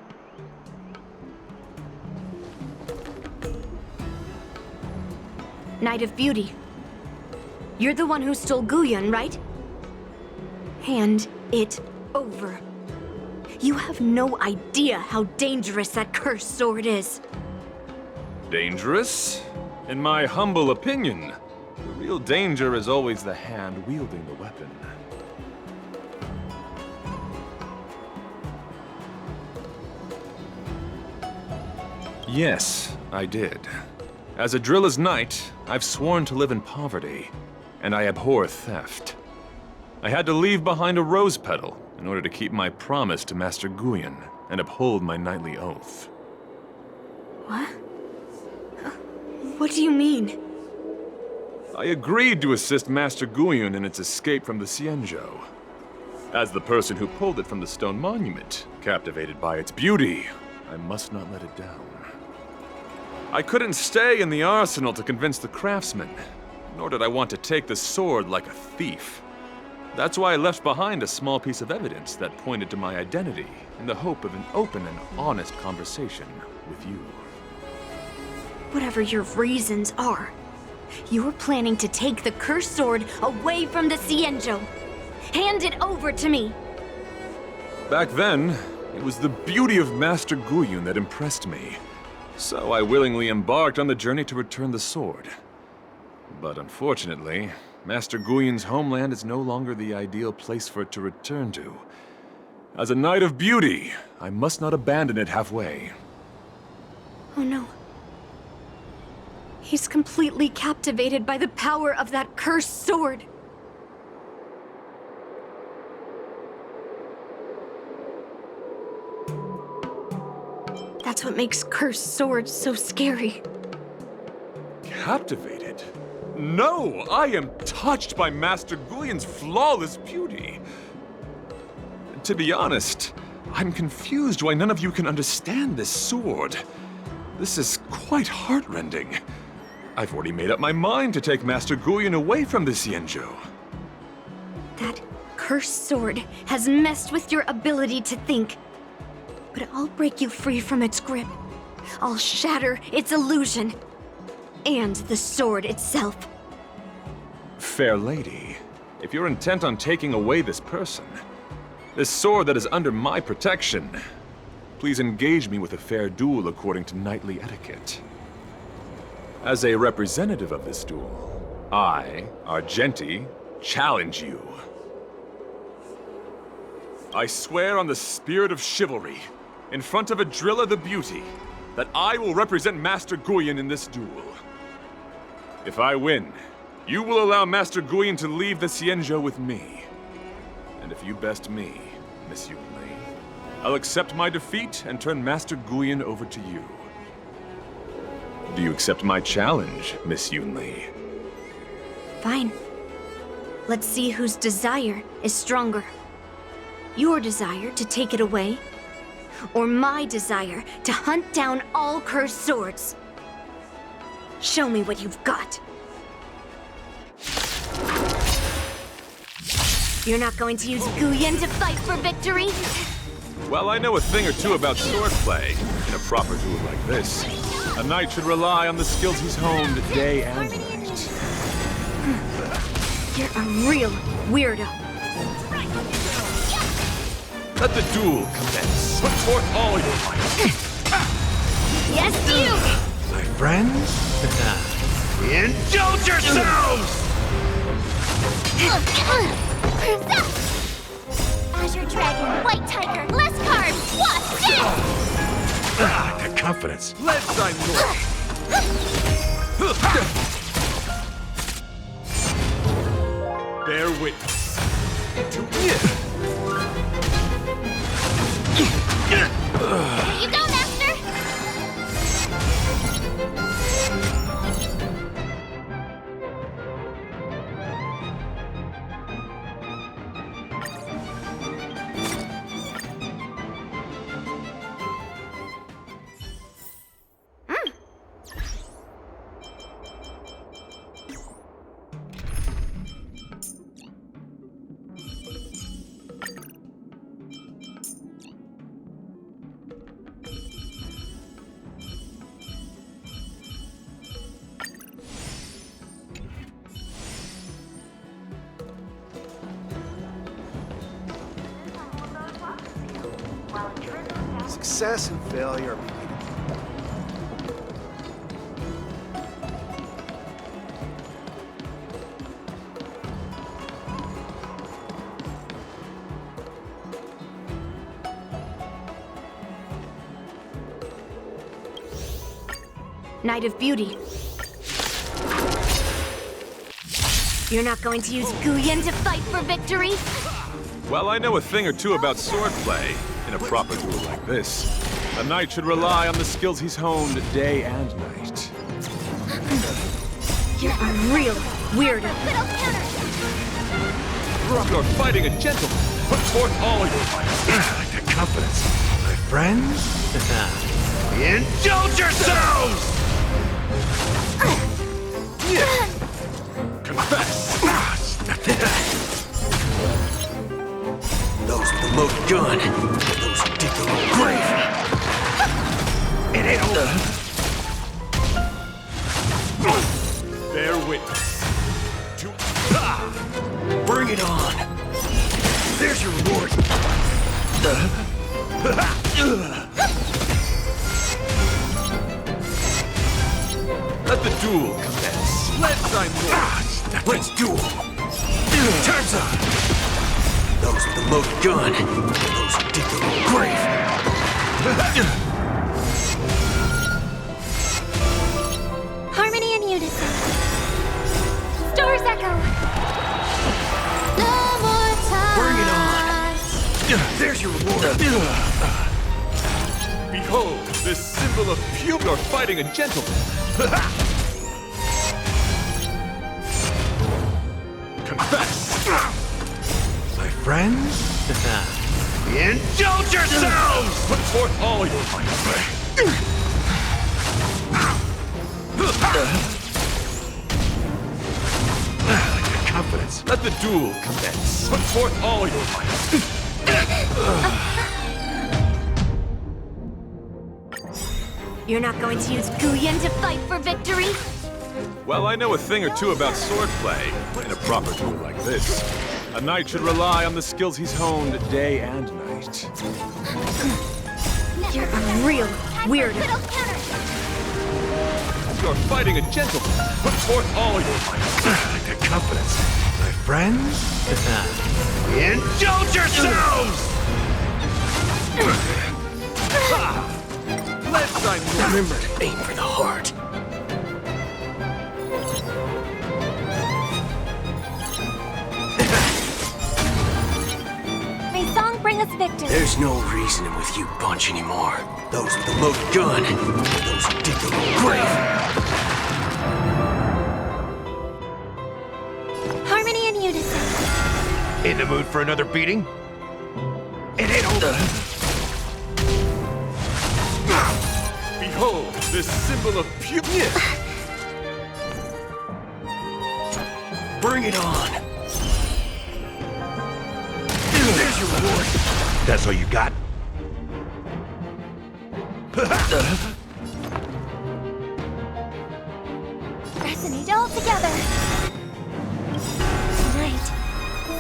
Knight of Beauty. You're the one who stole Guyun, right? Hand it over. You have no idea how dangerous that cursed sword is. Dangerous? In my humble opinion, the real danger is always the hand wielding the weapon. Yes, I did. As a Drilla's knight, I've sworn to live in poverty, and I abhor theft. I had to leave behind a rose petal in order to keep my promise to Master Guyun and uphold my knightly oath. What? What do you mean? I agreed to assist Master Guyun in its escape from the Xianzhou. As the person who pulled it from the stone monument, captivated by its beauty, I must not let it down. I couldn't stay in the arsenal to convince the craftsman, nor did I want to take the sword like a thief. That's why I left behind a small piece of evidence that pointed to my identity in the hope of an open and honest conversation with you. Whatever your reasons are, you're planning to take the cursed sword away from the Xianzhou. Hand it over to me! Back then, it was the beauty of Master Guyun that impressed me. So I willingly embarked on the journey to return the sword. But unfortunately, Master Guyun's homeland is no longer the ideal place for it to return to. As a Knight of Beauty, I must not abandon it halfway. Oh no. He's completely captivated by the power of that cursed sword. That's what makes cursed swords so scary. captivated. No, I am touched by Master Guyon's flawless beauty. To be honest, I'm confused why none of you can understand this sword. This is quite heartrending. I've already made up my mind to take Master Guyon away from the Xianzhou. That cursed sword has messed with your ability to think. But I'll break you free from its grip. I'll shatter its illusion. And the sword itself. Fair lady, if you're intent on taking away this person, this sword that is under my protection, please engage me with a fair duel according to knightly etiquette. As a representative of this duel, I, Argenti, challenge you. I swear on the spirit of chivalry, in front of Adrilla the Beauty, that I will represent Master Guyon in this duel. If I win, you will allow Master Guyon to leave the Xianzhou with me. And if you best me, Miss Yunli, I'll accept my defeat and turn Master Guyon over to you. Do you accept my challenge, Miss Yunli? Fine. Let's see whose desire is stronger. Your desire to take it away, or my desire to hunt down all cursed swords. Show me what you've got. You're not going to use Guyon to fight for victory? Well, I know a thing or two about swordplay. In a proper duel like this, a knight should rely on the skills he's honed day and night. You're a real weirdo. Let the duel commence. Put forth all your might. Yes, you! My friends, indulge yourselves! Azure Dragon, White Tiger, less carbs, watch this! That confidence. Let's sign more. Bear witness. Here you go, Master! Success and failure. Knight of Beauty. You're not going to use Guyon to fight for victory? Well, I know a thing or two about swordplay. In a proper duel like this, a knight should rely on the skills he's honed day and night. You're a real weirdo. You're fighting a gentleman. Put forth all your might. The confidence. My friends, indulge yourselves! Confess! Those with the loaded gun, those who dig their own grave. It ain't Bear witness. Bring it on. There's your reward. Let the duel commence. Let's duel. Turns up. Those with the loaded gun, those who dig their own grave. Harmony and unison. Stars echo. No more time. Bring it on. There's your reward. Behold, this symbol of pure fighting a gentleman. friends? Indulge yourselves! Put forth all your might. Confidence. Let the duel commence. Put forth all your might. You're not going to use Guyan to fight for victory? Well, I know a thing or two about swordplay. In a proper duel like this, a knight should rely on the skills he's honed day and night. You're a real weirdo. You're fighting a gentleman. Put forth all your might. The confidence. My friends? Indulge yourselves! Remember to aim for the heart. May song bring us victory. There's no reasoning with you bunch anymore. Those with the loaded gun, those who dig their own grave. Harmony and unison. In the mood for another beating? It ain't over. Behold, this symbol of purity. Bring it on. There's your reward. That's all you got? Resonate all together. Right.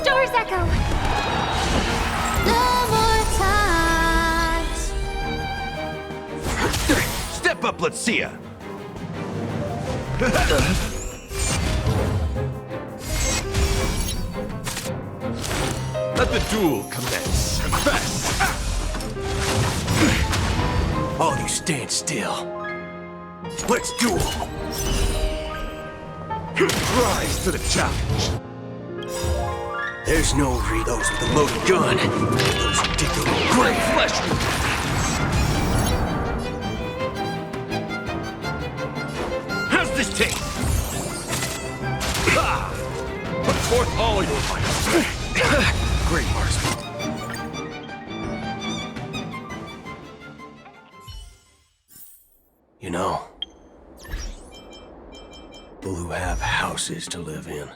Stars echo. No more times. Step up, let's see ya. Let the duel commence. Confess. All you stand still. Let's duel. Rise to the challenge. There's no those with the loaded gun, those who dig their own grave. Flesh. How's this taste? Put forth all your might. Great marksman. You know, people who have houses to live in.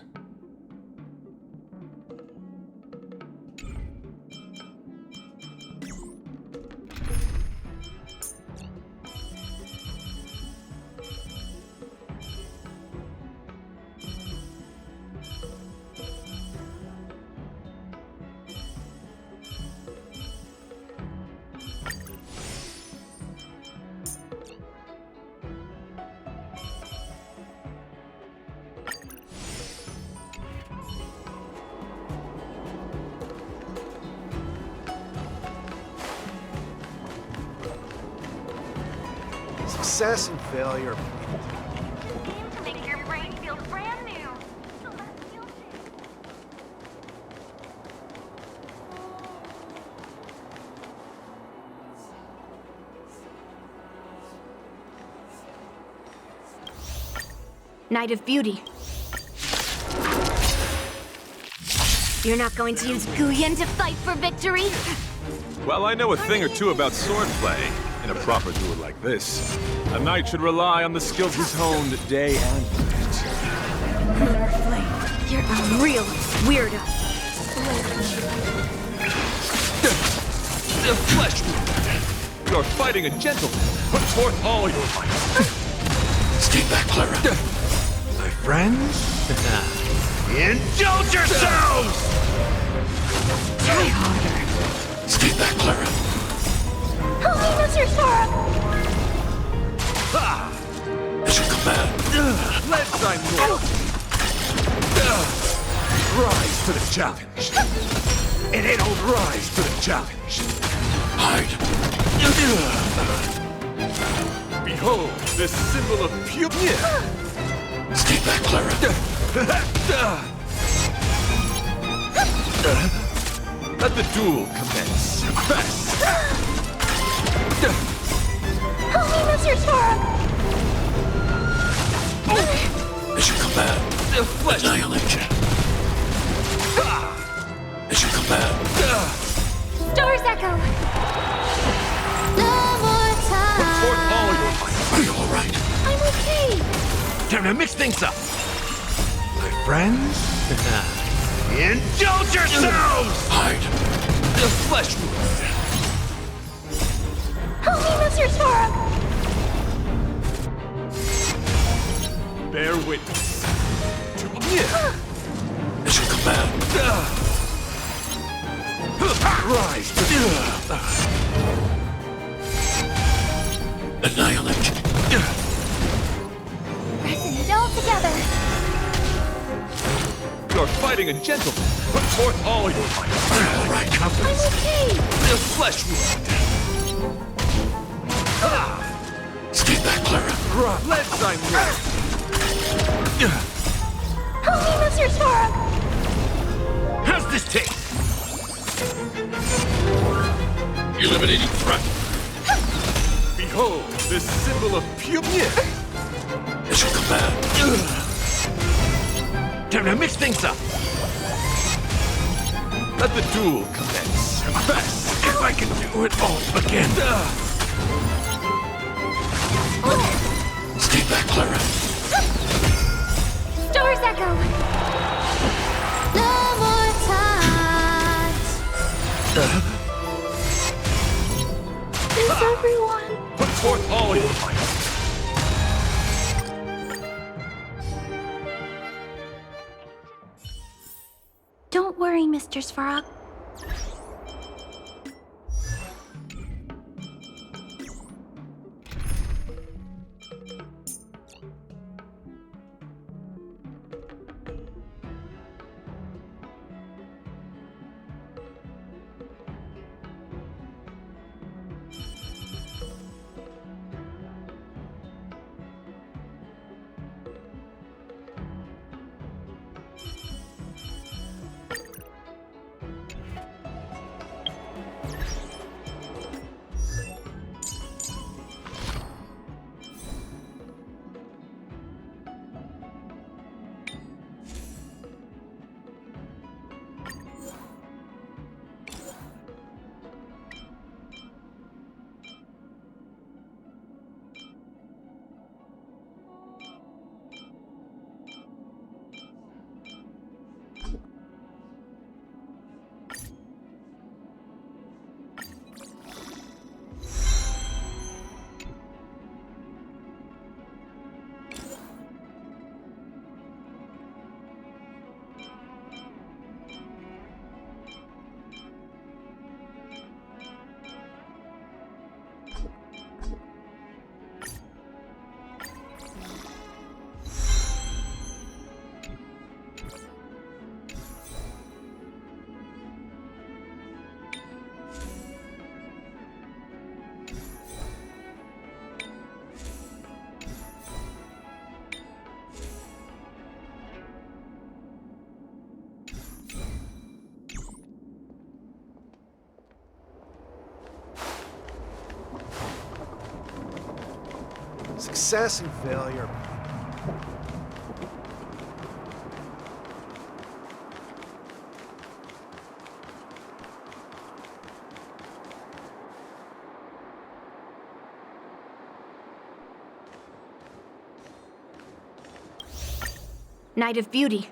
Success and failure. To make your brain feel brand new. Night of Beauty. You're not going to use Guyan to fight for victory? Well, I know a thing or two about swordplay. In a proper duel like this, a knight should rely on the skills he's honed day and night. Lunar Flame. You're a real weirdo. The flesh. You're fighting a gentleman. Put forth all your might. Stay back, Clara. My friends? Indulge yourselves! Try harder. Stay back, Clara. Holiness, your sorrow! As you command. Let thy will. Rise to the challenge. It ain't over. Rise to the challenge. Hide. Behold, this symbol of purity. Stay back, Clara. Let the duel commence. Confess. Holiness, your sorrow! As you command. The flesh. Annihilate you. As you command. Time to mix things up. My friends, indulge yourselves! Hide. The flesh wound. Help me, Mr. Sora! Bear witness. As you command. Rise. Annihilate. Pressing it all together. You're fighting a gentleman. Put forth all your might. All right, confidence. I'm okay. The flesh wound. Stay back, Clara. Let's I'm ready. Help me, Mr. Sora! How's this taste? Eliminating threat. Behold, this symbol of purity. As you command. Time to mix things up. Let the duel commence. Best if I can do it all again. Stay back, Clara. Stars Echo! No more times! Is everyone? Put forth all your might. Don't worry, Mr. Svarog. Success and failure. Night of Beauty.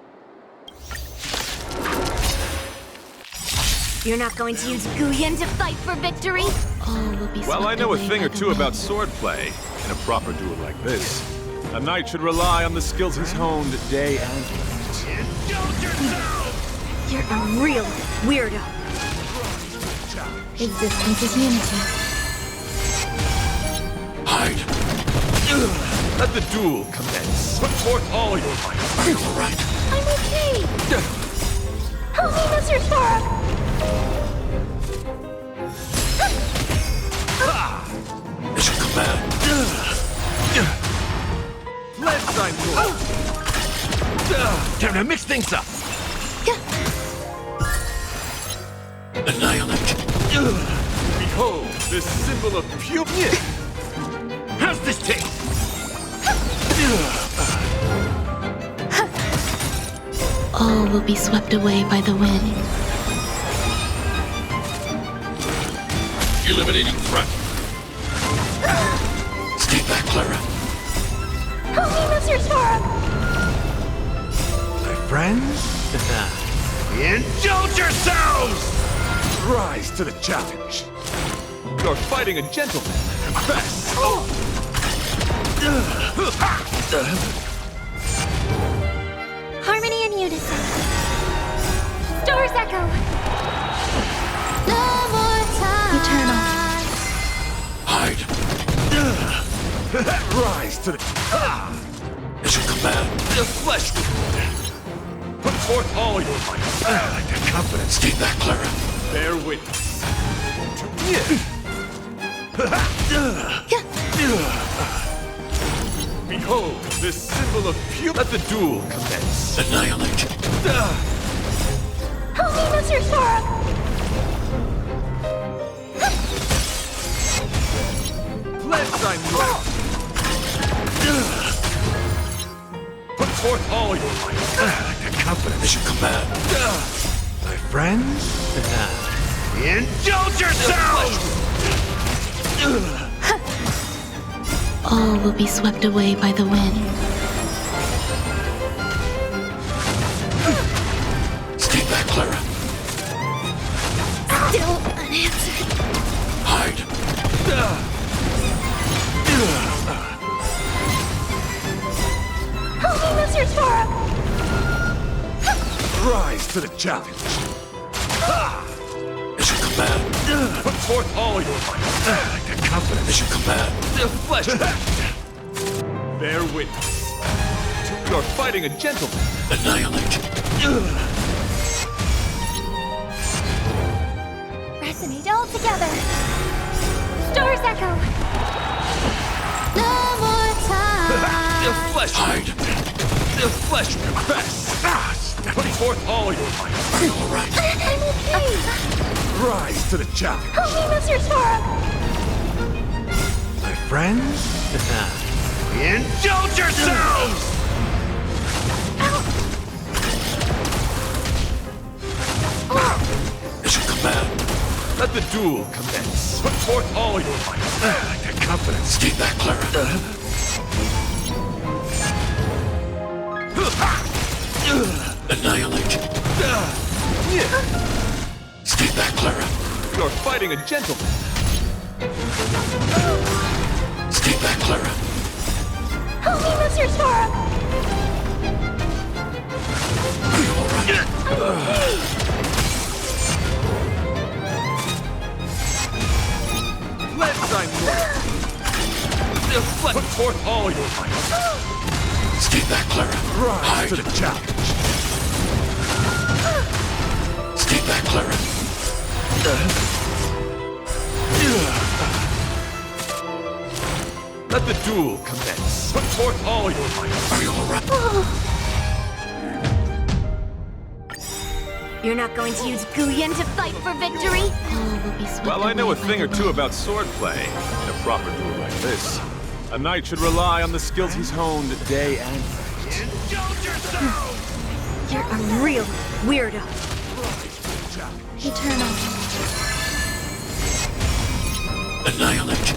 You're not going to use Guyan to fight for victory? All will be Well, I know a thing or two about swordplay. In a proper duel like this, a knight should rely on the skills he's honed day and night. You're a real weirdo. Existence is unity. Hide. Let the duel commence. Put forth all your might. Are you all right? I'm okay! Help me, Mr. Sora! As you command. Let's I'm Time to mix things up. Annihilate. Behold, this symbol of purity. How's this taste? All will be swept away by the wind. Eliminating threat. Stay back, Clara. Help me, Mr. Sora! friends? Indulge yourselves! Rise to the challenge. You're fighting a gentleman. Confess. Harmony and unison. Stars echo. No more time. Eternal. Hide. Rise to the... As you command. The flesh wound. Put forth all your might. The confidence. Keep that, Clara. Bear witness. Behold, this symbol of pure... Let the duel commence. Annihilate. Help me, Mr. Sora. Cleanse thy mouth. Put forth all your might. The confidence. As you command. My friends? Indulge yourselves! All will be swept away by the wind. Stay back, Clara. Still unanswered. Hide. Help me, Mr. Sora. Rise to the challenge. As you command. Put forth all your might. The confidence. As you command. The flesh wound. Bear witness. You're fighting a gentleman. Annihilate. Resonate all together. Stars echo. No more time. The flesh wound. Hide. The flesh wound. Confess. Put forth all your might. All right. I'm okay. Rise to the challenge. Help me, Mr. Sora. My friends? Indulge yourselves! As you command. Let the duel commence. Put forth all your might. The confidence. Keep that, Clara. Annihilate. Stay back, Clara. You're fighting a gentleman. Stay back, Clara. Help me, Mr. Sora. Are you all right? Cleanse thy mouth. Put forth all your might. Stay back, Clara. Rise to the challenge. Stay back, Clara. Let the duel commence. Put forth all your might. Are you all right? You're not going to use Guyan to fight for victory? All will be swept Well, I know a away by thing the or two wind. about swordplay. In a proper duel like this, a knight should rely on the skills he's honed day and night. You're a real weirdo. Eternal. Annihilate.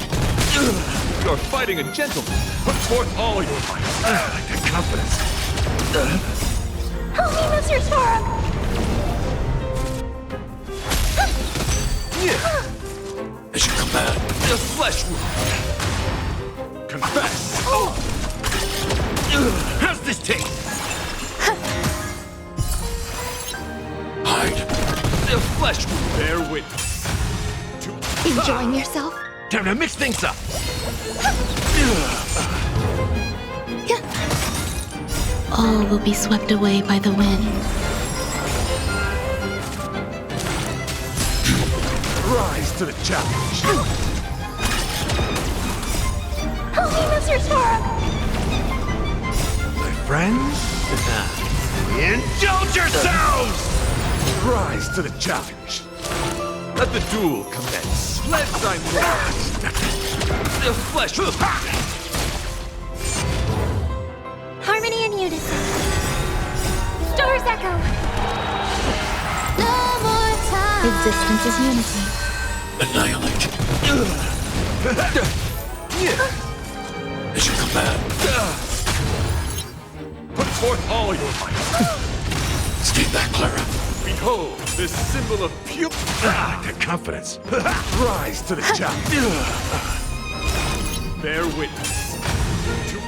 You're fighting a gentleman. Put forth all your might. The confidence. Help me, Mr. Sora. As you command. The flesh wound. Confess. How's this taste? Hide. The flesh wound. Bear witness. Enjoying yourself? Time to mix things up. All will be swept away by the wind. Rise to the challenge. Help me, Mr. Sora. My friends? Indulge yourselves! Rise to the challenge. Let the duel commence. Cleanse thy mouth. The flesh wound. Harmony and unison. Stars echo. No more time. Existence is unity. Annihilate. As you command. Put forth all your might. Stay back, Clara. Behold, this symbol of pure... The confidence. Rise to the challenge. Bear witness.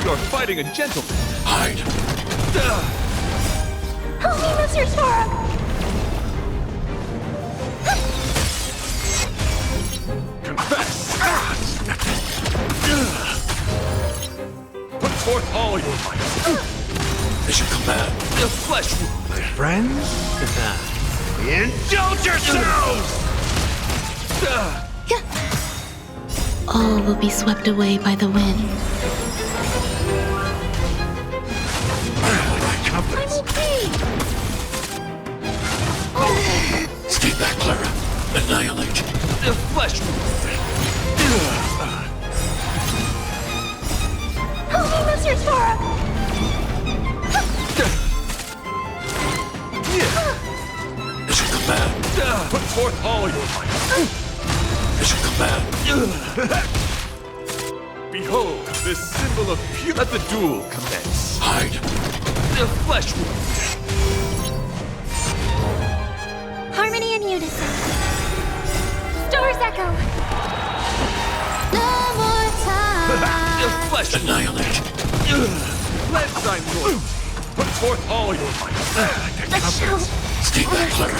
You're fighting a gentleman. Hide. Help me, Mr. Sora! Confess! Put forth all your might. As you command. The flesh wound. My friends? Indulge yourselves! All will be swept away by the wind. I'm okay! Stay back, Clara. Annihilate. The flesh wound. Help me, Mr. Sora! As you command. Put forth all your might. As you command. Behold, this symbol of pure... Let the duel commence. Hide. The flesh wound. Harmony and unison. Stars echo. No more time. The flesh wound. Annihilate. Cleanse thy loyalty. Put forth all your might. The confidence. Stay back, Clara.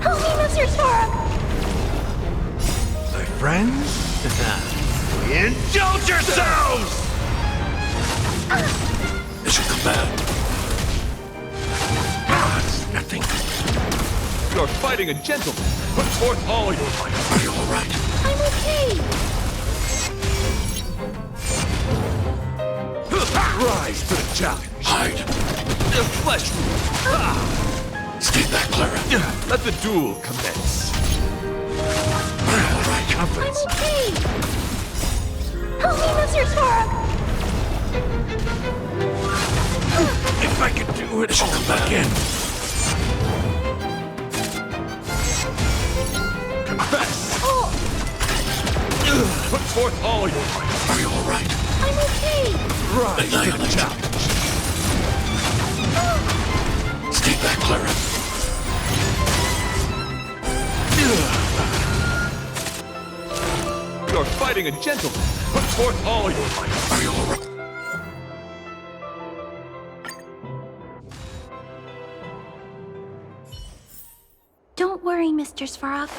Help me, Mr. Sora! My friends? Indulge yourselves! As you command. It's nothing. You're fighting a gentleman. Put forth all your might. Are you alright? I'm okay! Rise to the challenge. Hide. The flesh wound. Stay back, Clara. Let the duel commence. Alright, confidence. I'm okay! Help me, Mr. Sora! If I could do it all again. Confess. Oh, Put forth all your might. Are you alright? I'm okay! Rise to the Annihilate. challenge. Stay back, Clara. You're fighting a gentleman. Put forth all your might. Are you alright? Don't worry, Mr. Svarog.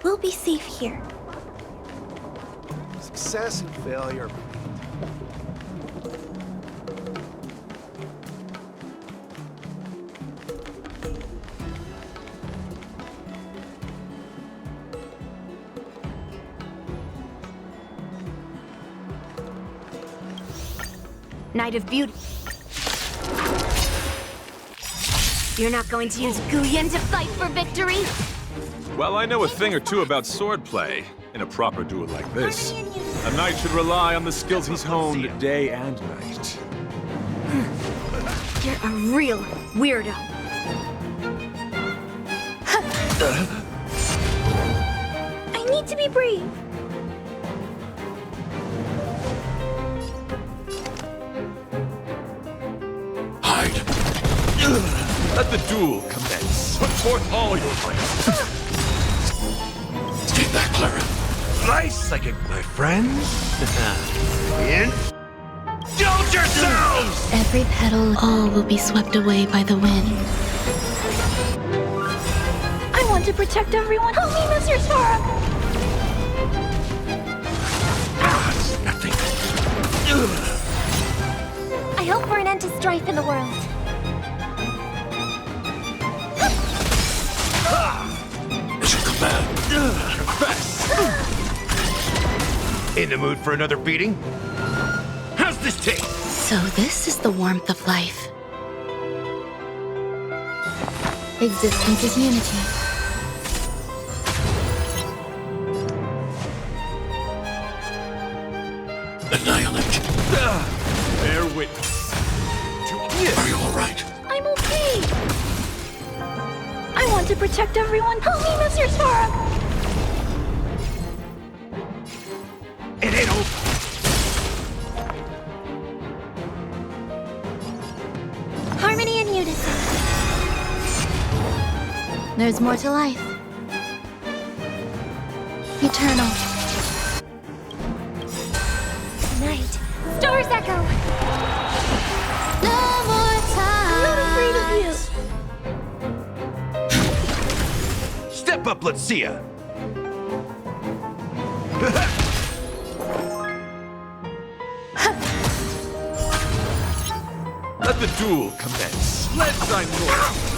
We'll be safe here. Success and failure. Night of Beauty. You're not going to use Guyen to fight for victory? Well, I know a thing or two about swordplay. In a proper duel like this, a knight should rely on the skills he's honed day and night. You're a real weirdo. I need to be brave. Hide. Let the duel commence. Put forth all your might. Stay back, Clara. Nice like my friends. Indulge yourselves! Every petal, all will be swept away by the wind. I want to protect everyone. Help me, Mr. Sora! It's nothing. I hope for an end to strife in the world. As you command. Confess. In the mood for another beating? How's this taste? So this is the warmth of life. Existence is unity. Annihilate. Bear witness. Are you alright? I'm okay! I want to protect everyone. Help me, Mr. Sora! It ain't over. Harmony and unison. There's more to life. Eternal. Night. Stars echo. No more time. I'm not afraid of you. Step up, let's see ya! Let the duel commence. Let's time north.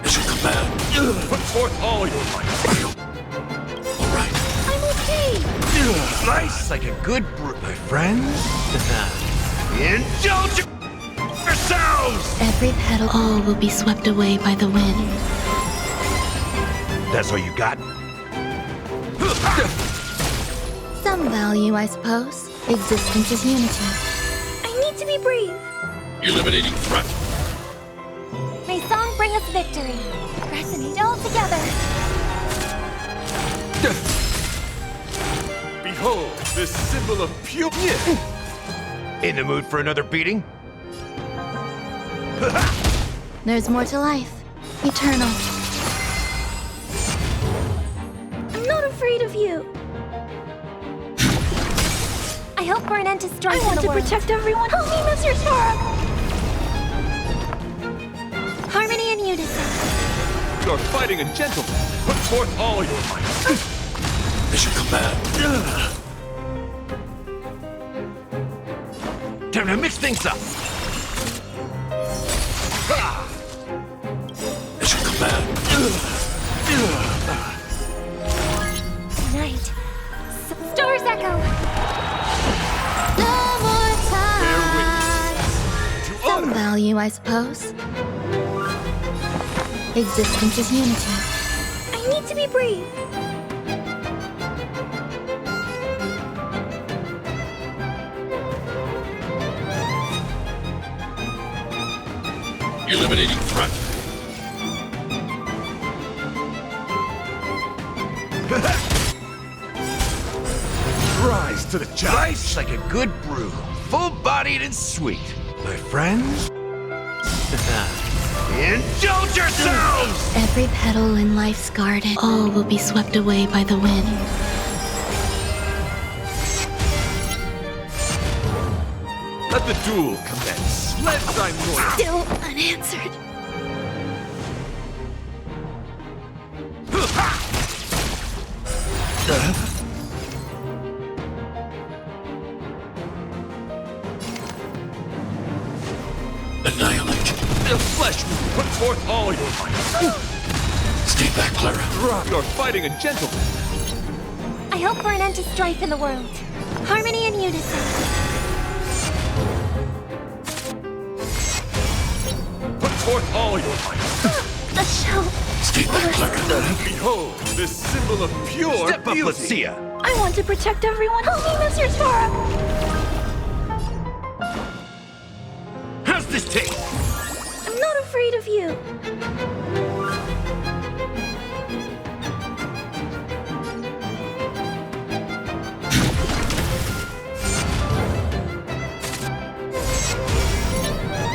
Mission command. Put forth all your might. I'm okay. Nice like a good brew, my friends. Indulge yourselves! Every petal, all will be swept away by the wind. That's all you got? Some value, I suppose. Existence is unity. I need to be brave. Eliminating threat. May song bring us victory. Resonate all together. Behold, this symbol of pure... In the mood for another beating? There's more to life. Eternal. I'm not afraid of you. I hope for an end to strife I want in the to world. protect everyone. Help me, Mr. Sora! Harmony and unison. You're fighting a gentleman. Put forth all your might. Mission command. Time to mix things up. Mission command. Night. Stars echo. No more Bear time. witness to Some honor. value, I suppose. Existence is unity. I need to be brave. Eliminating threat. Rise to the challenge. Nice like a good brew. Full-bodied and sweet. My friends? Indulge yourselves! Every petal in life's garden, all will be swept away by the wind. Let the duel commence. Let's time north. Still unanswered. Annihilate. The flesh will put forth all your might. Stay back, Clara. You're fighting a gentleman. I hope for an end to strife in the world. Harmony and unison. Put forth all your might. The shell. Stay back, Clara. Behold, this symbol of pure Step up, beauty. let's see ya. I want to protect everyone. Help me, Mr. Sora! How's this taste? I'm not afraid of you.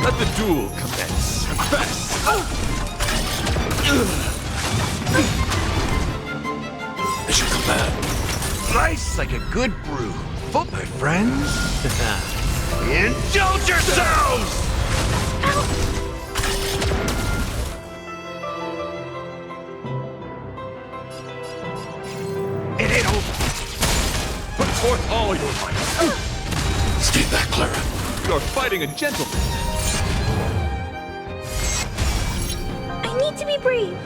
Let the duel commence. Confess. Mission command. Nice like a good brew. Full, my friends. Indulge yourselves! It ain't over. Put forth all your might. Stay back, Clara. You're fighting a gentleman. I need to be brave.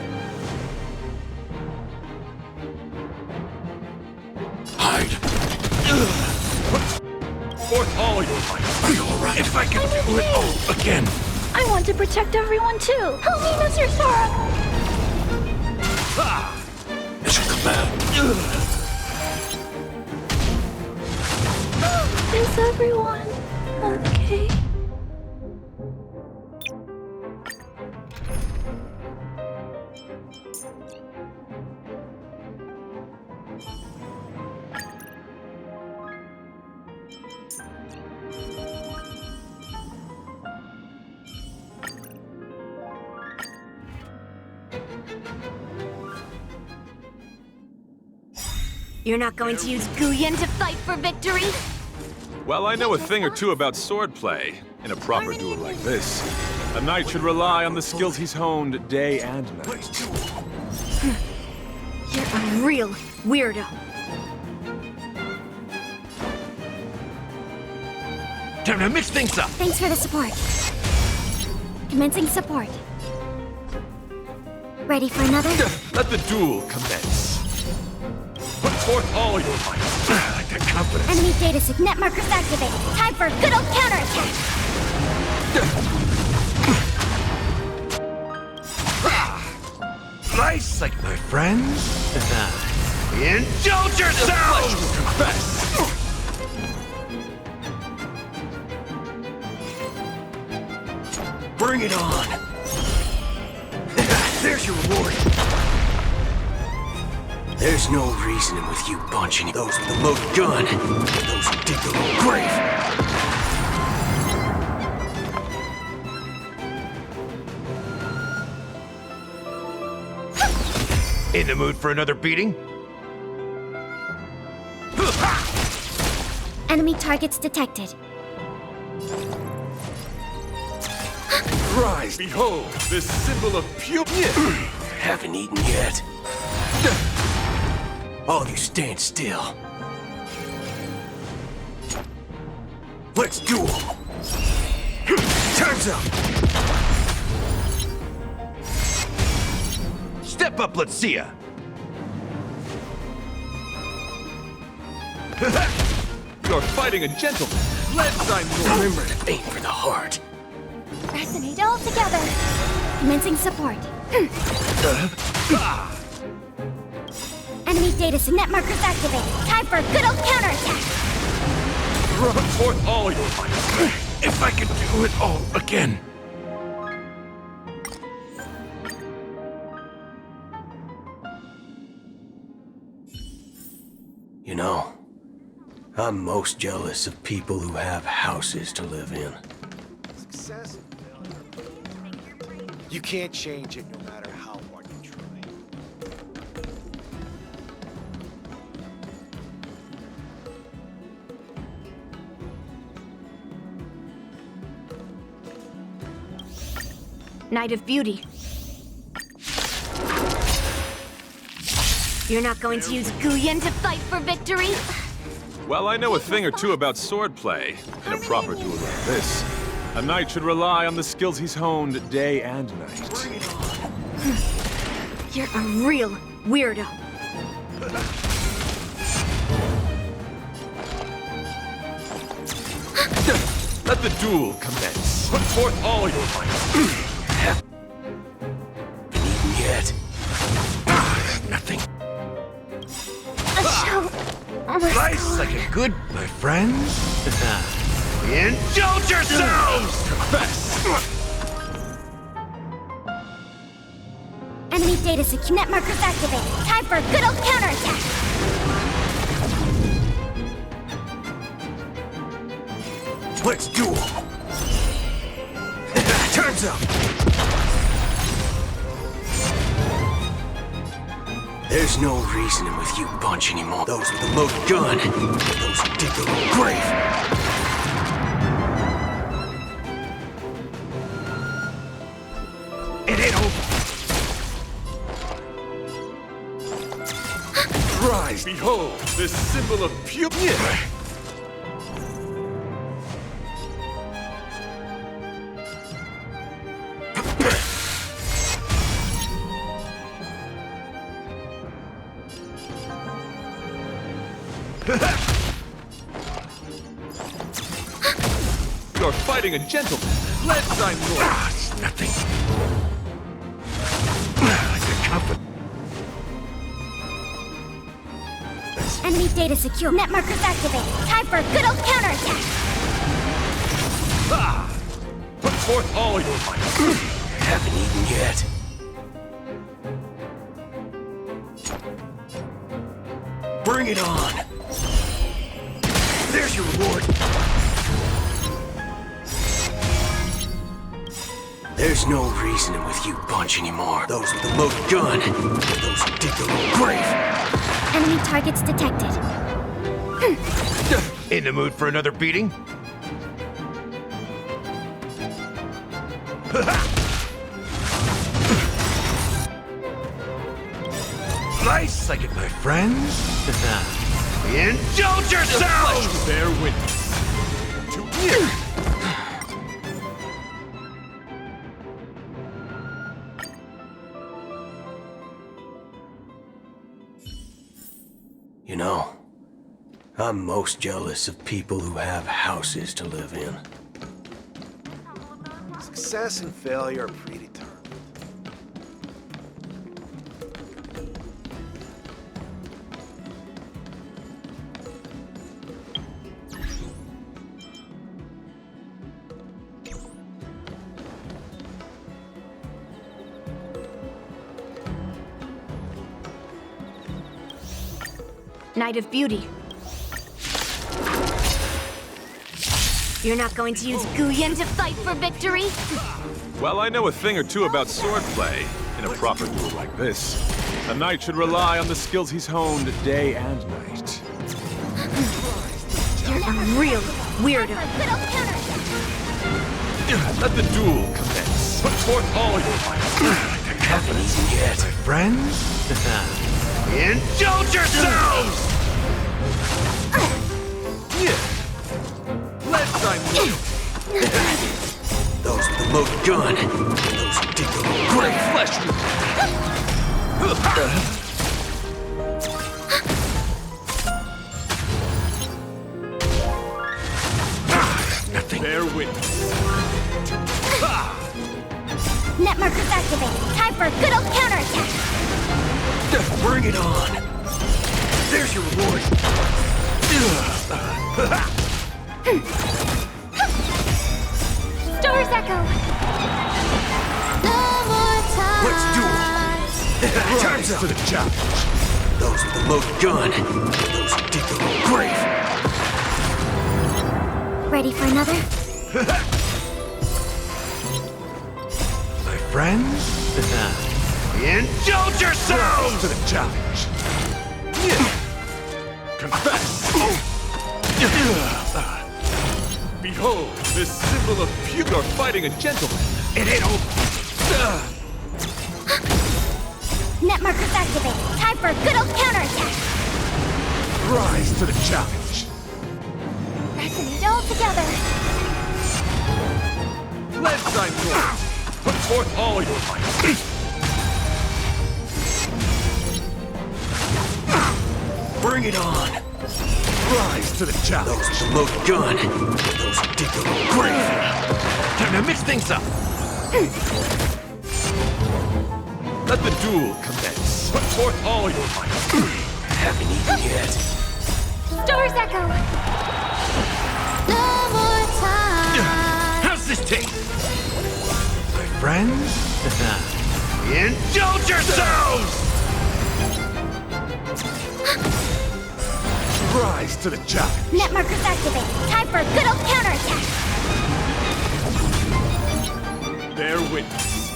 Hide. Forth all your might. Be alright if I can do it all again. I want to protect everyone too. Help me, Mr. Sora! Mission command. Is everyone okay? You're not going to use Guyan to fight for victory? Well, I know a thing or two about swordplay. In a proper duel like this, a knight should rely on the skills he's honed day and night. You're a real weirdo. Time to mix things up. Thanks for the support. Commencing support. Ready for another? Let the duel commence. Put forth all your might. Like the confidence. Enemy data sig net markers activated. Time for a good old counterattack. Nice, like my friends. Indulge yourselves! Confess! Bring it on! There's your reward! There's no reasoning with you bunching those with a loaded gun, those who dig their own grave. In the mood for another beating? Enemy targets detected. Rise, behold, this symbol of purity. Haven't eaten yet. All of you stand still. Let's duel. Time's up. Step up, let's see ya. You're fighting a gentleman. Let's remember to aim for the heart. Resonate all together. Commencing support. Enemy data sig net markers activated. Time for a good old counterattack. Put forth all your might. If I could do it all again. You know, I'm most jealous of people who have houses to live in. Success. You can't change it no matter how hard you try. Night of Beauty. You're not going to use Guyan to fight for victory? Well, I know a thing or two about swordplay. In a proper duel like this, a knight should rely on the skills he's honed day and night. You're a real weirdo. Let the duel commence. Put forth all your might. Eaten yet? Nothing. A show. Nice, like a good, my friends. Indulge yourselves! Confess! Enemy data sig net markers activated. Time for a good old counterattack. Let's duel. Time's up. There's no reasoning with you bunch anymore. Those with a loaded gun, those who dig their own grave. It ain't over. Rise, behold, this symbol of purity. You're fighting a gentleman. Let's sign more. It's nothing. Like a comfort. Enemy data secure. Net markers activated. Time for a good old counterattack. Put forth all your might. Haven't eaten yet. Bring it on. There's your reward. There's no reasoning with you bunch anymore. Those with a loaded gun, those who dig their own grave. Enemy targets detected. In the mood for another beating? Nice second, my friends. Indulge yourselves! Bear witness. You know, I'm most jealous of people who have houses to live in. Success and failure are predetermined. Night of Beauty. You're not going to use Guyan to fight for victory? Well, I know a thing or two about swordplay. In a proper duel like this, a knight should rely on the skills he's honed day and night. You're a real weirdo. Let the duel commence. Put forth all your might. Haven't eaten yet, my friends. Indulge yourselves! Let's Those with the loaded gun. Those who dig the great flesh. Nothing. Bear witness. Net markers activated. Time for a good old counterattack. Bring it on. There's your reward. Stars echo. No more time. Let's duel. Time's up. To the challenge. Those with the loaded gun. Those who dig the grave. Ready for another? My friends? Indulge yourselves! To the challenge. Confess! Behold, this symbol of pure fighting a gentleman. It ain't over. Net markers activated. Time for a good old counterattack. Rise to the challenge. Resonate all together. Let's put forth all your might. Bring it on. Rise to the challenge. Those with the loaded gun. Those who dig the grave. Time to mix things up. Let the duel commence. Put forth all your might. Haven't eaten yet. Stars echo. No more time. How's this taste? My friends? Indulge yourselves! Rise to the challenge. Net markers activated. Time for a good old counterattack. Bear witness.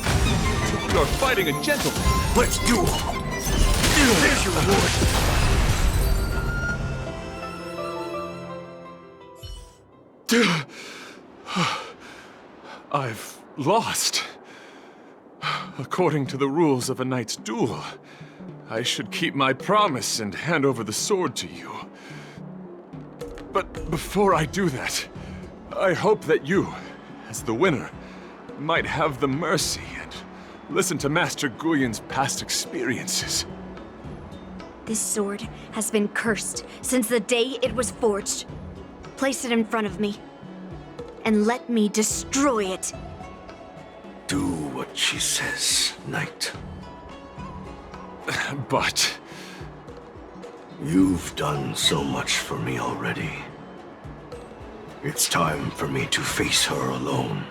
You're fighting a gentleman. Let's duel. There's your reward. I've lost. According to the rules of a knight's duel, I should keep my promise and hand over the sword to you. But before I do that, I hope that you, as the winner, might have the mercy and listen to Master Guyan's past experiences. This sword has been cursed since the day it was forged. Place it in front of me, and let me destroy it. Do what she says, knight. But... You've done so much for me already. It's time for me to face her alone.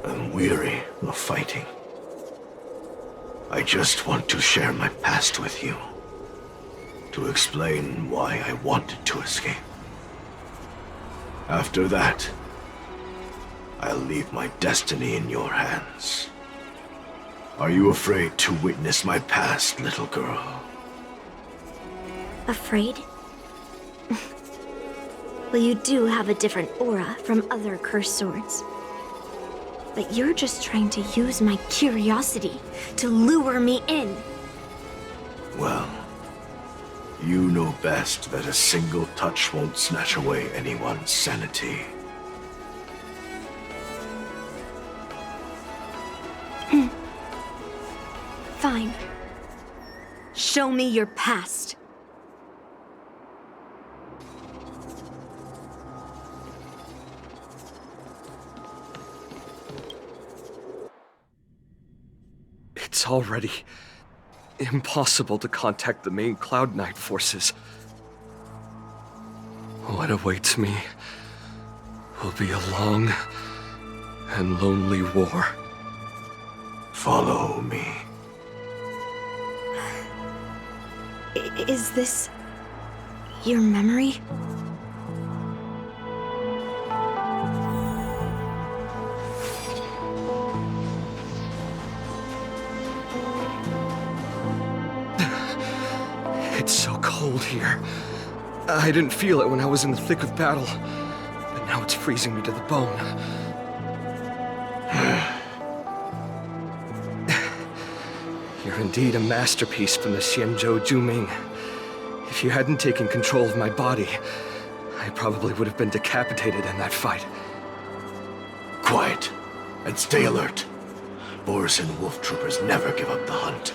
I'm weary of fighting. I just want to share my past with you. To explain why I wanted to escape. After that, I'll leave my destiny in your hands. Are you afraid to witness my past, little girl? Afraid? Well, you do have a different aura from other cursed swords. But you're just trying to use my curiosity to lure me in. Well, you know best that a single touch won't snatch away anyone's sanity. Fine. Show me your past. It's already impossible to contact the main Cloud Knight forces. What awaits me will be a long and lonely war. Follow me. Is this your memory? It's so cold here. I didn't feel it when I was in the thick of battle, but now it's freezing me to the bone. You're indeed a masterpiece from the Xianzhou Juming. If you hadn't taken control of my body, I probably would have been decapitated in that fight. Quiet, and stay alert. Boris and Wolf Troopers never give up the hunt.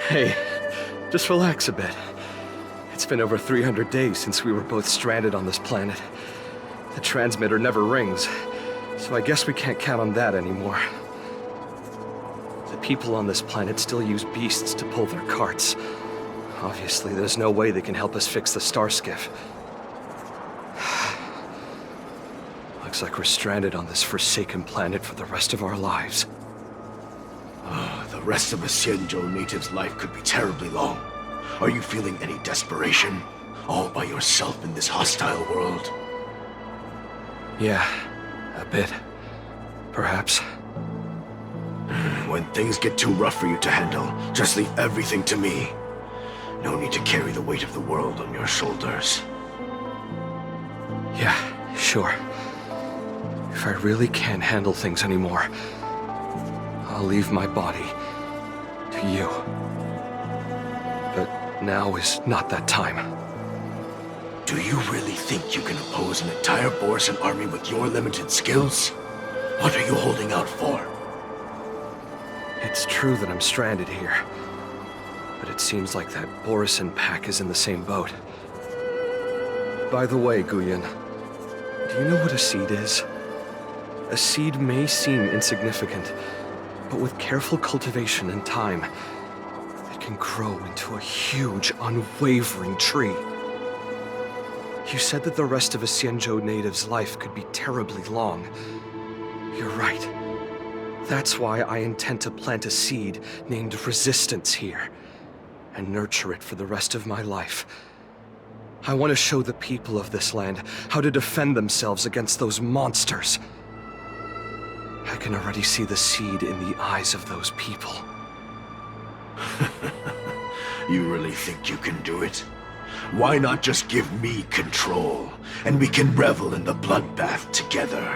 Hey, just relax a bit. It's been over 300 days since we were both stranded on this planet. The transmitter never rings, so I guess we can't count on that anymore. The people on this planet still use beasts to pull their carts. Obviously, there's no way they can help us fix the star skiff. Looks like we're stranded on this forsaken planet for the rest of our lives. The rest of a Xianzhou native's life could be terribly long. Are you feeling any desperation? All by yourself in this hostile world? Yeah, a bit. Perhaps. When things get too rough for you to handle, just leave everything to me. No need to carry the weight of the world on your shoulders. Yeah, sure. If I really can't handle things anymore, I'll leave my body to you. But now is not that time. Do you really think you can oppose an entire Borisan army with your limited skills? What are you holding out for? It's true that I'm stranded here, but it seems like that Borisan pack is in the same boat. By the way, Guyan, do you know what a seed is? A seed may seem insignificant, but with careful cultivation and time, it can grow into a huge, unwavering tree. You said that the rest of a Xianzhou native's life could be terribly long. You're right. That's why I intend to plant a seed named Resistance here, and nurture it for the rest of my life. I want to show the people of this land how to defend themselves against those monsters. I can already see the seed in the eyes of those people. You really think you can do it? Why not just give me control, and we can revel in the bloodbath together?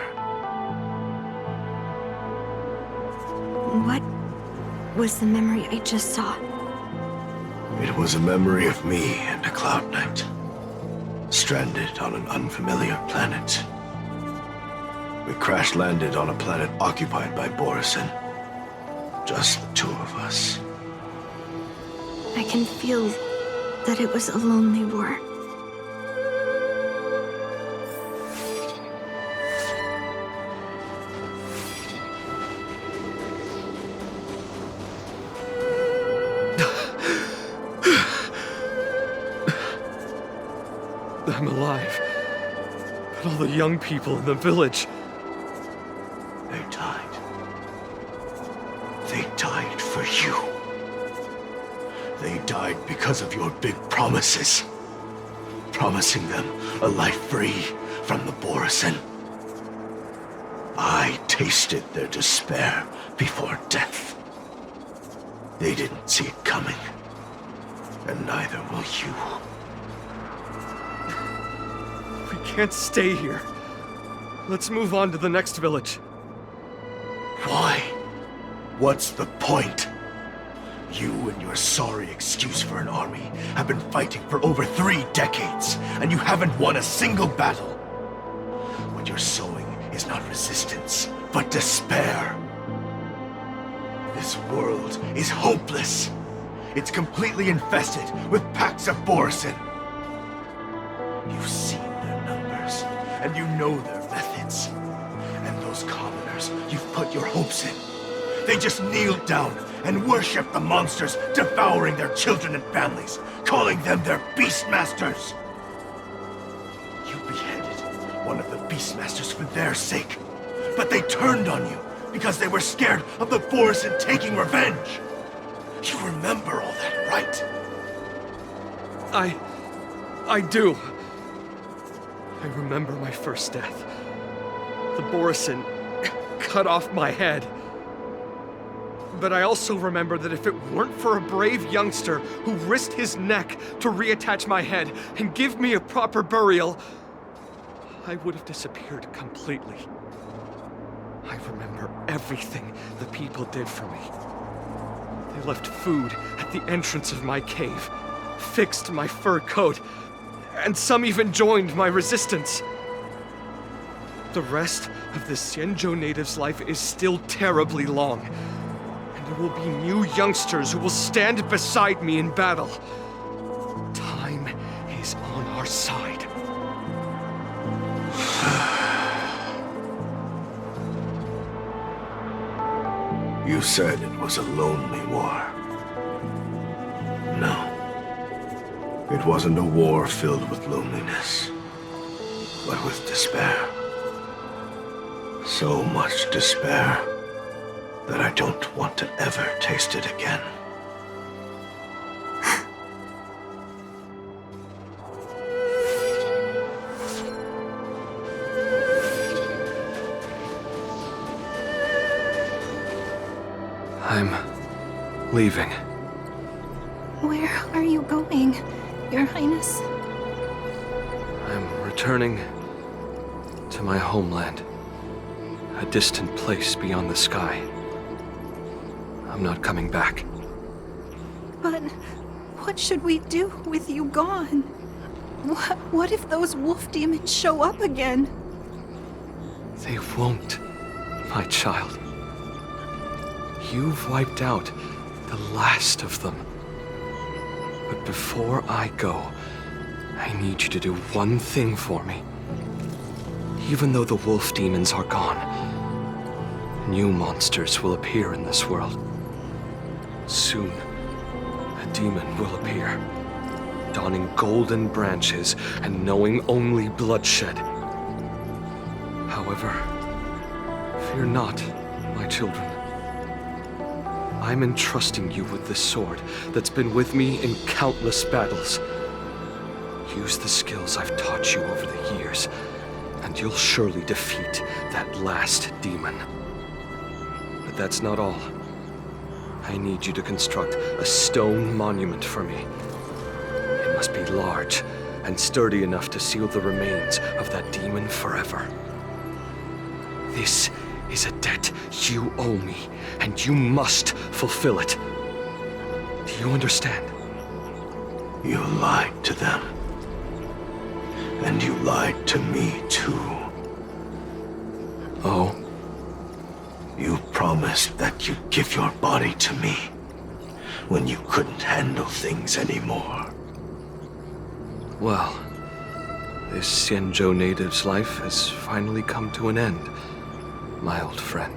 What was the memory I just saw? It was a memory of me and a Cloud Knight, stranded on an unfamiliar planet. We crash-landed on a planet occupied by Borisan. Just the two of us. I can feel that it was a lonely war. I'm alive. But all the young people in the village... They died. They died for you. They died because of your big promises. promising them a life free from the Borisin. I tasted their despair before death. They didn't see it coming, and neither will you. We can't stay here. Let's move on to the next village. Why? What's the point? You and your sorry excuse for an army have been fighting for over 3 decades, and you haven't won a single battle. What you're sowing is not resistance, but despair. This world is hopeless. It's completely infested with packs of Borisin. You've seen their numbers, and you know their methods. And those commoners you've put your hopes in, they just kneel down and worship the monsters devouring their children and families, calling them their Beastmasters. You beheaded one of the Beastmasters for their sake, but they turned on you because they were scared of the Borisin taking revenge. You remember all that, right? I do. I remember my first death. The Borisin cut off my head. But I also remember that if it weren't for a brave youngster who risked his neck to reattach my head and give me a proper burial, I would have disappeared completely. I remember everything the people did for me. They left food at the entrance of my cave, fixed my fur coat, and some even joined my resistance. The rest of the Xianzhou natives' life is still terribly long, and there will be new youngsters who will stand beside me in battle. Time is on our side. You said it was a lonely war. No. It wasn't a war filled with loneliness, but with despair. So much despair that I don't want to ever taste it again. I'm leaving. Where are you going, Your Highness? I'm returning to my homeland. A distant place beyond the sky. I'm not coming back. But what should we do with you gone? What if those wolf demons show up again? They won't, my child. You've wiped out the last of them. But before I go, I need you to do one thing for me. Even though the wolf demons are gone, new monsters will appear in this world. Soon, a demon will appear, donning golden branches and knowing only bloodshed. However, fear not, my children. I'm entrusting you with this sword that's been with me in countless battles. Use the skills I've taught you over the years, and you'll surely defeat that last demon. But that's not all. I need you to construct a stone monument for me. It must be large and sturdy enough to seal the remains of that demon forever. This is a debt you owe me, and you must fulfill it. Do you understand? You lied to them. And you lied to me, too. Oh? You promised that you'd give your body to me when you couldn't handle things anymore. Well, this Xianzhou native's life has finally come to an end, my old friend.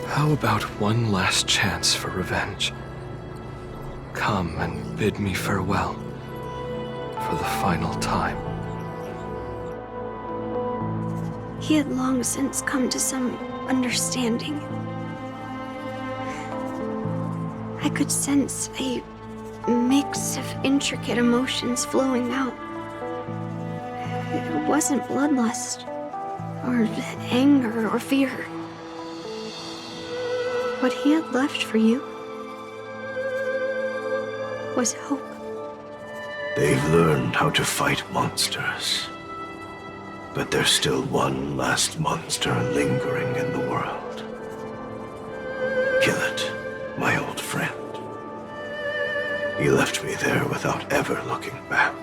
How about one last chance for revenge? Come and bid me farewell for the final time. He had long since come to some understanding. I could sense a mix of intricate emotions flowing out wasn't bloodlust, or anger, or fear. What he had left for you was hope. They've learned how to fight monsters. But there's still one last monster lingering in the world. Kill it, my old friend. He left me there without ever looking back.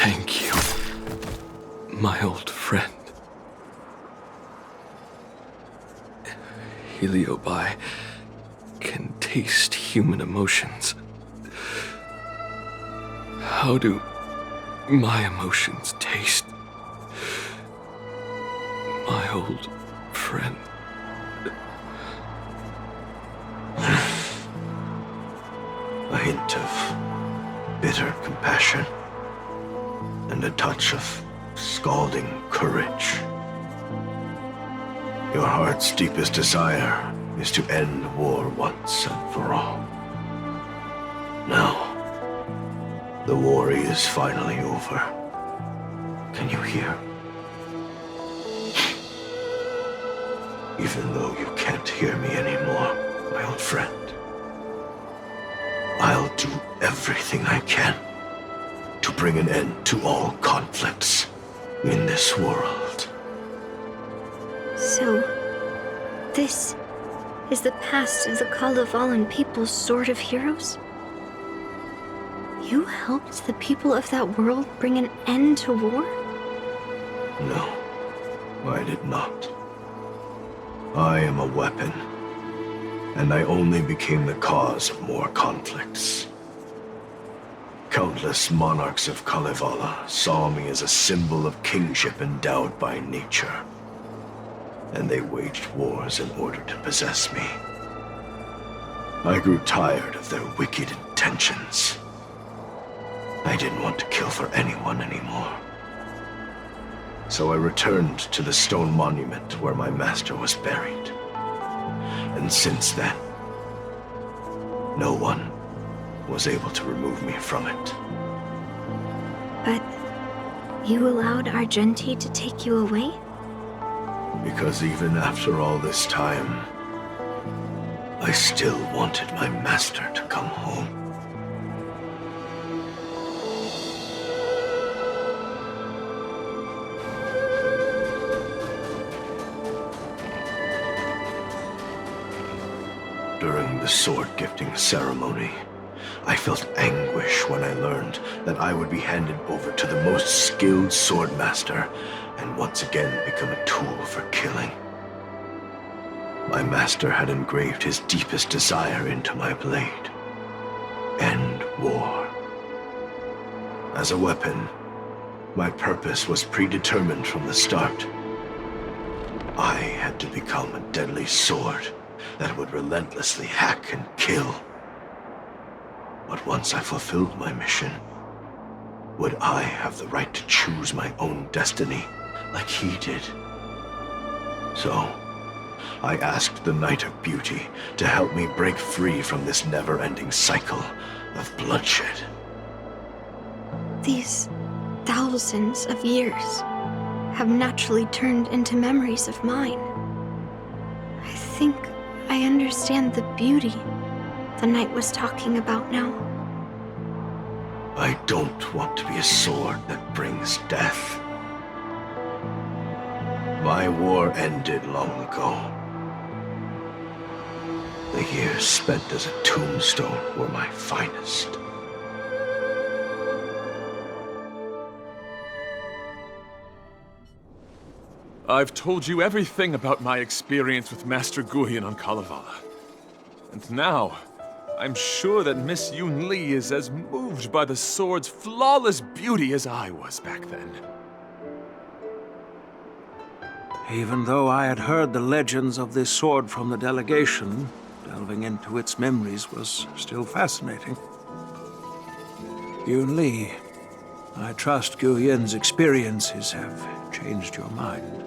Thank you, my old friend. Heliobi can taste human emotions. How do my emotions taste? My old friend. A hint of bitter compassion and a touch of scalding courage. Your heart's deepest desire is to end war once and for all. Now, the war is finally over. Can you hear? Even though you can't hear me anymore, my old friend, I'll do everything I can to bring an end to all conflicts in this world. So, this is the past of the Kalevalan people's Sword of Heroes? You helped the people of that world bring an end to war? No, I did not. I am a weapon, and I only became the cause of more conflicts. Countless monarchs of Kalevala saw me as a symbol of kingship endowed by nature, and they waged wars in order to possess me. I grew tired of their wicked intentions. I didn't want to kill for anyone anymore. So I returned to the stone monument where my master was buried. And since then, no one was able to remove me from it. But you allowed Argenti to take you away? Because even after all this time, I still wanted my master to come home. During the sword-gifting ceremony, I felt anguish when I learned that I would be handed over to the most skilled swordmaster and once again become a tool for killing. My master had engraved his deepest desire into my blade. End war. As a weapon, my purpose was predetermined from the start. I had to become a deadly sword that would relentlessly hack and kill. But once I fulfilled my mission, would I have the right to choose my own destiny like he did? So, I asked the Knight of Beauty to help me break free from this never-ending cycle of bloodshed. These thousands of years have naturally turned into memories of mine. I think I understand the beauty the knight was talking about now. I don't want to be a sword that brings death. My war ended long ago. The years spent as a tombstone were my finest. I've told you everything about my experience with Master Guhian on Kalevala. And now, I'm sure that Miss Yunli is as moved by the sword's flawless beauty as I was back then. Even though I had heard the legends of this sword from the delegation, delving into its memories was still fascinating. Yunli, I trust Guhian's experiences have changed your mind.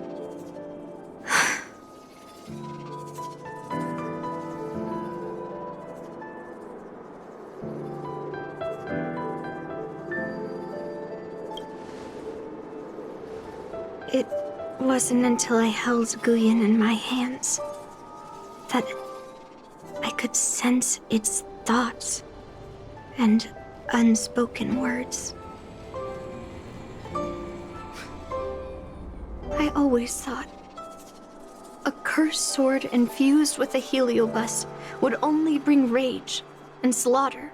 It wasn't until I held Guyan in my hands that I could sense its thoughts and unspoken words. I always thought a cursed sword infused with a heliobus would only bring rage and slaughter.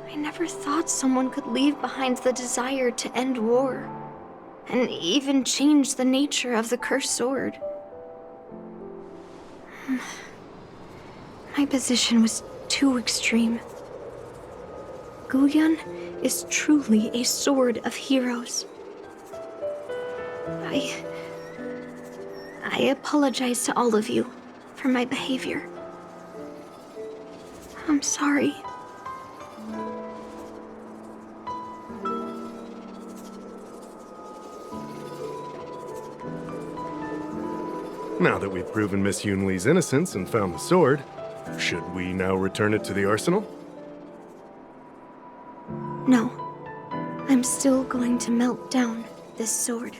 I never thought someone could leave behind the desire to end war, and even change the nature of the cursed sword. My position was too extreme. Guyan is truly a sword of heroes. I apologize to all of you for my behavior. I'm sorry. Now that we've proven Miss Yunli's innocence and found the sword, should we now return it to the arsenal? No. I'm still going to melt down this sword.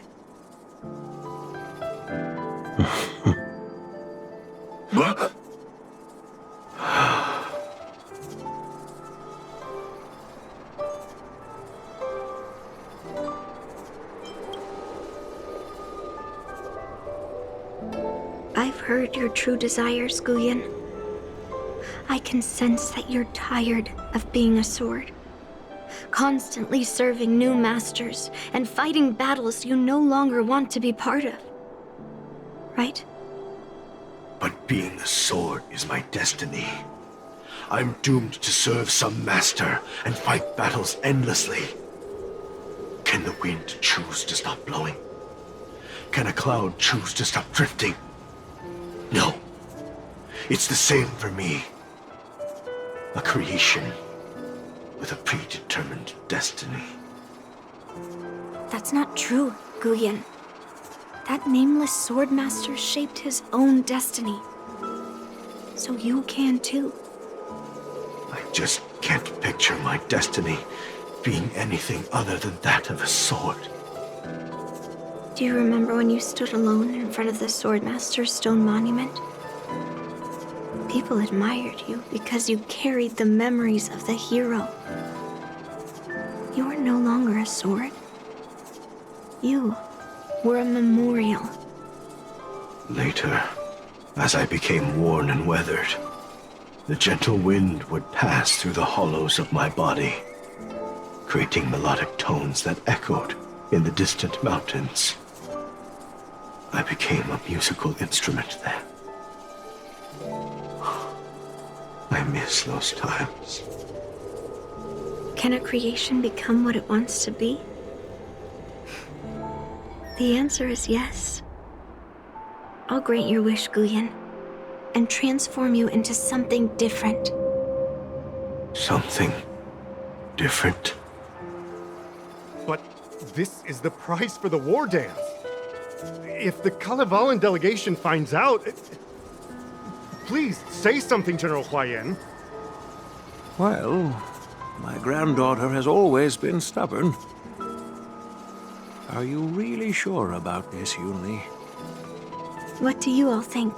What? I've heard your true desires, Guyan. I can sense that you're tired of being a sword, constantly serving new masters and fighting battles you no longer want to be part of. Right? But being a sword is my destiny. I'm doomed to serve some master and fight battles endlessly. Can the wind choose to stop blowing? Can a cloud choose to stop drifting? No. It's the same for me. A creation with a predetermined destiny. That's not true, Guyan. That nameless swordmaster shaped his own destiny. So you can too. I just can't picture my destiny being anything other than that of a sword. Do you remember when you stood alone in front of the swordmaster's stone monument? People admired you because you carried the memories of the hero. You were no longer a sword. You were a memorial. Later, as I became worn and weathered, the gentle wind would pass through the hollows of my body, creating melodic tones that echoed in the distant mountains. I became a musical instrument then. I miss those times. Can a creation become what it wants to be? The answer is yes. I'll grant your wish, Guyan, and transform you into something different. Something different? But this is the price for the war dance. If the Kalevalan delegation finds out... Please, say something, General Huayan. Well, my granddaughter has always been stubborn. Are you really sure about this, Yunli? What do you all think?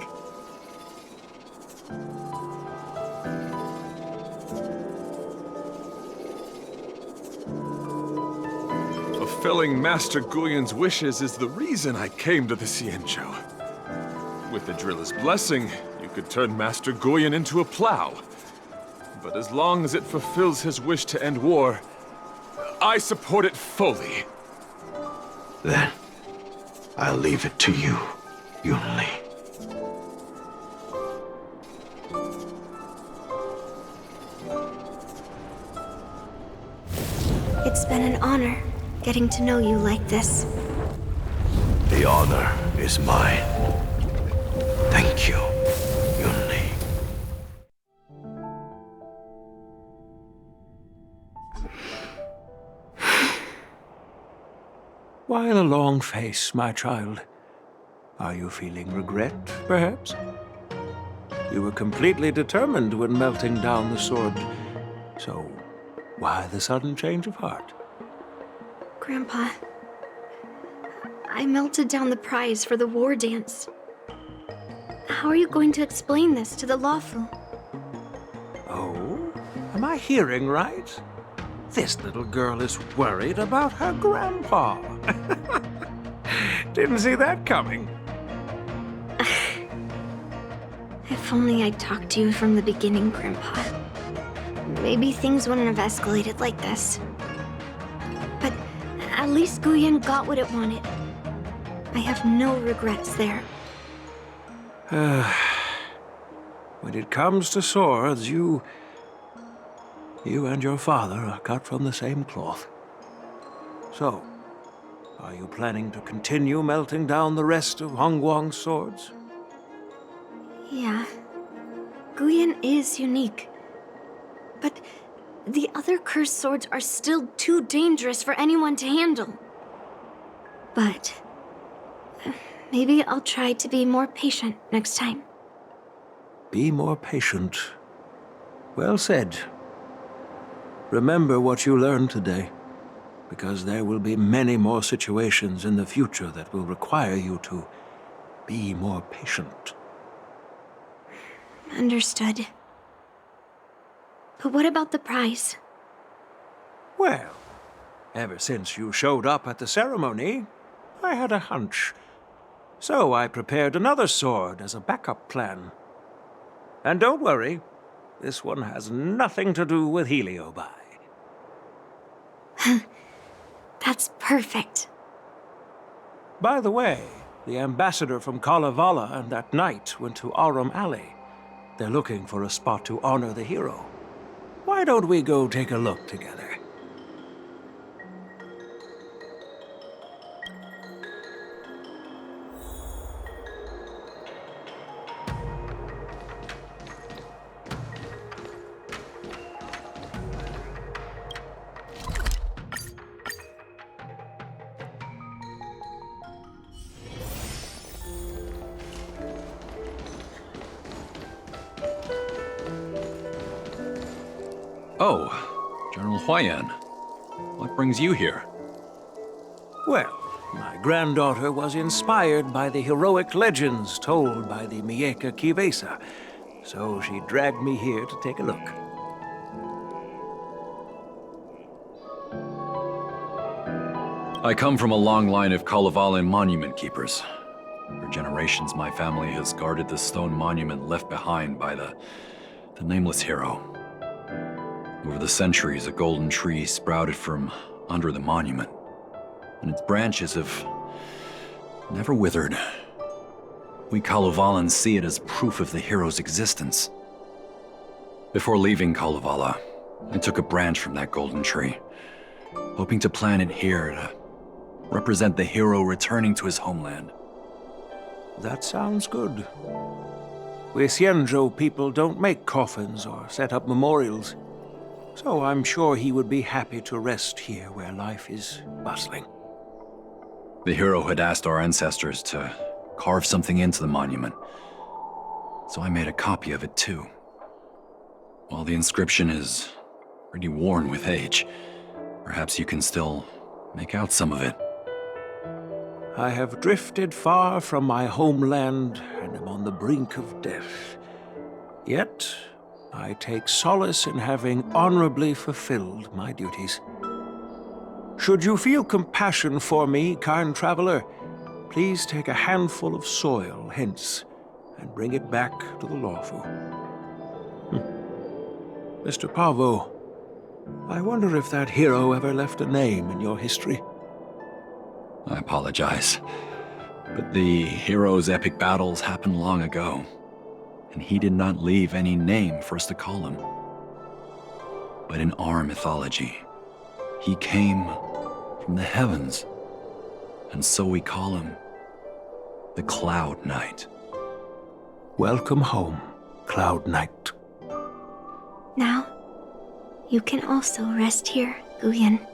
Fulfilling Master Guyan's wishes is the reason I came to the Xianzhou. With the driller's blessing, you could turn Master Guyan into a plow. But as long as it fulfills his wish to end war, I support it fully. Then, I'll leave it to you, Yunli. It's been an honor getting to know you like this. The honor is mine. Thank you, Yunli. Why the long face, my child? Are you feeling regret, perhaps? You were completely determined when melting down the sword, so why the sudden change of heart? Grandpa, I melted down the prize for the war dance. How are you going to explain this to the Lawfu? Oh? Am I hearing right? This little girl is worried about her grandpa. Didn't see that coming. If only I'd talked to you from the beginning, Grandpa. Maybe things wouldn't have escalated like this. But at least Guyen got what it wanted. I have no regrets there. When it comes to swords, you and your father are cut from the same cloth. So, are you planning to continue melting down the rest of Hongguang's swords? Yeah. Guyen is unique. But the other cursed swords are still too dangerous for anyone to handle. But maybe I'll try to be more patient next time. Be more patient. Well said. Remember what you learned today, because there will be many more situations in the future that will require you to be more patient. Understood. But what about the prize? Well, ever since you showed up at the ceremony, I had a hunch. So I prepared another sword as a backup plan. And don't worry, this one has nothing to do with Heliobi. That's perfect. By the way, the ambassador from Kalevala and that knight went to Arum Alley. They're looking for a spot to honor the hero. Why don't we go take a look together? Oh, General Huayan. What brings you here? Well, my granddaughter was inspired by the heroic legends told by the Mieka Kivesa, so she dragged me here to take a look. I come from a long line of Kalevalan monument keepers. For generations, my family has guarded the stone monument left behind by the nameless hero. Over the centuries, a golden tree sprouted from under the monument, and its branches have never withered. We Kalevalans see it as proof of the hero's existence. Before leaving Kalevala, I took a branch from that golden tree, hoping to plant it here to represent the hero returning to his homeland. That sounds good. We Xianzhou people don't make coffins or set up memorials, so I'm sure he would be happy to rest here where life is bustling. The hero had asked our ancestors to carve something into the monument, so I made a copy of it too. While the inscription is pretty worn with age, perhaps you can still make out some of it. I have drifted far from my homeland and am on the brink of death. Yet, I take solace in having honorably fulfilled my duties. Should you feel compassion for me, kind traveler, please take a handful of soil hence and bring it back to the Lawfu. Mr. Pavo, I wonder if that hero ever left a name in your history. I apologize, but the hero's epic battles happened long ago, and he did not leave any name for us to call him. But in our mythology, he came from the heavens, and so we call him the Cloud Knight. Welcome home, Cloud Knight. Now, you can also rest here, Guyen.